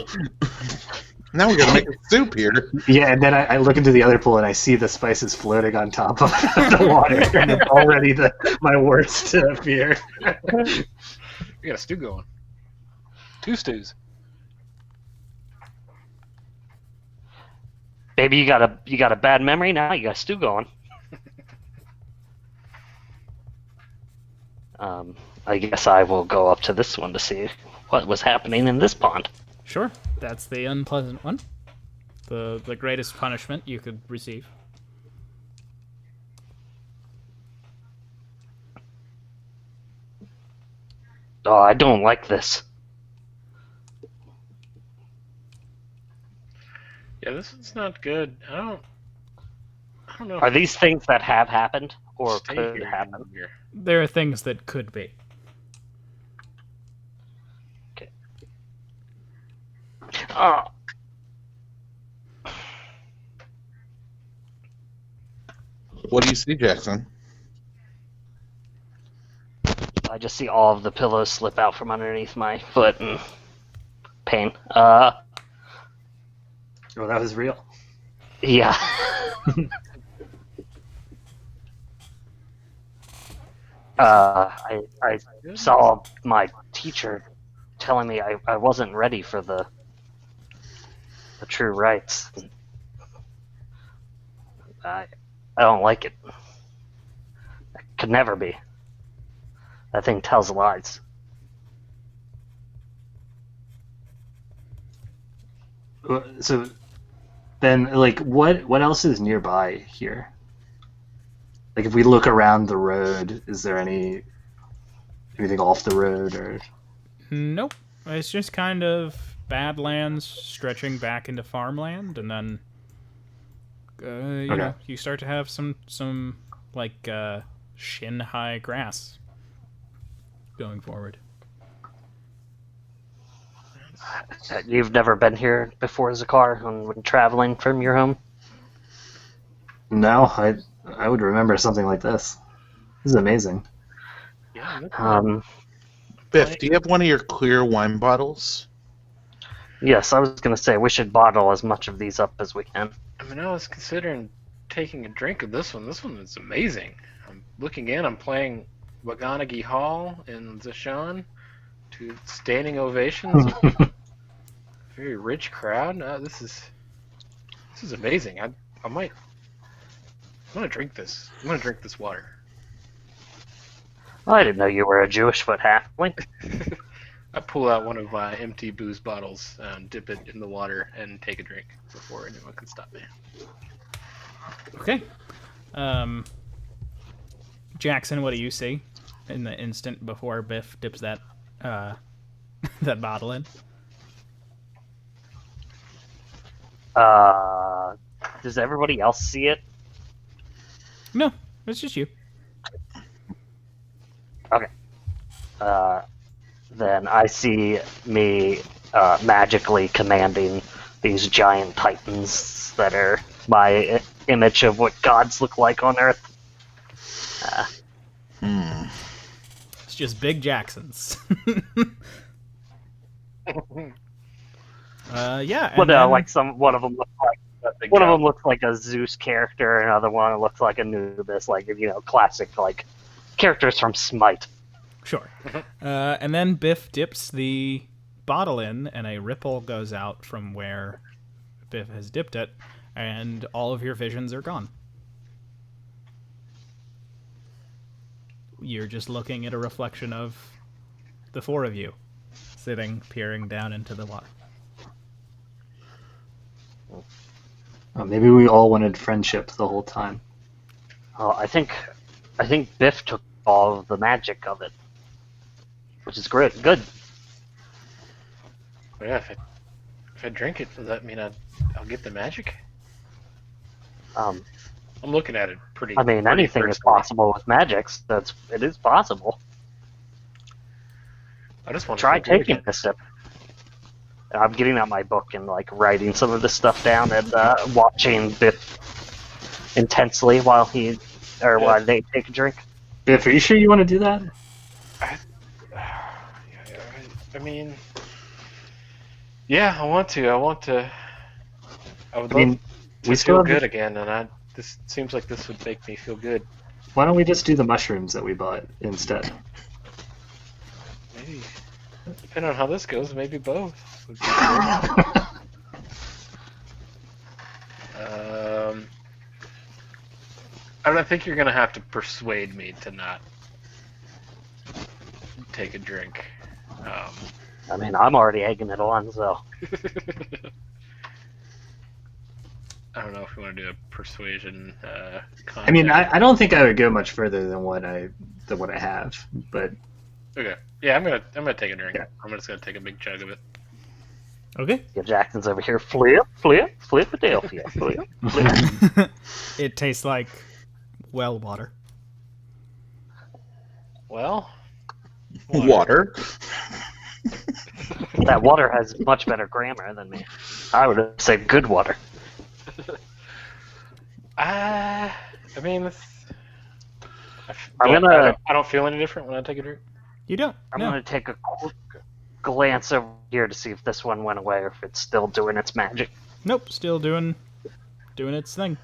Now we're gonna make a soup here. Yeah, and then I look into the other pool and I see the spices floating on top of the water, and it's already my worst fear. we got a stew going. 2 stews. Baby, you got a bad memory now. You got stew going. I guess I will go up to this one to see what was happening in this pond. Sure, that's the unpleasant one. The greatest punishment you could receive. Oh, I don't like this. Yeah, this one's not good. I don't know. Are these things that have happened or Stay could here happen? anymore. There are things that could be. Oh, What do you see, Jackson? I just see all of the pillows slip out from underneath my foot and pain. Oh, that was real. Yeah. I saw my teacher telling me I wasn't ready for the true rites. I don't like it. I could never be. That thing tells lies. So then, like, what else is nearby here? Like, if we look around the road, is there anything off the road or? Nope. It's just kind of badlands stretching back into farmland, and then you know, you start to have some like shin high grass going forward. You've never been here before, Zakar, when traveling from your home? No, I would remember something like this. This is amazing. Yeah. Biff, do you have one of your clear wine bottles? Yes, I was going to say we should bottle as much of these up as we can. I mean, I was considering taking a drink of this one. This one is amazing. I'm looking in. I'm playing Waganagi Hall in Zashan to standing ovations. Very rich crowd. This is amazing. I'm gonna drink this. I'm gonna drink this water. I didn't know you were a Jewish foot halfling. I pull out one of my empty booze bottles, dip it in the water, and take a drink before anyone can stop me. Okay. Jackson, what do you see in the instant before Biff dips that that bottle in? Does everybody else see it? No, it's just you. Okay. Then I see me magically commanding these giant titans that are my image of what gods look like on Earth. It's just big Jacksons. Yeah. Well, And then, like one of them looks like of them looks like a Zeus character, and another one looks like Anubis, like classic like characters from Smite. Sure. And then Biff dips the bottle in, and a ripple goes out from where Biff has dipped it, and all of your visions are gone. You're just looking at a reflection of the four of you, sitting, peering down into the water. Maybe we all wanted friendship the whole time. I think Biff took all of the magic of it, which is great. Good. But yeah, if I drink it, does that mean I'll get the magic? I'm looking at it pretty. I mean, pretty anything is personally. possible with magics. It is possible. I just want to Try feel good taking again. a sip. I'm getting out my book and like writing some of this stuff down and watching Biff intensely while while they take a drink. Biff, are you sure you want to do that? I mean, yeah, I want to. I would love to feel good again, and this seems like this would make me feel good. Why don't we just do the mushrooms that we bought instead? Maybe, depending on how this goes, maybe both would be good. I think you're gonna have to persuade me to not take a drink. I mean, I'm already egging it on, so. I don't know if you want to do a persuasion. I mean, contact. I don't think I would go much further than what I have, but Okay. Yeah, I'm gonna take a drink. Yeah. I'm just gonna take a big chug of it. Okay. Yeah, Jackson's over here. Flip, Philadelphia. Flip. It tastes like well water. Well, Water. That water has much better grammar than me. I would have said good water. I mean, I don't feel any different when I take a drink. You don't. I'm No. going to take a quick glance over here to see if this one went away or if it's still doing its magic. Nope. Still doing its thing.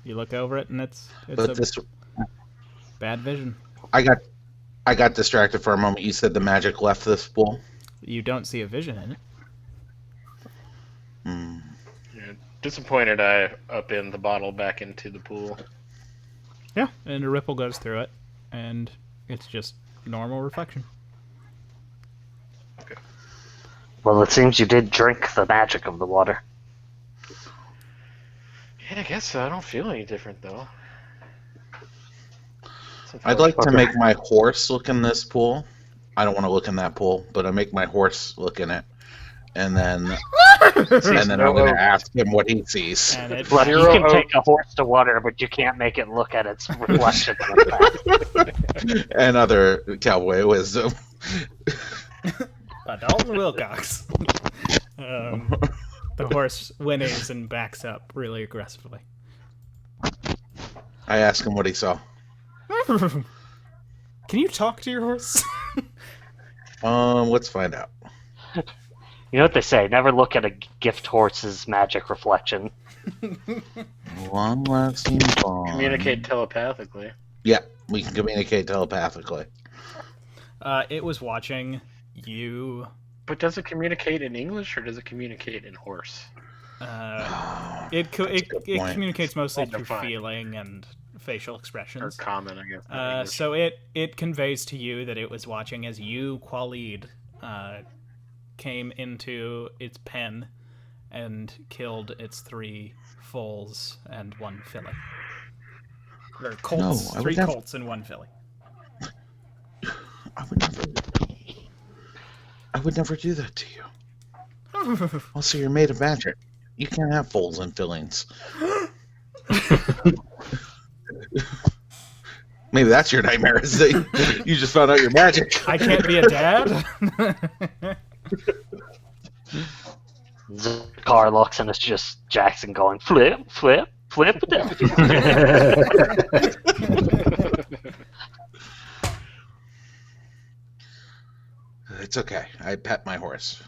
You look over it and it's But a this, bad vision. I got distracted for a moment. You said the magic left this pool. You don't see a vision in it. Hmm. Yeah, disappointed, I up in the bottle back into the pool. Yeah, and a ripple goes through it, and it's just normal reflection. Well, it seems you did drink the magic of the water. Yeah, I guess so. I don't feel any different though. I'd like to make my horse look in this pool. I don't want to look in that pool, but I make my horse look in it, and then I'm going to ask him what he sees. And it, Look, you Zero can oak. take a horse to water, but you can't make it look at its reflection. in the back. And other cowboy wisdom. Dalton Wilcox. The horse whinnies and backs up really aggressively. I ask him what he saw. Can you talk to your horse? Let's find out. You know what they say, never look at a gift horse's magic reflection. Long lasting bond. communicate telepathically. Yeah, we can communicate telepathically. It was watching you. But does it communicate in English or does it communicate in horse? It point. communicates mostly Well, through defined. feeling and facial Or expressions. common, I guess. not English. So it conveys to you that it was watching as you, Qualid, came into its pen and killed its 3 foals and 1 filly. Or colts, No, I 3 would never- colts and 1 filly. I would never do that to you. Also, you're made of magic. You can't have foals and fillings. Maybe that's your nightmare, is that you just found out your magic. I can't be a dad? The car looks and it's just Jackson going flip. It's okay. I pet my horse.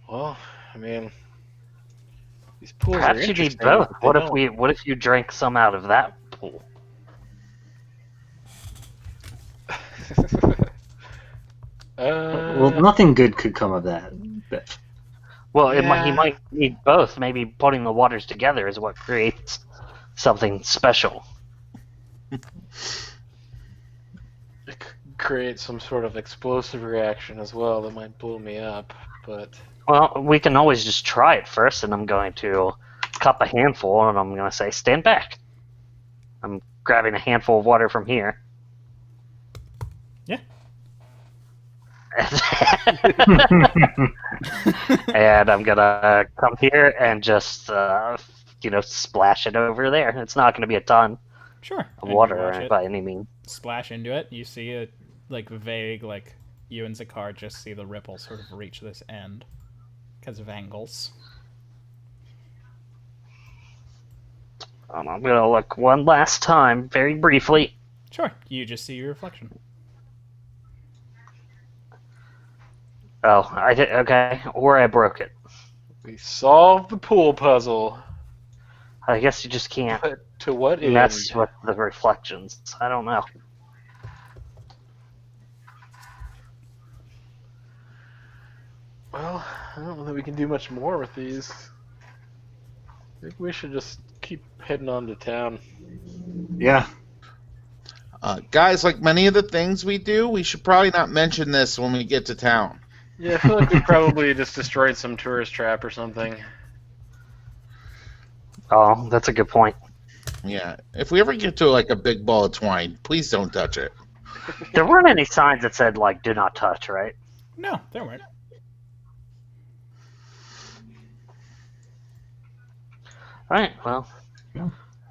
Well, I mean, these pools are Perhaps you need interesting, both. but they What if you drank some out of that pool? well, nothing good could come of that. But Well, he Yeah. might need both. Maybe putting the waters together is what creates something special. it could create some sort of explosive reaction as well that might blow me up. But Well, we can always just try it first, and I'm going to cup a handful, and I'm going to say, stand back. I'm grabbing a handful of water from here. Yeah. And I'm going to come here and just, splash it over there. It's not going to be a ton Sure. of And you water watch it by any means. splash into it. You see it, vague, you and Zakar just see the ripple sort of reach this end because of angles. I'm going to look one last time, very briefly. Sure. You just see your reflection. Oh, I did, okay. Or I broke it. we solved the pool puzzle. I guess you just can't But to what end? mess with the reflections. I don't know. Well, I don't know that we can do much more with these. I think we should just keep heading on to town. yeah, Guys, like many of the things we do, we should probably not mention this when we get to town. Yeah, I feel like we probably just destroyed some tourist trap or something. Oh, that's a good point. Yeah, if we ever get to like a big ball of twine, please don't touch it. There weren't any signs that said, like, do not touch, right? No, there weren't. Alright, well.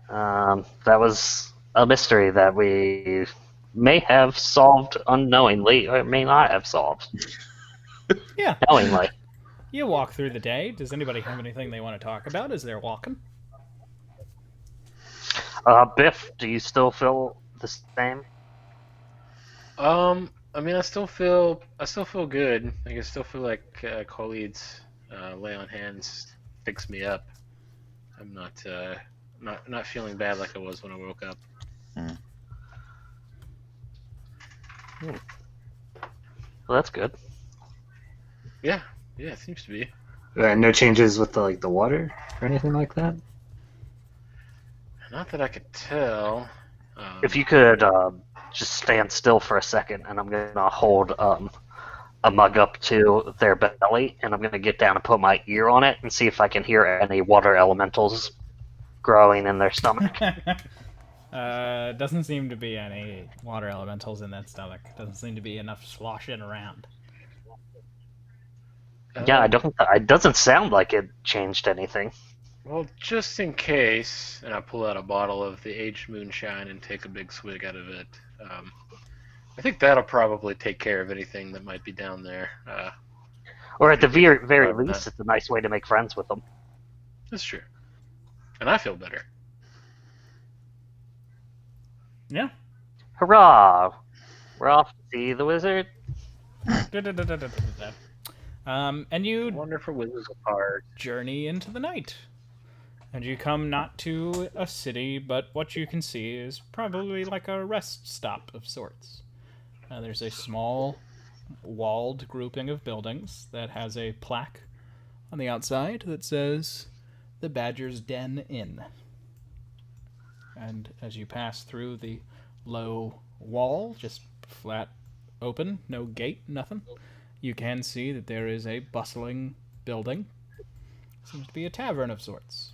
That was a mystery that we may have solved unknowingly, or may not have solved Yeah. knowingly. You walk through the day. Does anybody have anything they want to talk about as they're walking? Biff, do you still feel the same? I mean, I still feel good. Like, I still feel like Khalid's lay on hands fix me up. I'm not feeling bad like I was when I woke up. Well, that's good. Yeah, it seems to be. No changes with the water or anything like that? Not that I could tell. If you could just stand still for a second, and I'm going to hold a mug up to their belly, and I'm going to get down and put my ear on it and see if I can hear any water elementals growing in their stomach. Doesn't seem to be any water elementals in that stomach. Doesn't seem to be enough sloshing around. Yeah, it doesn't sound like it changed anything. Well, just in case, and I pull out a bottle of the aged moonshine and take a big swig out of it. I think that'll probably take care of anything that might be down there. Or at the very Probably least, not. it's a nice way to make friends with them. That's true. And I feel better. Yeah. Hurrah! We're off to see the wizard. And you Wonderful Wizards of Heart. journey into the night. And you come not to a city, but what you can see is probably like a rest stop of sorts. There's a small walled grouping of buildings that has a plaque on the outside that says the Badger's Den Inn. And as you pass through the low wall, just flat open, no gate, nothing, you can see that there is a bustling building. Seems to be a tavern of sorts.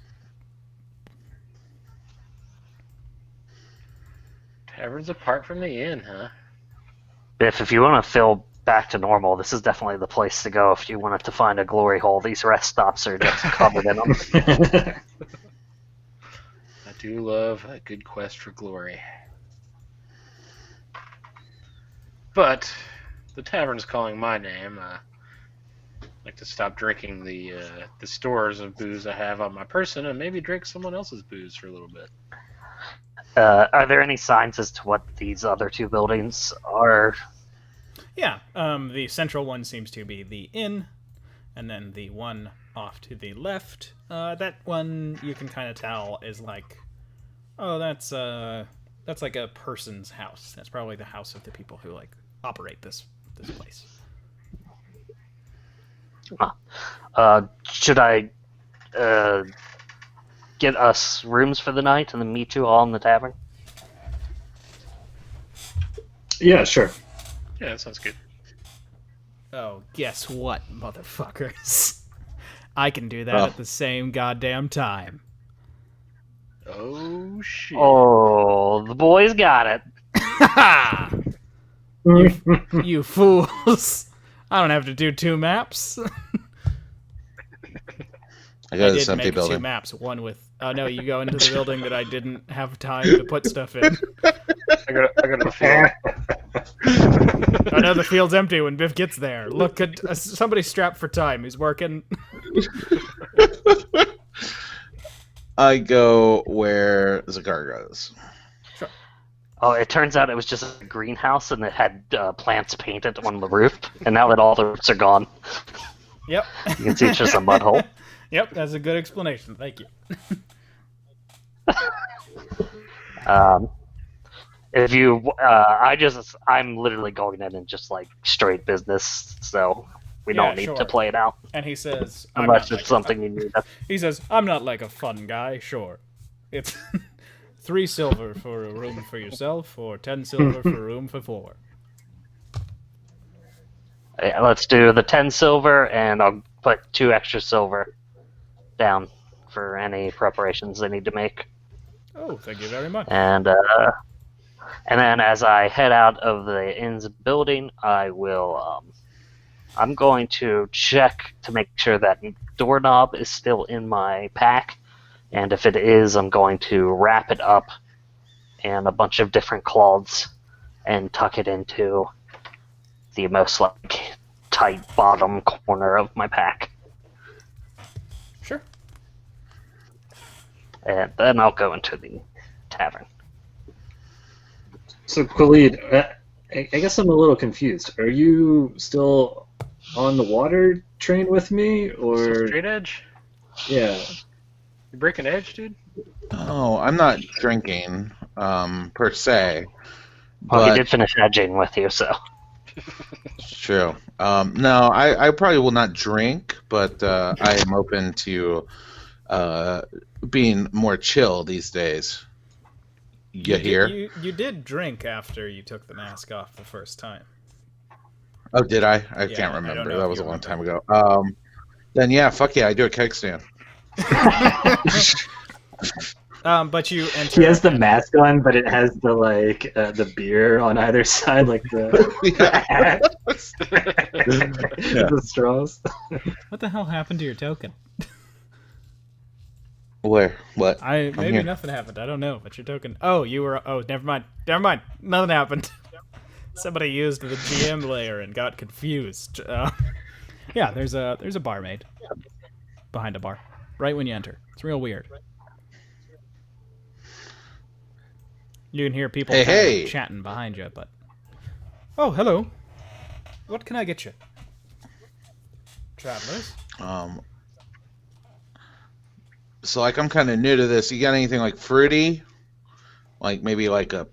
Taverns apart from the inn, huh? Biff, if you want to feel back to normal, this is definitely the place to go if you wanted to find a glory hole. These rest stops are just covered in them. I do love a good quest for glory. But the tavern's calling my name. I'd like to stop drinking the stores of booze I have on my person and maybe drink someone else's booze for a little bit. Are there any signs as to what these other two buildings are? Yeah, the central one seems to be the inn, and then the one off to the left, that one you can kind of tell is like, oh, that's like a person's house. That's probably the house of the people who like operate this place. Should I get us rooms for the night and then meet you all in the tavern? Yeah, sure. Yeah, that sounds good. Oh, guess what, motherfuckers? I can do that Oh. at the same goddamn time. Oh, shit. Oh, the boys got it. You fools! I don't have to do 2 maps. I I got did this empty make 2 building. maps. One with no, you go into the building that I didn't have time to put stuff in. I got a feeling. I know the field's empty when Biff gets there. Look at somebody strapped for time. He's working. I go where Zakar goes. Oh, it turns out it was just a greenhouse and it had plants painted on the roof, and now that all the roofs are gone, Yep. you can see it's just a mud hole. Yep, that's a good explanation. Thank you. If you, I'm literally going in and just like straight business, so we Yeah, don't need sure. to play it out And he says, I'm unless not it's like, something you need. he says, I'm not like a fun guy. Sure, it's 3 silver for a room for yourself, or 10 silver for a room for 4. Yeah, let's do the 10 silver, and I'll put 2 extra silver down for any preparations they need to make. Oh, thank you very much. And then as I head out of the inn's building, I will. I'm going to check to make sure that doorknob is still in my pack, and if it is, I'm going to wrap it up in a bunch of different cloths and tuck it into the most tight bottom corner of my pack. Sure. And then I'll go into the tavern. So, Khalid, I guess I'm a little confused. Are you still on the water train with me, or Straight edge? yeah? You breaking edge, dude? Oh, I'm not drinking, per se. Well, he But did finish edging with you, so. it's true. No, I probably will not drink, but I am open to being more chill these days. You hear? You did drink after you took the mask off the first time. Oh, did I? I Yeah, can't I don't remember. know That if was you a long time remember. ago. Then yeah, fuck yeah, I do a keg stand. But you enter. He has the mask on, but it has the beer on either side, like the Yeah. the straws. What the hell happened to your token? Where? What? Maybe here. nothing happened. I don't know. But your token. Oh, you were. Oh, never mind. Never mind. Nothing happened. Somebody used the GM layer and got confused. Yeah, there's a barmaid behind a bar, right when you enter. It's real weird. You can hear people Hey, kind of hey. chatting behind you, but. Oh, hello. What can I get you? Travelers? So like I'm kind of new to this. You got anything like fruity? Like maybe like a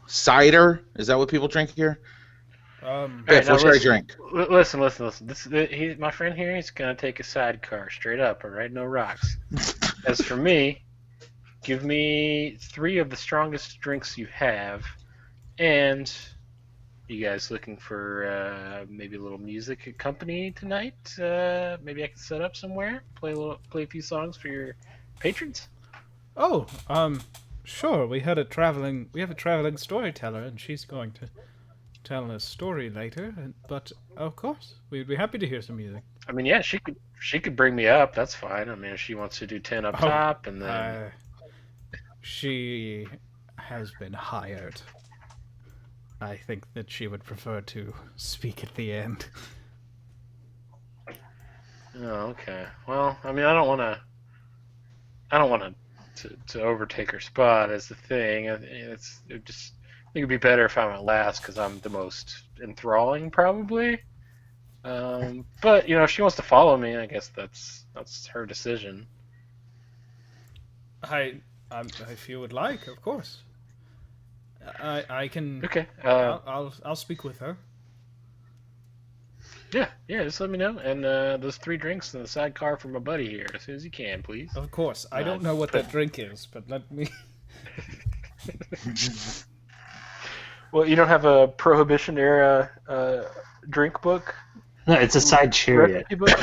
cider? Is that what people drink here? Alright, What should I drink? Listen. My friend here, he's gonna take a sidecar straight up, alright? No rocks. As for me, give me 3 of the strongest drinks you have, and you guys looking for maybe a little music company tonight? Maybe I can set up somewhere, play a few songs for your patrons. Oh, sure. We have a traveling storyteller, and she's going to tell a story later. But of course, we'd be happy to hear some music. I mean, yeah, she could bring me up. That's fine. I mean, if she wants to do 10 up top, and then She has been hired. I think that she would prefer to speak at the end. oh, okay. Well, I mean, I don't want to overtake her spot as the thing. It would be better if I went last because I'm the most enthralling, probably. But if she wants to follow me, I guess that's her decision. If you would like, of course. I can. Okay. I'll speak with her. Yeah. Just let me know. And those 3 drinks in the sidecar for my buddy here as soon as you can, please. Of course. I don't know what that drink is, but let me. Well, you don't have a Prohibition era drink book? No, it's a side chariot. Recipe book?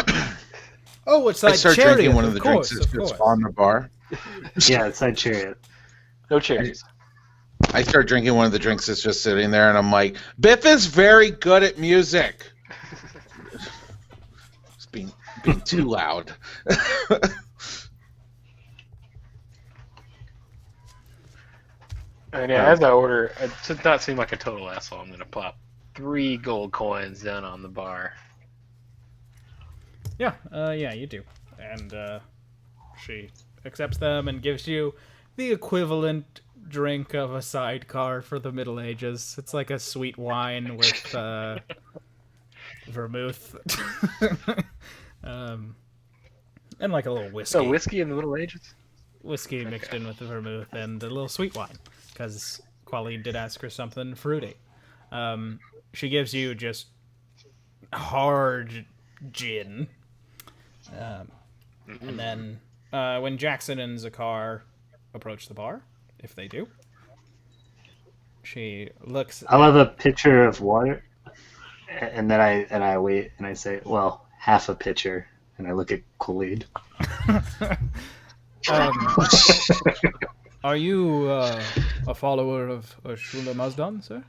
Oh, it's I like start chariot. drinking one of the course, drinks that's of just on the bar. Yeah, it's side chariot. No cherries. I start drinking one of the drinks that's just sitting there, and I'm like, Biff is very good at music. It's being too loud. And yeah, as I order, to not seem like a total asshole, I'm gonna plop 3 gold coins down on the bar. Yeah, you do. And she accepts them and gives you the equivalent drink of a sidecar for the Middle Ages. It's like a sweet wine with vermouth. And like a little whiskey. So whiskey in the Middle Ages? Whiskey mixed in with the vermouth and a little sweet wine. Because Qualine did ask her something fruity. She gives you just hard gin. And then when Jackson and Zakar approach the bar, if they do. She looks. I'll have a pitcher of water, and then I wait and I say, well, half a pitcher, and I look at Khalid. Are you a follower of Shula Mazdan, sir?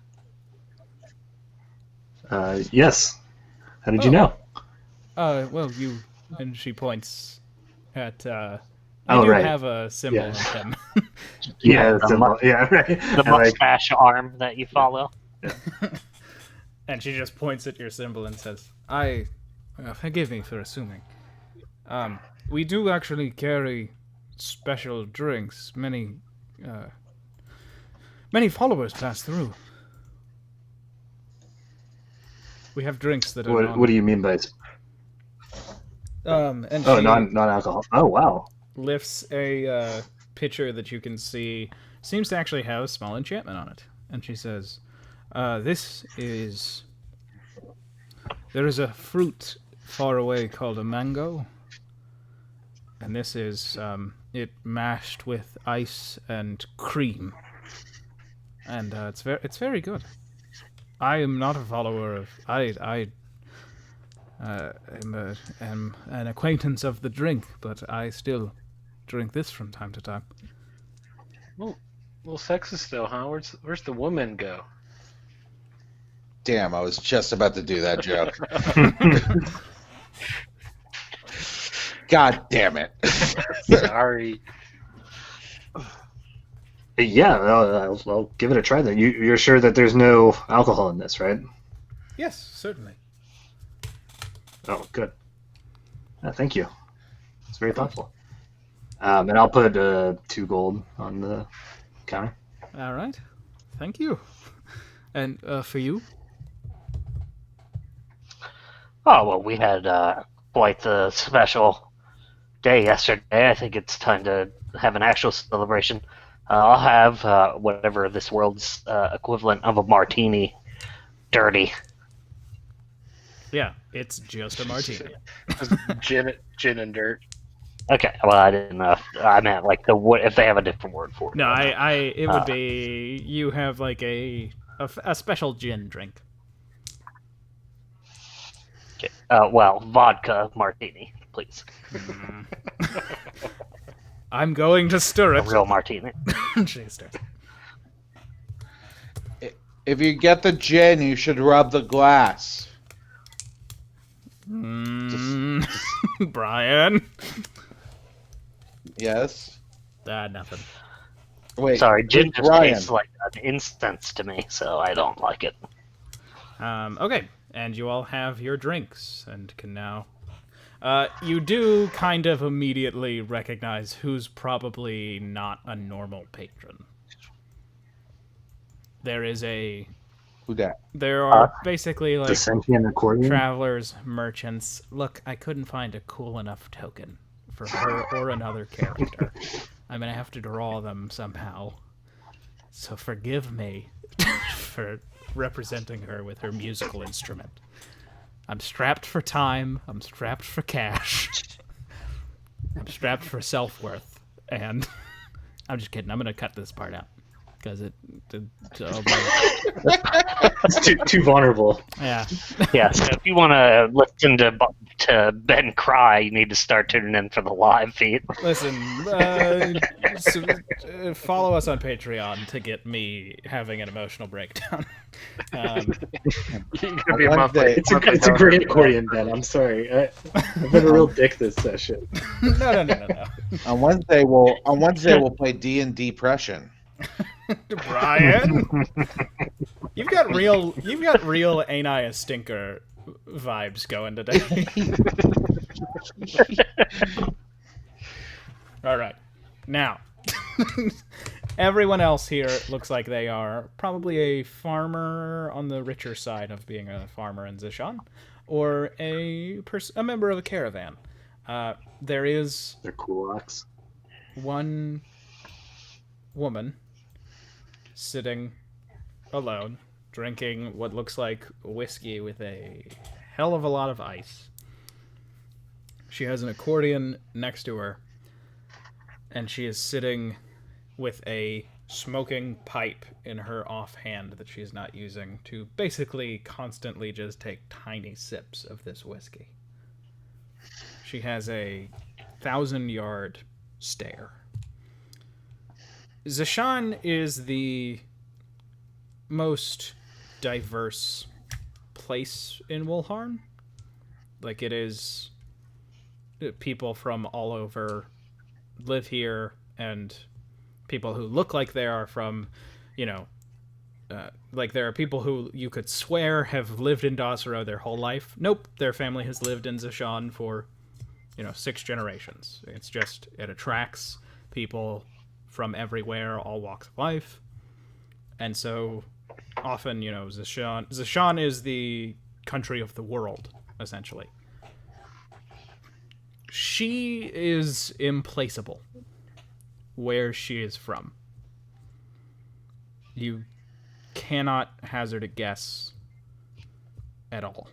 Yes. How did you know? Well, you... And she points at... you Oh, do right. have a symbol Yeah. of him. Yeah, the symbol. Yeah, right. The And, like, mustache arm that you follow. And she just points at your symbol and says, forgive me for assuming. We do actually carry special drinks. Many followers pass through. We have drinks that are what do you mean by? and Oh, she non-alcohol. Oh, wow. lifts a pitcher that you can see seems to actually have a small enchantment on it. And she says, there is a fruit far away called a mango. And this is it mashed with ice and cream. And it's very good. I am not a follower of... I am an acquaintance of the drink, but I still drink this from time to time. Well, a little sexist though, huh? Where's the woman go? Damn, I was just about to do that joke. God damn it. Sorry. Yeah, I'll give it a try then. You're sure that there's no alcohol in this, right? Yes, certainly. Oh, good. Thank you. It's very thoughtful. And I'll put 2 gold on the counter. All right. Thank you. And for you? Oh, well, we had quite the special day yesterday. I think it's time to have an actual celebration. I'll have whatever this world's equivalent of a martini, dirty. Yeah, it's just a martini. Gin and dirt. Okay, well, I didn't know. I meant like if they have a different word for it. No, it would be you have like a special gin drink. Okay. Well, vodka martini, please. I'm going to stir A it. real martini. She stirs it. If you get the gin, you should rub the glass. Brian. Yes? Nothing. Wait. Sorry, gin who's just Brian? tastes like an incense to me, so I don't like it. Okay, and you all have your drinks and can now... you do kind of immediately recognize who's probably not a normal patron. There is a... Who that? There are basically The like sentient accordion? travelers, merchants. Look, I couldn't find a cool enough token for her or another character. I'm gonna have to draw them somehow. So forgive me for representing her with her musical instrument. I'm strapped for time. I'm strapped for cash. I'm strapped for self-worth. And I'm just kidding. I'm going to cut this part out. Because It's too vulnerable. yeah. Yeah, so if you want to listen to Ben cry, you need to start tuning in for the live feed. Listen, follow us on Patreon to get me having an emotional breakdown. You're gonna be a month Wednesday. late. It's a great accordion, Ben. I'm sorry. I've been a real dick this session. No. On Wednesday we'll play D&D Depression. Brian, you've got real ain't I a stinker vibes going today. All right, now everyone else here looks like they are probably a farmer on the richer side of being a farmer in Zishan, or a member of a caravan. There is They're kulaks. one woman sitting alone, drinking what looks like whiskey with a hell of a lot of ice. She has an accordion next to her, and she is sitting with a smoking pipe in her offhand that she's not using to basically constantly just take tiny sips of this whiskey. She has a 1,000-yard stare. Zashan is the most diverse place in Wolharn. Like, it is... people from all over live here, and people who look like they are from, like, there are people who you could swear have lived in Dasaro their whole life. Nope, their family has lived in Zashan for, 6 generations. It's just, it attracts people from everywhere, all walks of life. And so, often, Zashan is the country of the world, essentially. She is implaceable where she is from. You cannot hazard a guess at all.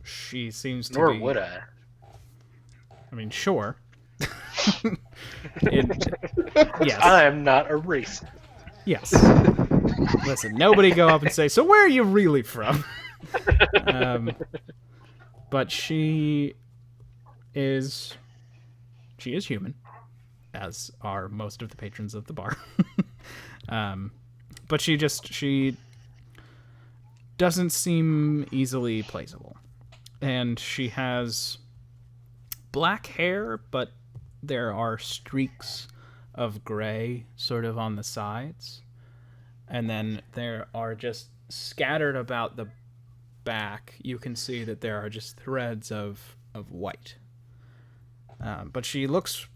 She seems to Nor be... would I. I mean, sure. Yes. I am not a racist. Yes. Listen, nobody go up and say, so where are you really from? But she is human, as are most of the patrons of the bar. But she doesn't seem easily placeable. And she has black hair, but there are streaks of gray sort of on the sides. And then there are just scattered about the back, you can see that there are just threads of white. But she looks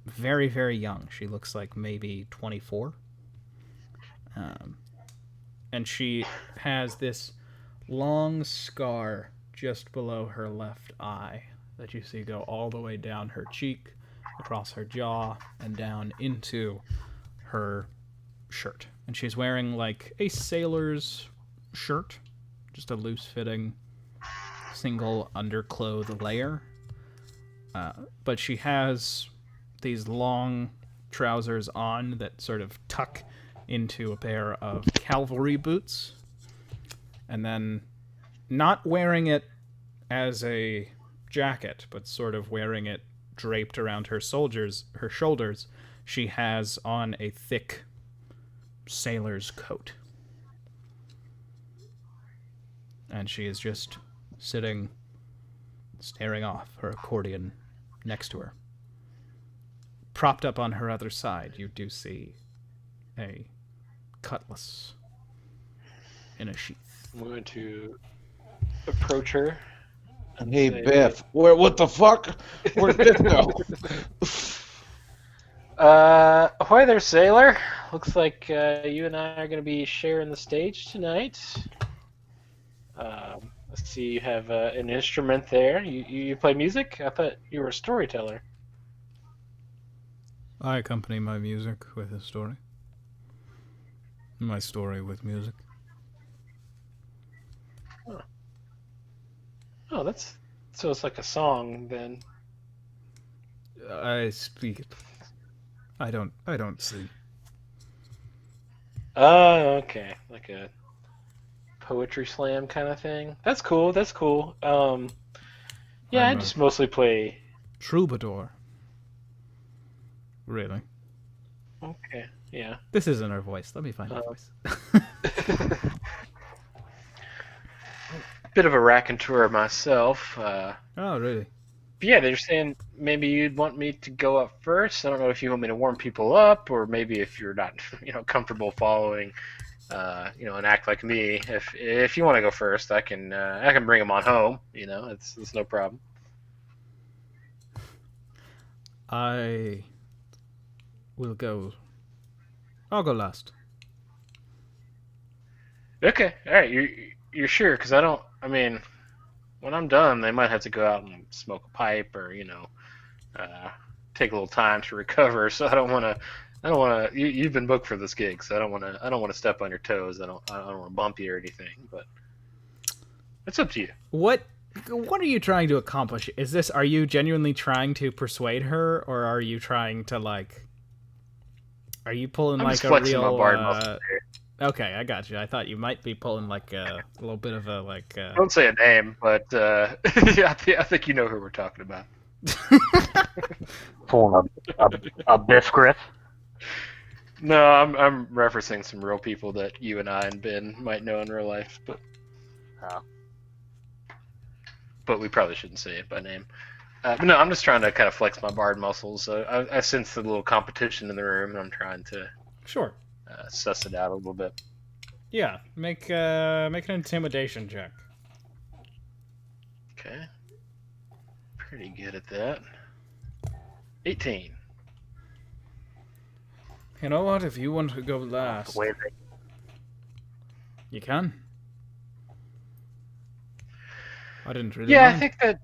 very, very young. She looks like maybe 24. And she has this long scar just below her left eye that you see go all the way down her cheek, across her jaw, and down into her shirt. And she's wearing like a sailor's shirt, just a loose-fitting single undercloth layer. But she has these long trousers on that sort of tuck into a pair of cavalry boots. And then, not wearing it as a jacket, but sort of wearing it draped around her shoulders, she has on a thick sailor's coat. And she is just sitting, staring off, her accordion next to her. Propped up on her other side, you do see a cutlass in a sheath. I'm going to approach her. Hey, Biff, what the fuck? Where'd Biff go? Ahoy there, sailor. Looks like you and I are going to be sharing the stage tonight. Let's see, you have an instrument there. You play music? I thought you were a storyteller. I accompany my music with a story. My story with music. Oh, so it's like a song then. I speak it. I don't sing. Oh, okay. Like a poetry slam kind of thing. That's cool. Yeah, I just mostly play Troubadour. Really? Okay, yeah. This isn't her voice. Let me find her voice. Bit of a raconteur myself. Oh, really? But yeah, they're saying maybe you'd want me to go up first. I don't know if you want me to warm people up, or maybe if you're not, comfortable following, an act like me. If you want to go first, I can bring them on home. It's no problem. I will go. I'll go last. Okay, all right. You're sure? Because when I'm done, they might have to go out and smoke a pipe or take a little time to recover. So I don't want to. You've been booked for this gig, so I don't want to step on your toes. I don't want to bump you or anything. But it's up to you. What are you trying to accomplish? Are you genuinely trying to persuade her, or are you trying to Are you pulling I'm like just a flexing real? my bard muscle here. Okay, I got you. I thought you might be pulling like a little bit of a like. Don't say a name, but yeah, I think you know who we're talking about. Pulling a Biff Griff. No, I'm referencing some real people that you and I and Ben might know in real life, Oh. but we probably shouldn't say it by name. But no, I'm just trying to kind of flex my bard muscles. I sense the little competition in the room, and I'm trying to Sure. suss it out a little bit. Yeah. Make an intimidation check. Okay. Pretty good at that. 18. You know what? If you want to go last, Wait, they- you can. I didn't really Yeah, mind.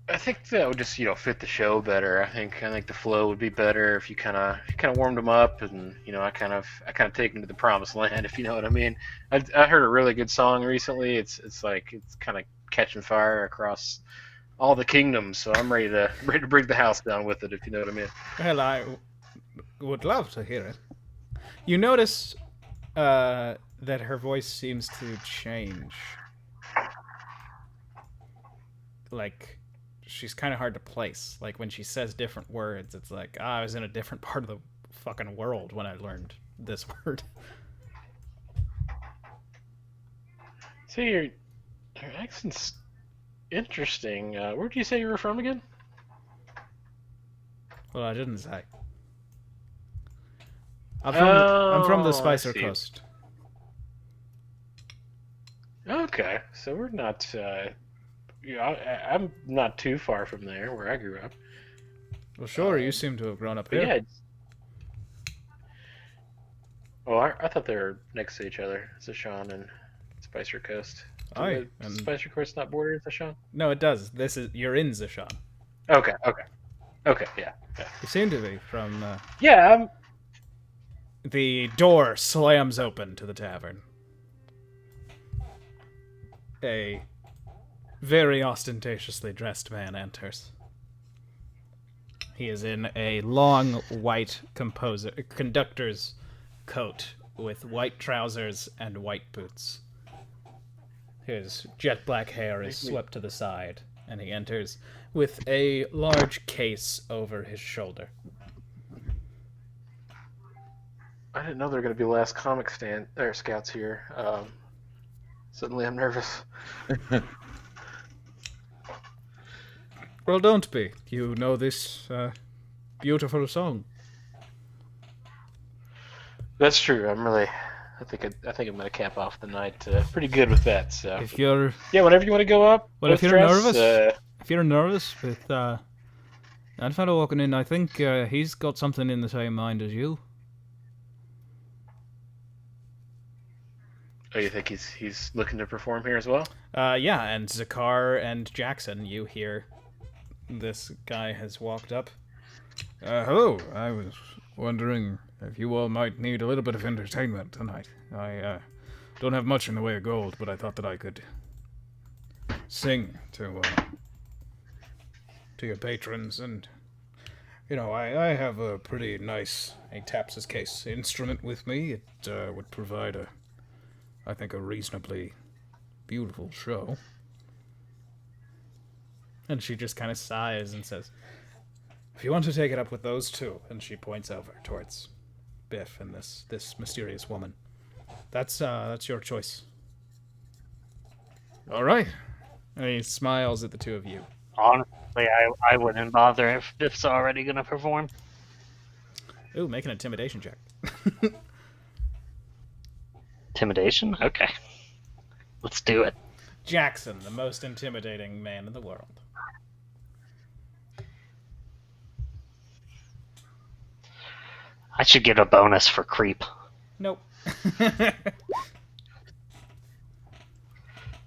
I think that would just fit the show better. I think the flow would be better if you kind of warmed them up, and I kind of take them to the promised land, if you know what I mean. I heard a really good song recently. It's kind of catching fire across all the kingdoms, so I'm ready to bring the house down with it, if you know what I mean. Well, I would love to hear it. You notice that her voice seems to change. Like, she's kind of hard to place. Like, when she says different words, it's like, I was in a different part of the fucking world when I learned this word. So your accent's interesting. Where did you say you were from again? Well, I didn't say. I'm from the I Spicer see. Coast. Okay, so we're not. I'm not too far from there, where I grew up. Well, sure, you seem to have grown up But here. yeah. Oh, I thought they were next to each other, Zashawn and Spicer Coast. Aye, Does and Spicer Coast not border Zashawn? no, it does. You're in Zashan. Okay, yeah. You seem to be from. Yeah, The door slams open to the tavern. A very ostentatiously dressed man enters. He is in a long white conductor's coat with white trousers and white boots. His jet black hair is swept to the side, and he enters with a large case over his shoulder. I didn't know there were going to be last comic scouts here. Suddenly I'm nervous. Well, don't be. You know this beautiful song. That's true. I think I'm gonna cap off the night pretty good with that. So If you're yeah, whenever you want to go up. Well, no if you're stress, nervous, with that fellow walking in, I think he's got something in the same mind as you. Oh, you think he's looking to perform here as well? Yeah, and Zakar and Jackson, you hear this guy has walked up. Hello, I was wondering if you all might need a little bit of entertainment tonight. I don't have much in the way of gold, but I thought that I could sing to your patrons, and I have a pretty nice, he taps his case, instrument with me. It would provide I think a reasonably beautiful show. And she just kind of sighs and says, if you want to take it up with those two, and she points over towards Biff and this mysterious woman. That's your choice. All right. And he smiles at the two of you. Honestly, I wouldn't bother if Biff's already gonna perform. Ooh, make an intimidation check. Intimidation? Okay. Let's do it. Jackson, the most intimidating man in the world. I should get a bonus for creep. Nope.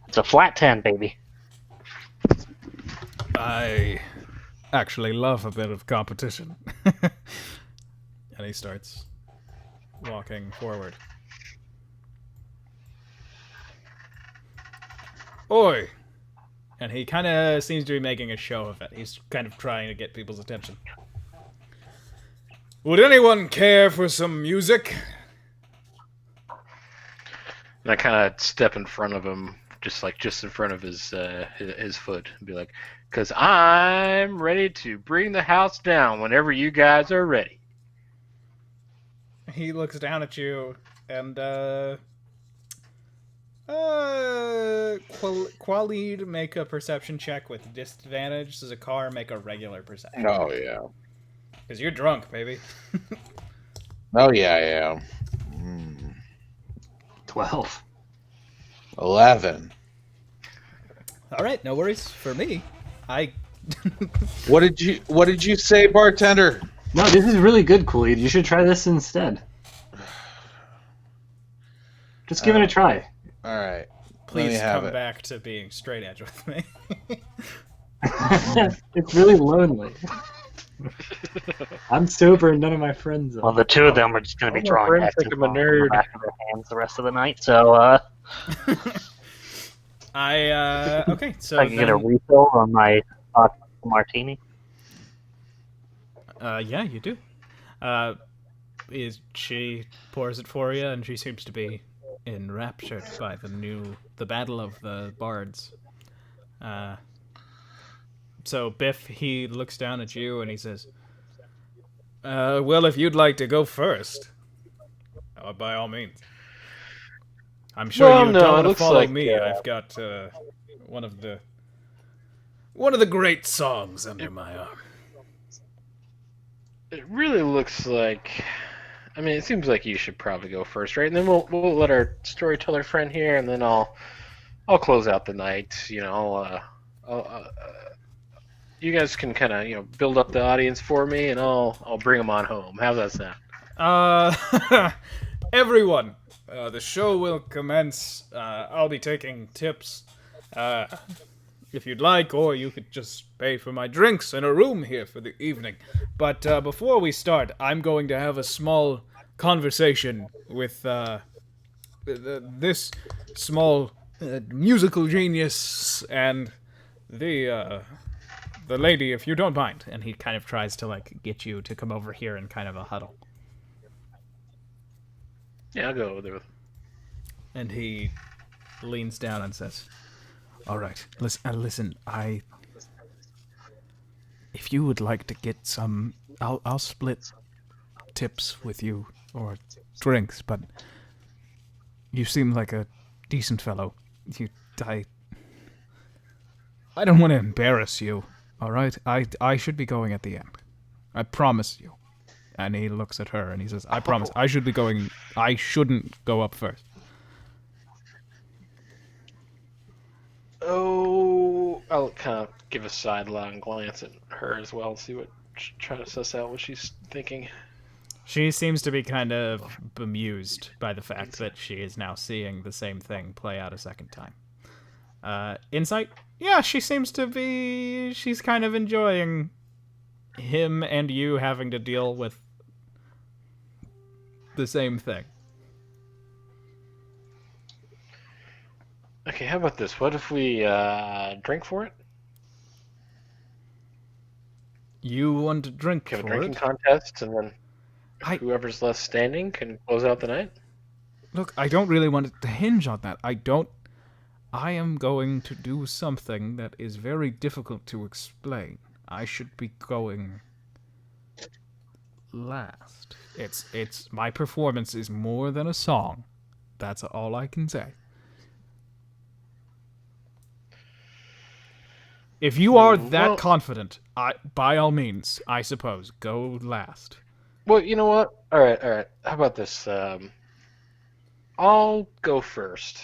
It's a flat 10, baby. I actually love a bit of competition. And he starts walking forward. Oi! And he kind of seems to be making a show of it. He's kind of trying to get people's attention. Would anyone care for some music? And I kind of step in front of him, just in front of his foot, and be like, "Cause I'm ready to bring the house down whenever you guys are ready." He looks down at you and Qualid, make a perception check with disadvantage. Zakar, make a regular perception. Oh yeah. Because you're drunk, baby. Oh yeah, I am. 12. 11. All right, no worries for me. I. What did you say, bartender? No, this is really good, Kool-Aid. You should try this instead. Just give it a try. All right. Please come back to being straight edge with me. It's really lonely. I'm sober and none of my friends are. Well, the two of them are just going to be All my drawing friends X's think I'm a on the nerd. back of their hands the rest of the night. So Okay, so I can get a then, refill on my martini. yeah, you do. She pours it for you, and she seems to be enraptured by the battle of the bards. So Biff, he looks down at you and he says, well, if you'd like to go first, by all means. I'm sure Well, you no, don't it want to looks follow like, me. I've got one of the great songs under my arm. It really looks like. I mean, it seems like you should probably go first, right? And then we'll let our storyteller friend here, and then I'll close out the night. You know, you guys can kind of build up the audience for me, and I'll bring them on home. How's that sound? Everyone, the show will commence. I'll be taking tips, if you'd like, or you could just pay for my drinks in a room here for the evening. But before we start, I'm going to have a small conversation with this small musical genius and the lady, if you don't mind. And he kind of tries to get you to come over here in kind of a huddle. Yeah, I'll go over there with him. And he leans down and says, "All right, listen. If you would like to get some, I'll split tips with you or drinks. But you seem like a decent fellow. I don't want to embarrass you. All right, I should be going at the end. I promise you." And he looks at her and he says, "I promise. I should be going. I shouldn't go up first." Oh, I'll kind of give a sidelong glance at her as well, see what, try to suss out what she's thinking. She seems to be kind of bemused by the fact that she is now seeing the same thing play out a second time. Insight? Yeah, she seems to be... She's kind of enjoying him and you having to deal with the same thing. Okay, how about this? What if we drink for it? You want to drink Have a for drinking it? contest, and then whoever's left standing can close out the night? Look, I don't really want it to hinge on that. I am going to do something that is very difficult to explain. I should be going last. It's my performance is more than a song. That's all I can say. If you are that confident, by all means, I suppose, go last. Well, you know what? All right. How about this? I'll go first.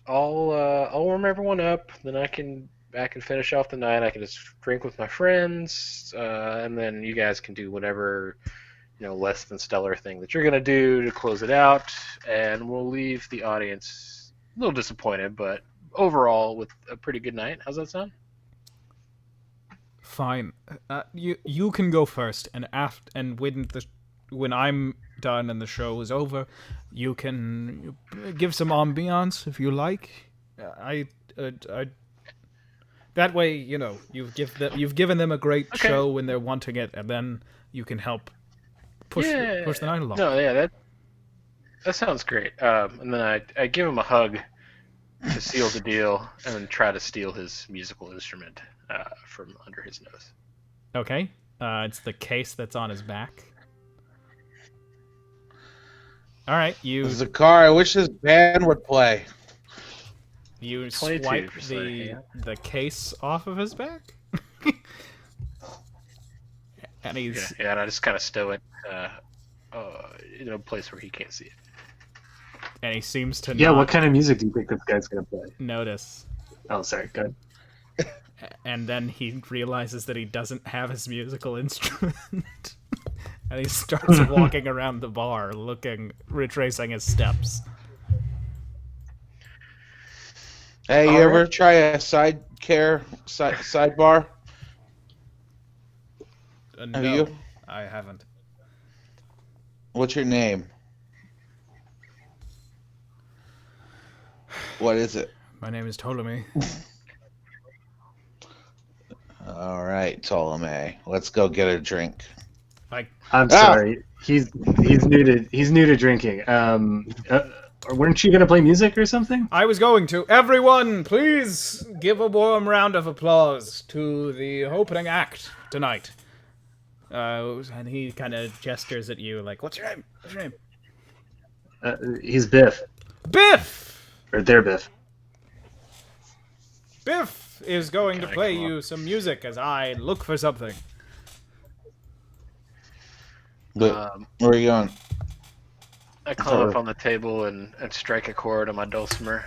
I'll warm everyone up. Then I can finish off the night. I can just drink with my friends, and then you guys can do whatever less than stellar thing that you're gonna do to close it out, and we'll leave the audience a little disappointed, but overall with a pretty good night. How's that sound? Fine. You can go first, and when I'm done and the show is over, you can give some ambiance if you like. That way, you've given them a great show when they're wanting it, and then you can help push the night along. No, yeah, that sounds great. And then I give him a hug to seal the deal, and then try to steal his musical instrument from under his nose. Okay. It's the case that's on his back. All right, you Zakar, I wish this band would play. swipe for the case off of his back, and he's Yeah, and I just kind of stow it in a place where he can't see it. and he seems to Yeah, not what kind of music do you think this guy's gonna play? notice. Oh, sorry, go ahead. And then he realizes that he doesn't have his musical instrument. And he starts walking around the bar, retracing his steps. Hey, you ever try a sidebar? No, you? I haven't. What's your name? What is it? My name is Ptolemy. All right, Ptolemy. Let's go get a drink. I'm sorry. He's new to drinking. Weren't you gonna play music or something? I was going to. Everyone, please give a warm round of applause to the opening act tonight. And he kind of gestures at you like, "What's your name? What's your name?" He's Biff. Biff! Or they're Biff. Biff is going to play you some music as I look for something. But where are you going? I climb up on the table and strike a chord on my dulcimer.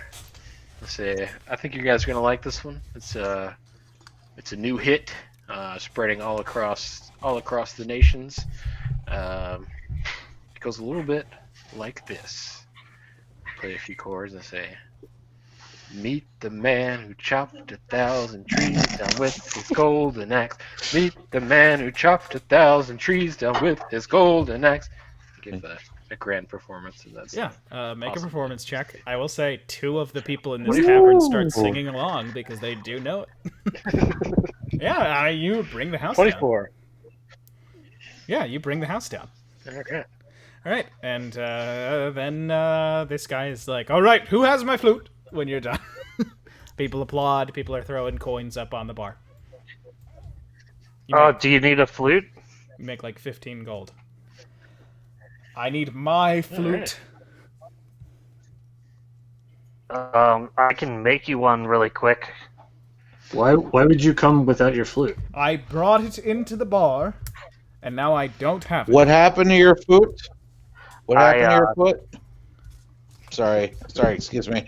I say, I think you guys are gonna like this one. It's a new hit, spreading all across the nations. It goes a little bit like this. Play a few chords and say, "Meet the man who chopped 1,000 trees down with his golden axe. Meet the man who chopped 1,000 trees down with his golden axe." Give a grand performance, and that's Make awesome. a performance check. I will say 2 of the people in this tavern start singing along because they do know it. Yeah, you bring the house 24. down. Yeah, you bring the house down. Okay. All right, and then this guy is like, "All right, who has my flute?" When you're done. People applaud. People are throwing coins up on the bar. Do you need a flute? You make like 15 gold. I need my flute. I can make you one really quick. Why would you come without your flute? I brought it into the bar, and now I don't have it. What happened to your foot? What happened to your foot? Sorry, excuse me.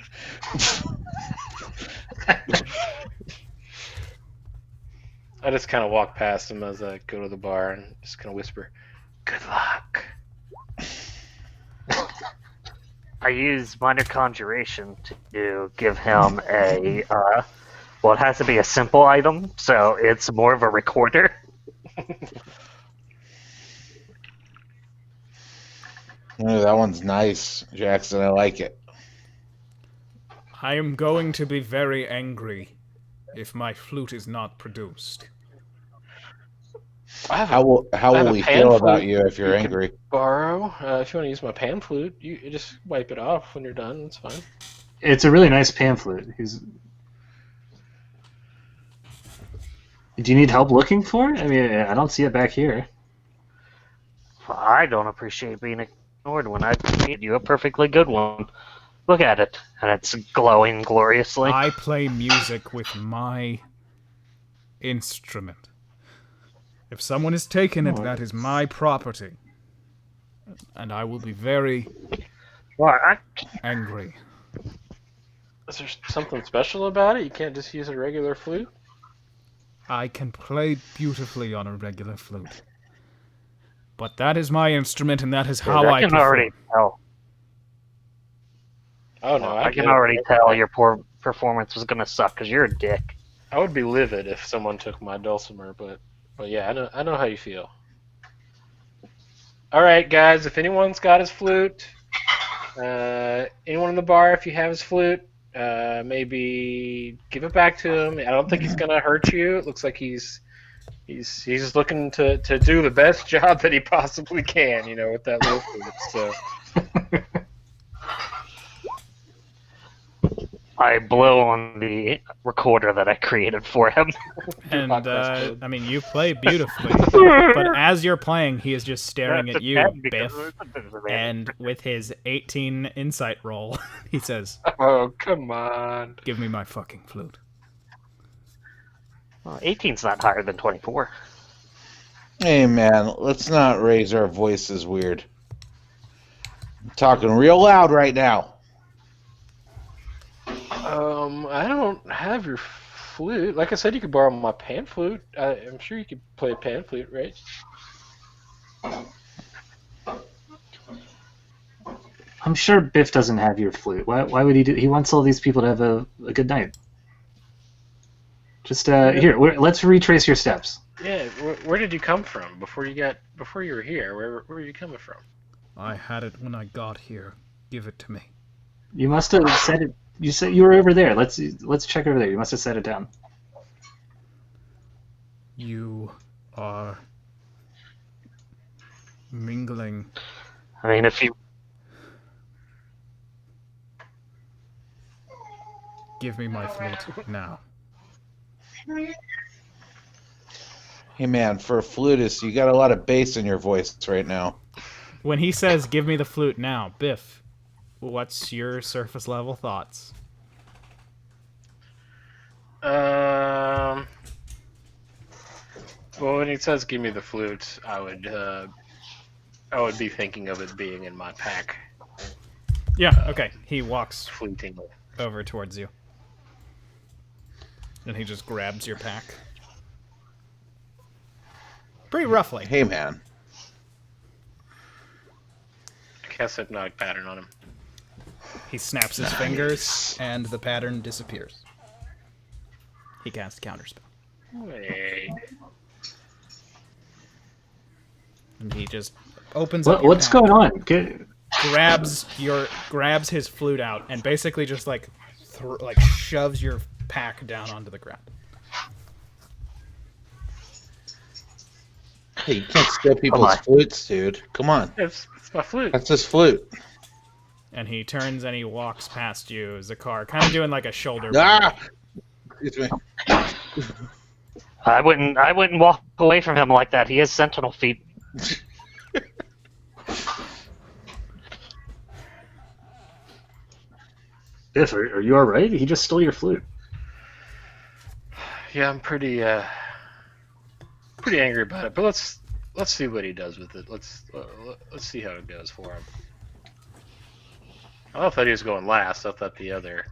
I just kind of walk past him as I go to the bar and just kind of whisper, "Good luck." I use minor conjuration to give him a, well, it has to be a simple item, so it's more of a recorder. Oh, that one's nice, Jackson. I like it. I am going to be very angry if my flute is not produced. How will we feel about you if you're angry? Borrow. If you want to use my pan flute, you just wipe it off when you're done. It's fine. It's a really nice pan flute. Do you need help looking for it? I mean, I don't see it back here. I don't appreciate being ignored when I made you a perfectly good one. Look at it, and it's glowing gloriously. I play music with my instrument. If someone has taken it, that is my property. And I will be very angry. Is there something special about it? You can't just use a regular flute? I can play beautifully on a regular flute. But that is my instrument, and that is how I can already tell. Oh, no, I can already tell your poor performance was going to suck, because you're a dick. I would be livid if someone took my dulcimer, but yeah, I know how you feel. All right, guys, if anyone's got his flute, anyone in the bar, if you have his flute, maybe give it back to him. I don't think he's gonna hurt you. It looks like he's He's looking to do the best job that he possibly can, with that little flute. So I blow on the recorder that I created for him. And, mode. I mean, you play beautifully, but as you're playing, he is just staring at you, Biff, and with his 18 insight roll, he says, Oh, come on. "Give me my fucking flute." Well, 18's not higher than 24. Hey, man, let's not raise our voices weird. I'm talking real loud right now. I don't have your flute. Like I said, you could borrow my pan flute. I'm sure you could play a pan flute, right? I'm sure Biff doesn't have your flute. Why would he do? He wants all these people to have a good night. Just here, let's retrace your steps. Yeah. Where did you come from before you were here? Where were you coming from? I had it when I got here. Give it to me. You must have set it. You said you were over there. Let's check over there. You must have set it down. You are mingling. I mean, if you Give me my flute now. Hey, man, for a flutist, you got a lot of bass in your voice right now. When he says, "Give me the flute now," Biff, what's your surface level thoughts? Well, when he says "give me the flute," I would be thinking of it being in my pack, Yeah, okay. He walks fleetingly. over towards you. And he just grabs your pack. Pretty roughly. Hey, man. Cast hypnotic pattern on him. He snaps his fingers, and the pattern disappears. He casts counterspell. Wait. And he just opens up. What's going on? Grabs his flute out and basically just like shoves your pack down onto the ground. Hey, you can't steal people's flutes, dude. Come on. It's my flute. That's his flute. And he turns and he walks past you, Zakar, kind of doing like a shoulder. Ah! Excuse me. I wouldn't walk away from him like that. He has sentinel feet. Biff, are you all right? He just stole your flute. Yeah, I'm pretty angry about it. But let's see what he does with it. Let's see how it goes for him. I thought he was going last. I thought the other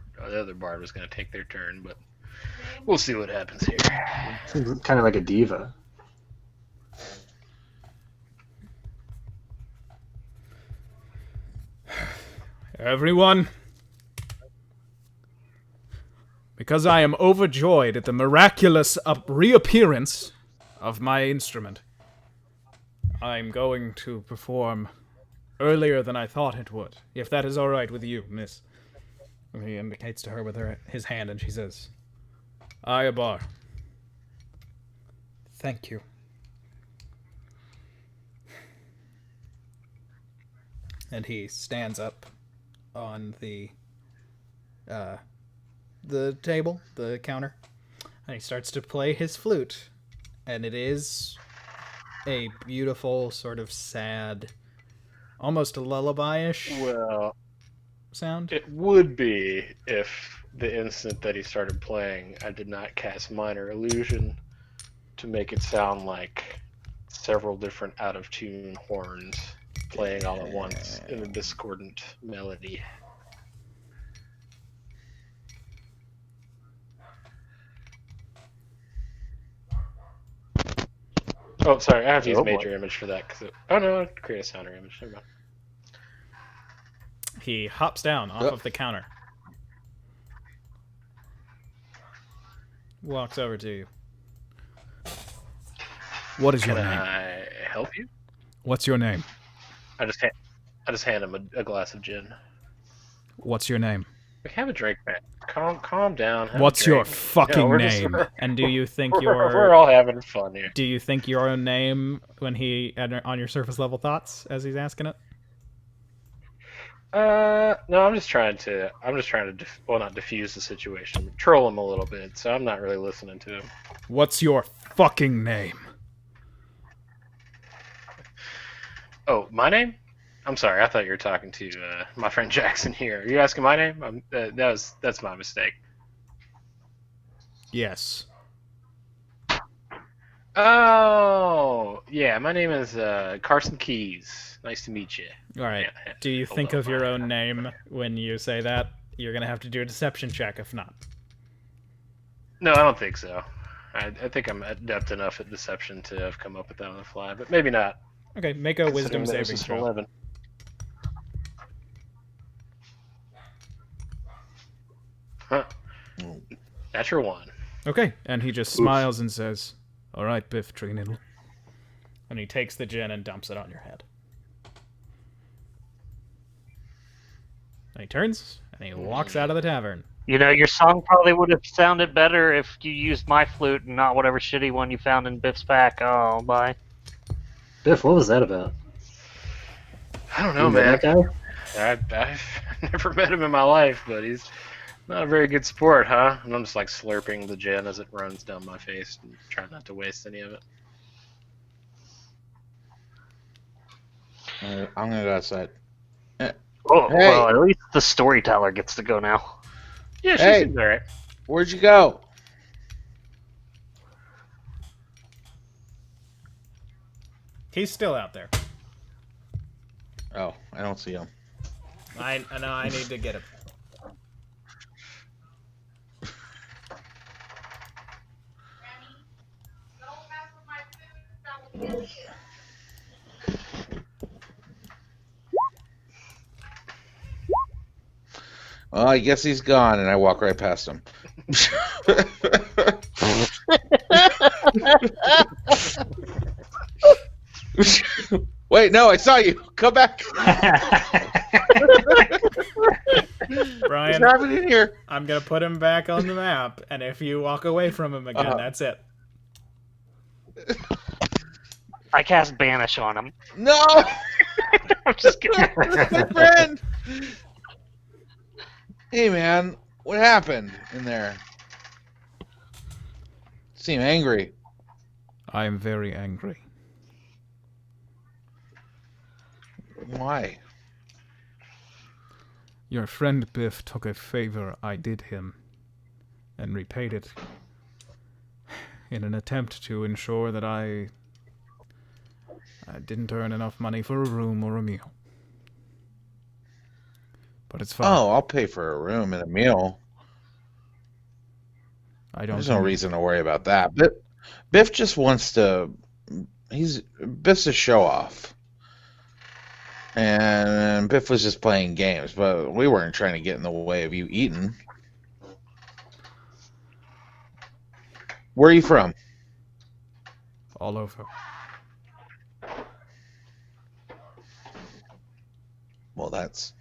bard was going to take their turn, but we'll see what happens here. Seems kind of like a diva. Everyone, because I am overjoyed at the miraculous reappearance of my instrument, I'm going to perform earlier than I thought it would, if that is all right with you, miss. And he indicates to her with his hand, and she says, Ayabar, thank you. And he stands up on the table, the counter, and he starts to play his flute. And it is a beautiful, sort of sad, almost a lullaby-ish Well, sound. it would be if the instant that he started playing, I did not cast Minor Illusion to make it sound like several different out-of-tune horns playing all at once in a discordant melody. Oh, sorry, I have to use major image for that. Oh no, I'd create a sounder image. Never mind. He hops down off of the counter. Walks over to you. What is your Can name? I help you? What's your name? I just hand him a glass of gin. What's your name? We have a drink, man. Calm down. Have a What's your drink. fucking we're just- name? And do you think we're all having fun here. do you think your own name when on your surface level thoughts as he's asking it? No, I'm just trying to not diffuse the situation, troll him a little bit. So I'm not really listening to him. What's your fucking name? Oh, my name? I'm sorry. I thought you were talking to my friend Jackson here. Are you asking my name? That's my mistake. Yes. Oh, yeah. My name is Carson Keys. Nice to meet you. All right. Yeah. Do you think Hello. of your own name when you say that? You're gonna have to do a deception check if not. No, I don't think so. I think I'm adept enough at deception to have come up with that on the fly, but maybe not. Okay, make a wisdom considering that this saving is throw. 11. Huh. Natural 1. Okay, and he just smiles and says, "All right, Biff Treenittle." And he takes the gin and dumps it on your head. And he turns and he walks out of the tavern. You know, your song probably would have sounded better if you used my flute and not whatever shitty one you found in Biff's pack. Oh, bye. Biff, what was that about? I don't know, You know man. that guy? I've never met him in my life, but he's not a very good sport, huh? And I'm just like slurping the gin as it runs down my face and trying not to waste any of it. I'm gonna go outside. Oh, Hey. well, at least the storyteller gets to go now. Yeah, she Hey. seems alright. Where'd you go? He's still out there. Oh, I don't see him. I know I need to get him. Well, I guess he's gone, and I walk right past him. Wait, no, I saw you. Come back. Brian, What's happening here? I'm gonna put him back on the map, and if you walk away from him again, that's it. I cast Banish on him. No, I'm just kidding. that's my friend. Hey, man, what happened in there? Seem angry. I am very angry. Why? Your friend Biff took a favor I did him and repaid it in an attempt to ensure that I didn't earn enough money for a room or a meal. But it's fine. Oh, I'll pay for a room and a meal. I don't. There's no reason to worry about that. Biff just wants to. Biff's a show off. And Biff was just playing games, but we weren't trying to get in the way of you eating. Where are you from? All over. Well, that's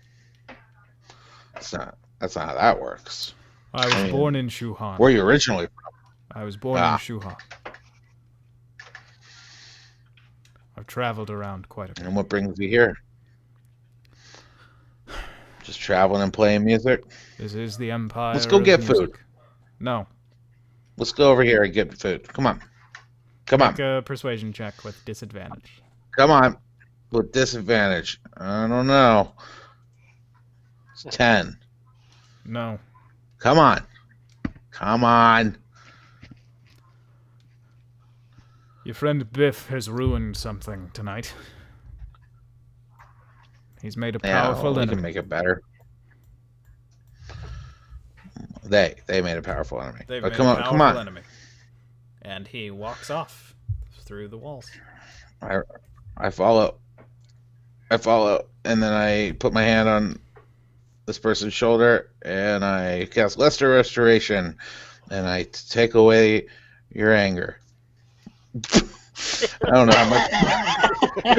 not how that works. I was mean, born in Shuhan. Where are you originally from? I was born in Shuhan. I've traveled around quite a bit. And what brings you here? Just traveling and playing music? This is the empire. Let's go of get music. food. No. Let's go over here and get food. Come on. Come on. Make a persuasion check with disadvantage. Come on. With disadvantage. I don't know. It's 10. No. Come on. Come on. Your friend Biff has ruined something tonight. He's made a powerful we enemy. can make it better. They made a powerful enemy. They've But made come a on, powerful come on. enemy. And he walks off through the walls. I follow, and then I put my hand on this person's shoulder, and I cast Lesser Restoration, and I take away your anger. I don't know how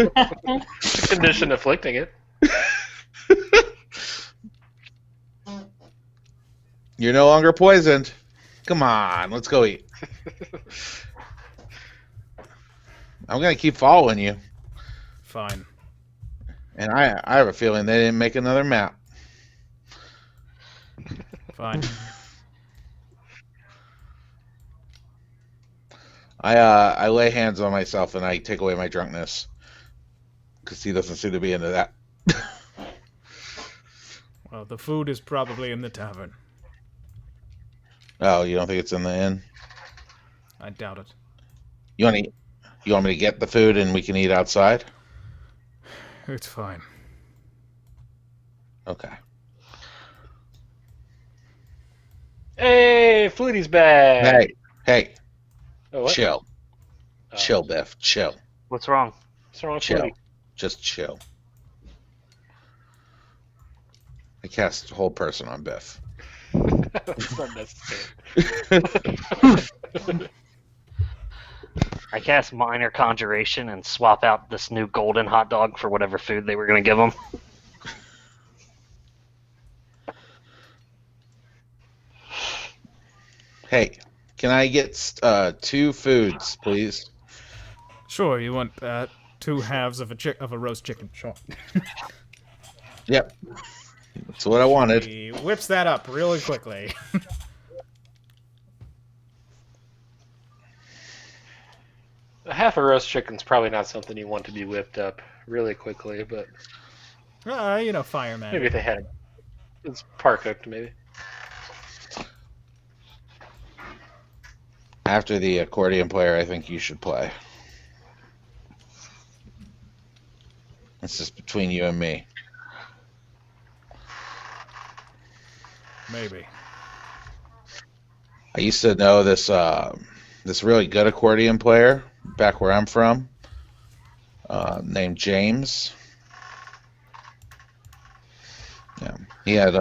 much. Condition afflicting it. You're no longer poisoned. Come on, let's go eat. I'm gonna keep following you, Fine. and I have a feeling they didn't make another map. Fine. I lay hands on myself and I take away my drunkenness because he doesn't seem to be into that. Well, the food is probably in the tavern. Oh, you don't think it's in the inn? I doubt it. You want to? You want me to get the food and we can eat outside? It's fine. Okay. Hey, Flutie's back. Hey, Oh, what? chill, Oh, chill, Biff, chill, What's wrong? what's wrong with chill, Flutie? just chill. I cast whole person on Biff. That's unnecessary. I cast minor conjuration and swap out this new golden hot dog for whatever food they were going to give him. Hey, can I get 2 foods, please? Sure, you want 2 halves of a roast chicken. Sure. Yep. That's what I wanted. He whips that up really quickly. Half a roast chicken's probably not something you want to be whipped up really quickly, but Fireman. maybe if they had it. It's par cooked, maybe. After the accordion player, I think you should play. This is between you and me. Maybe. I used to know this this really good accordion player back where I'm from, named James. Yeah, he had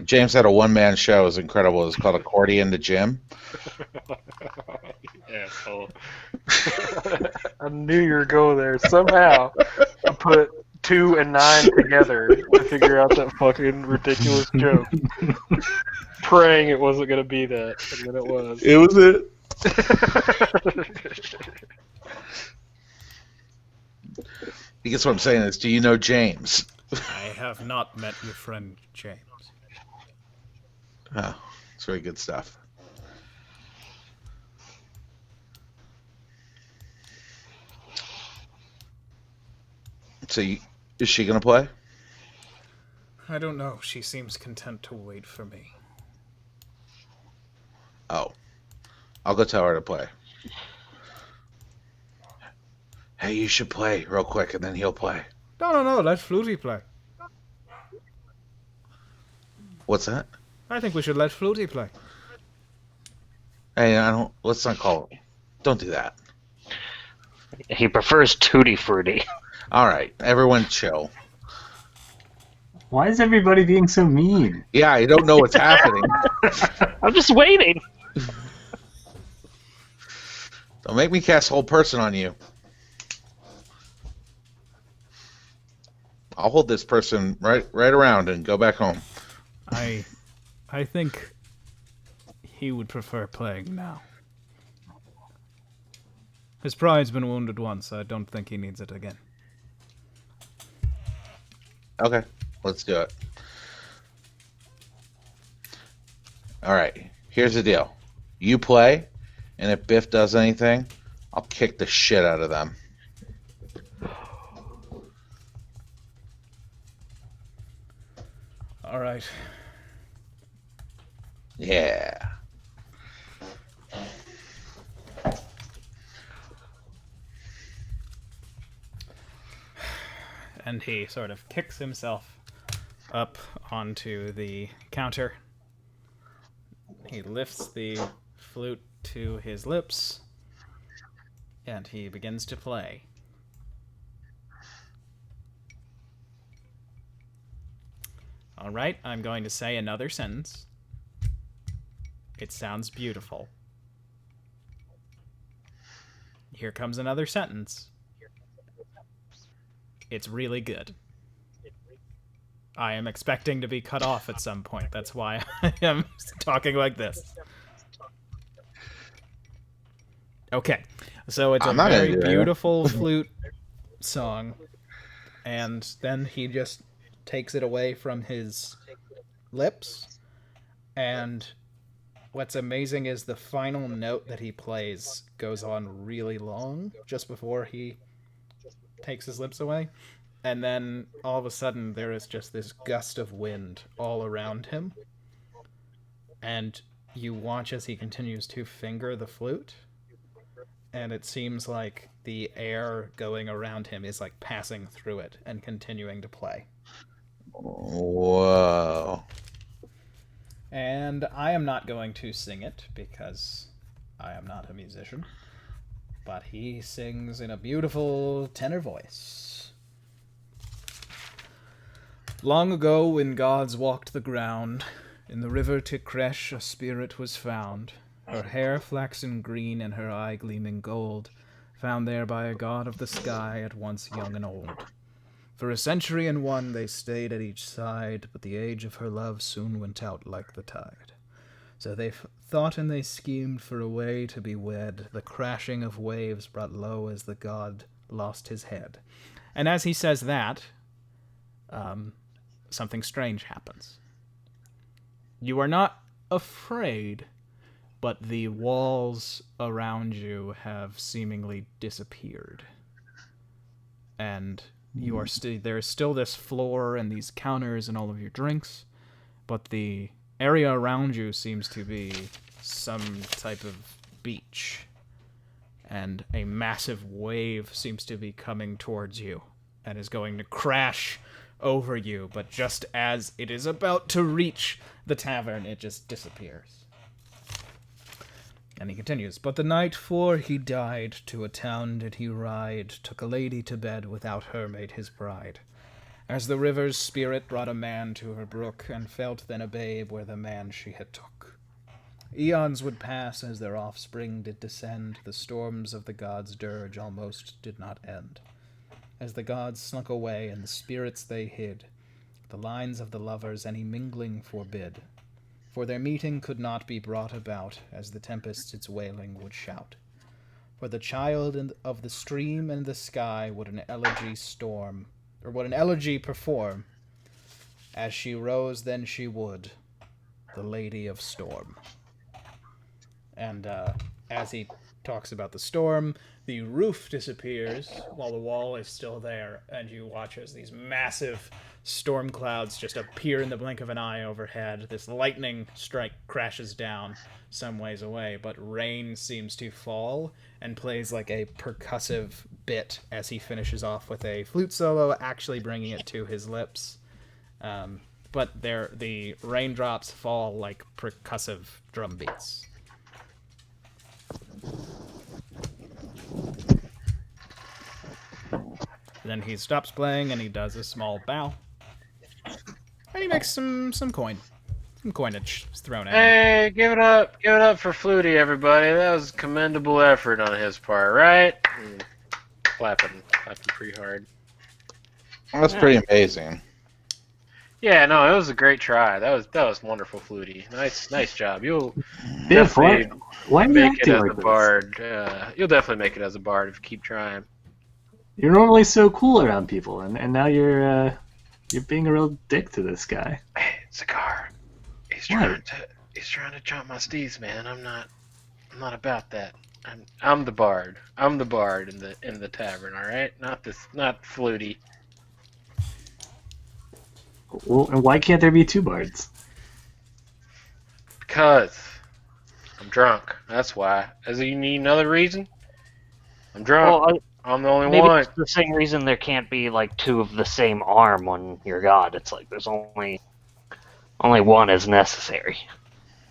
James had a one-man show. It was incredible. It was called Accordion to Jim. Asshole. I knew you were going there. Somehow, I put 2 and 9 together to figure out that fucking ridiculous joke. Praying it wasn't going to be that, and then it was. It was it. I guess what I'm saying is, do you know James? I have not met your friend James. Oh, it's very good stuff. So, is she gonna play? I don't know. She seems content to wait for me. Oh, I'll go tell her to play. Hey, you should play real quick, and then he'll play. No. Let Flutie play. What's that? I think we should let Flutie play. Hey, let's not call it. Don't do that. He prefers Tutti Frutti. All right, everyone chill. Why is everybody being so mean? Yeah, I don't know what's happening. I'm just waiting. Don't make me cast whole person on you. I'll hold this person right around and go back home. I think he would prefer playing now. His pride's been wounded once. I don't think he needs it again. Okay, let's do it. All right, here's the deal. You play, and if Biff does anything, I'll kick the shit out of them. All right. Yeah. And he sort of kicks himself up onto the counter. He lifts the flute to his lips, and he begins to play. All right, I'm going to say another sentence. It sounds beautiful. Here comes another sentence. It's really good. I am expecting to be cut off at some point. That's why I am talking like this. Okay, so it's a I'm not gonna very do that. beautiful flute song, and then he just takes it away from his lips, and what's amazing is the final note that he plays goes on really long just before he takes his lips away, and then all of a sudden there is just this gust of wind all around him, and you watch as he continues to finger the flute, and it seems like the air going around him is like passing through it and continuing to play. Whoa. And I am not going to sing it because I am not a musician, but he sings in a beautiful tenor voice. Long ago, when gods walked the ground, in the river Tikresh a spirit was found, her hair flaxen green and her eye gleaming gold, found there by a god of the sky at once young and old. For a century and one they stayed at each side, but the age of her love soon went out like the tide. So they thought and they schemed for a way to be wed. The crashing of waves brought low as the god lost his head. And as he says that, something strange happens. You are not afraid, but the walls around you have seemingly disappeared. And you are there is still this floor and these counters and all of your drinks, but the area around you seems to be some type of beach, and a massive wave seems to be coming towards you and is going to crash over you, but just as it is about to reach the tavern, it just disappears. And he continues, but the night 'fore he died, to a town did he ride, took a lady to bed, without her made his bride. As the river's spirit brought a man to her brook, and felt then a babe where the man she had took. Eons would pass as their offspring did descend, the storms of the gods' dirge almost did not end. As the gods slunk away and the spirits they hid, the lines of the lovers any mingling forbid. For their meeting could not be brought about, as the tempest its wailing would shout. For the child of the stream and the sky would an elegy perform. As she rose, then she would, the Lady of Storm. And as he talks about the storm, the roof disappears while the wall is still there, and you watch as these massive storm clouds just appear in the blink of an eye overhead. This lightning strike crashes down some ways away, but rain seems to fall and plays like a percussive bit as he finishes off with a flute solo, actually bringing it to his lips. But the raindrops fall like percussive drum beats. Then he stops playing and he does a small bow. And he makes some coin. Some coinage is thrown at him. Hey, give it up for Flutie, everybody. That was commendable effort on his part, right? Clapping pretty hard. That's pretty amazing. Yeah, no, it was a great try. That was wonderful, Flutie. Nice job. You'll Biff, why are you make it acting as like a this? bard. You'll definitely make it as a bard if you keep trying. You're normally so cool around people, and now you're being a real dick to this guy. Hey, Cigar. He's trying to jump my steeds, man. I'm not about that. I'm the bard. I'm the bard in the tavern, all right? Not Flutie. Well, and why can't there be two bards? Because I'm drunk. That's why. You need another reason? I'm drunk. Well, I'm the only maybe one. it's the same reason there can't be like two of the same arm when you're god. It's like there's only one is necessary.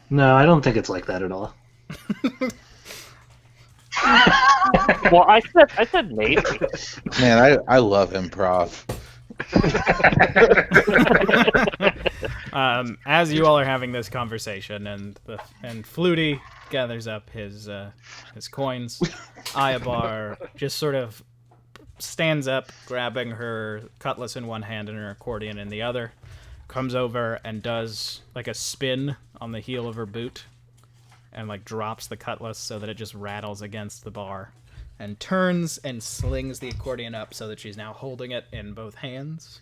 No, I don't think it's like that at all. Well, I said maybe. Man, I love improv. As you all are having this conversation, and Flutie gathers up his coins, Ayabar just sort of stands up, grabbing her cutlass in one hand and her accordion in the other, comes over and does like a spin on the heel of her boot and like drops the cutlass so that it just rattles against the bar and turns and slings the accordion up so that she's now holding it in both hands.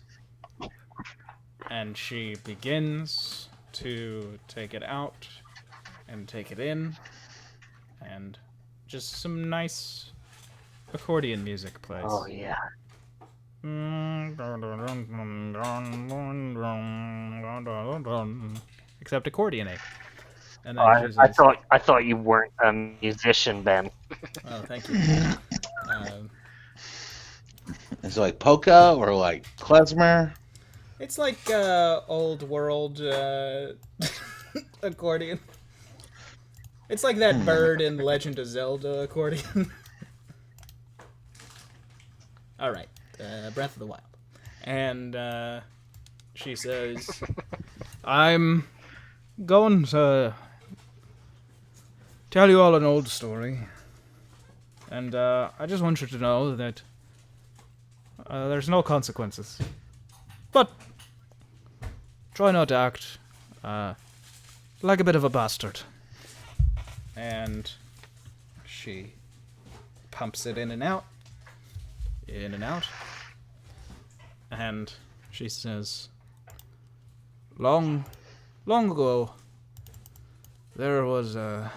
And she begins to take it out and take it in, and just some nice accordion music plays. Oh yeah. Except accordioning. And then I, she I says, thought you weren't a musician, Ben. "Oh, thank you." Is it like polka or like klezmer? It's like old world accordion. It's like that bird in Legend of Zelda accordion. All right, Breath of the Wild, and she says, "I'm going to tell you all an old story, and I just want you to know that there's no consequences, but try not to act like a bit of a bastard." And she pumps it in and out, and she says, long ago, there was a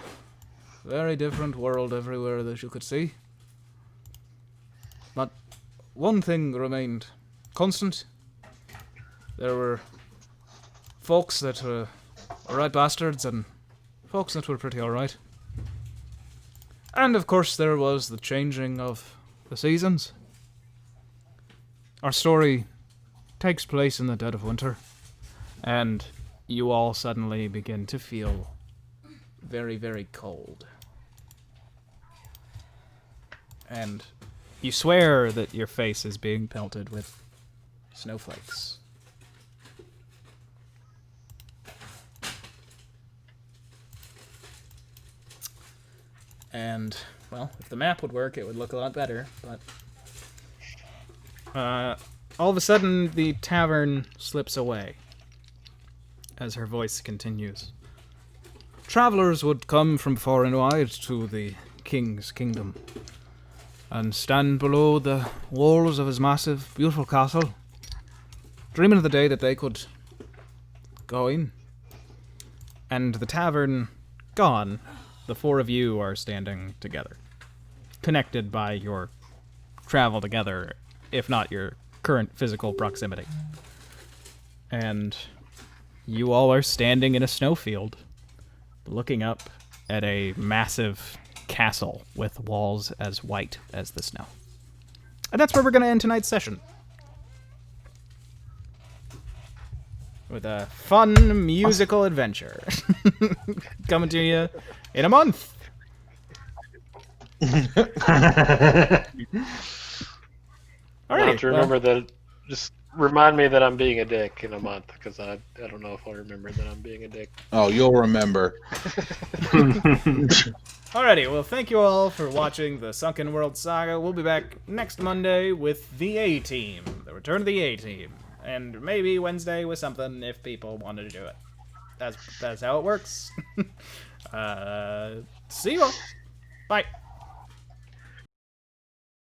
very different world everywhere that you could see. But one thing remained constant. There were folks that were alright bastards and folks that were pretty alright. And of course there was the changing of the seasons. Our story takes place in the dead of winter, and you all suddenly begin to feel very, very cold. And you swear that your face is being pelted with snowflakes. And, well, if the map would work, it would look a lot better, but... all of a sudden, the tavern slips away as her voice continues. Travelers would come from far and wide to the king's kingdom and stand below the walls of his massive, beautiful castle, dreaming of the day that they could go in. And the tavern gone, the four of you are standing together, connected by your travel together, if not your current physical proximity. And you all are standing in a snowfield, looking up at a massive castle with walls as white as the snow. And that's where we're going to end tonight's session. With a fun musical adventure. Coming to you in a month. All right. To remember that, just remind me that I'm being a dick in a month, because I don't know if I'll remember that I'm being a dick. Oh, you'll remember. Alrighty, well, thank you all for watching the Sunken World Saga. We'll be back next Monday with the A-Team, the return of the A-Team, and maybe Wednesday with something if people wanted to do it. That's how it works. See you all. Bye.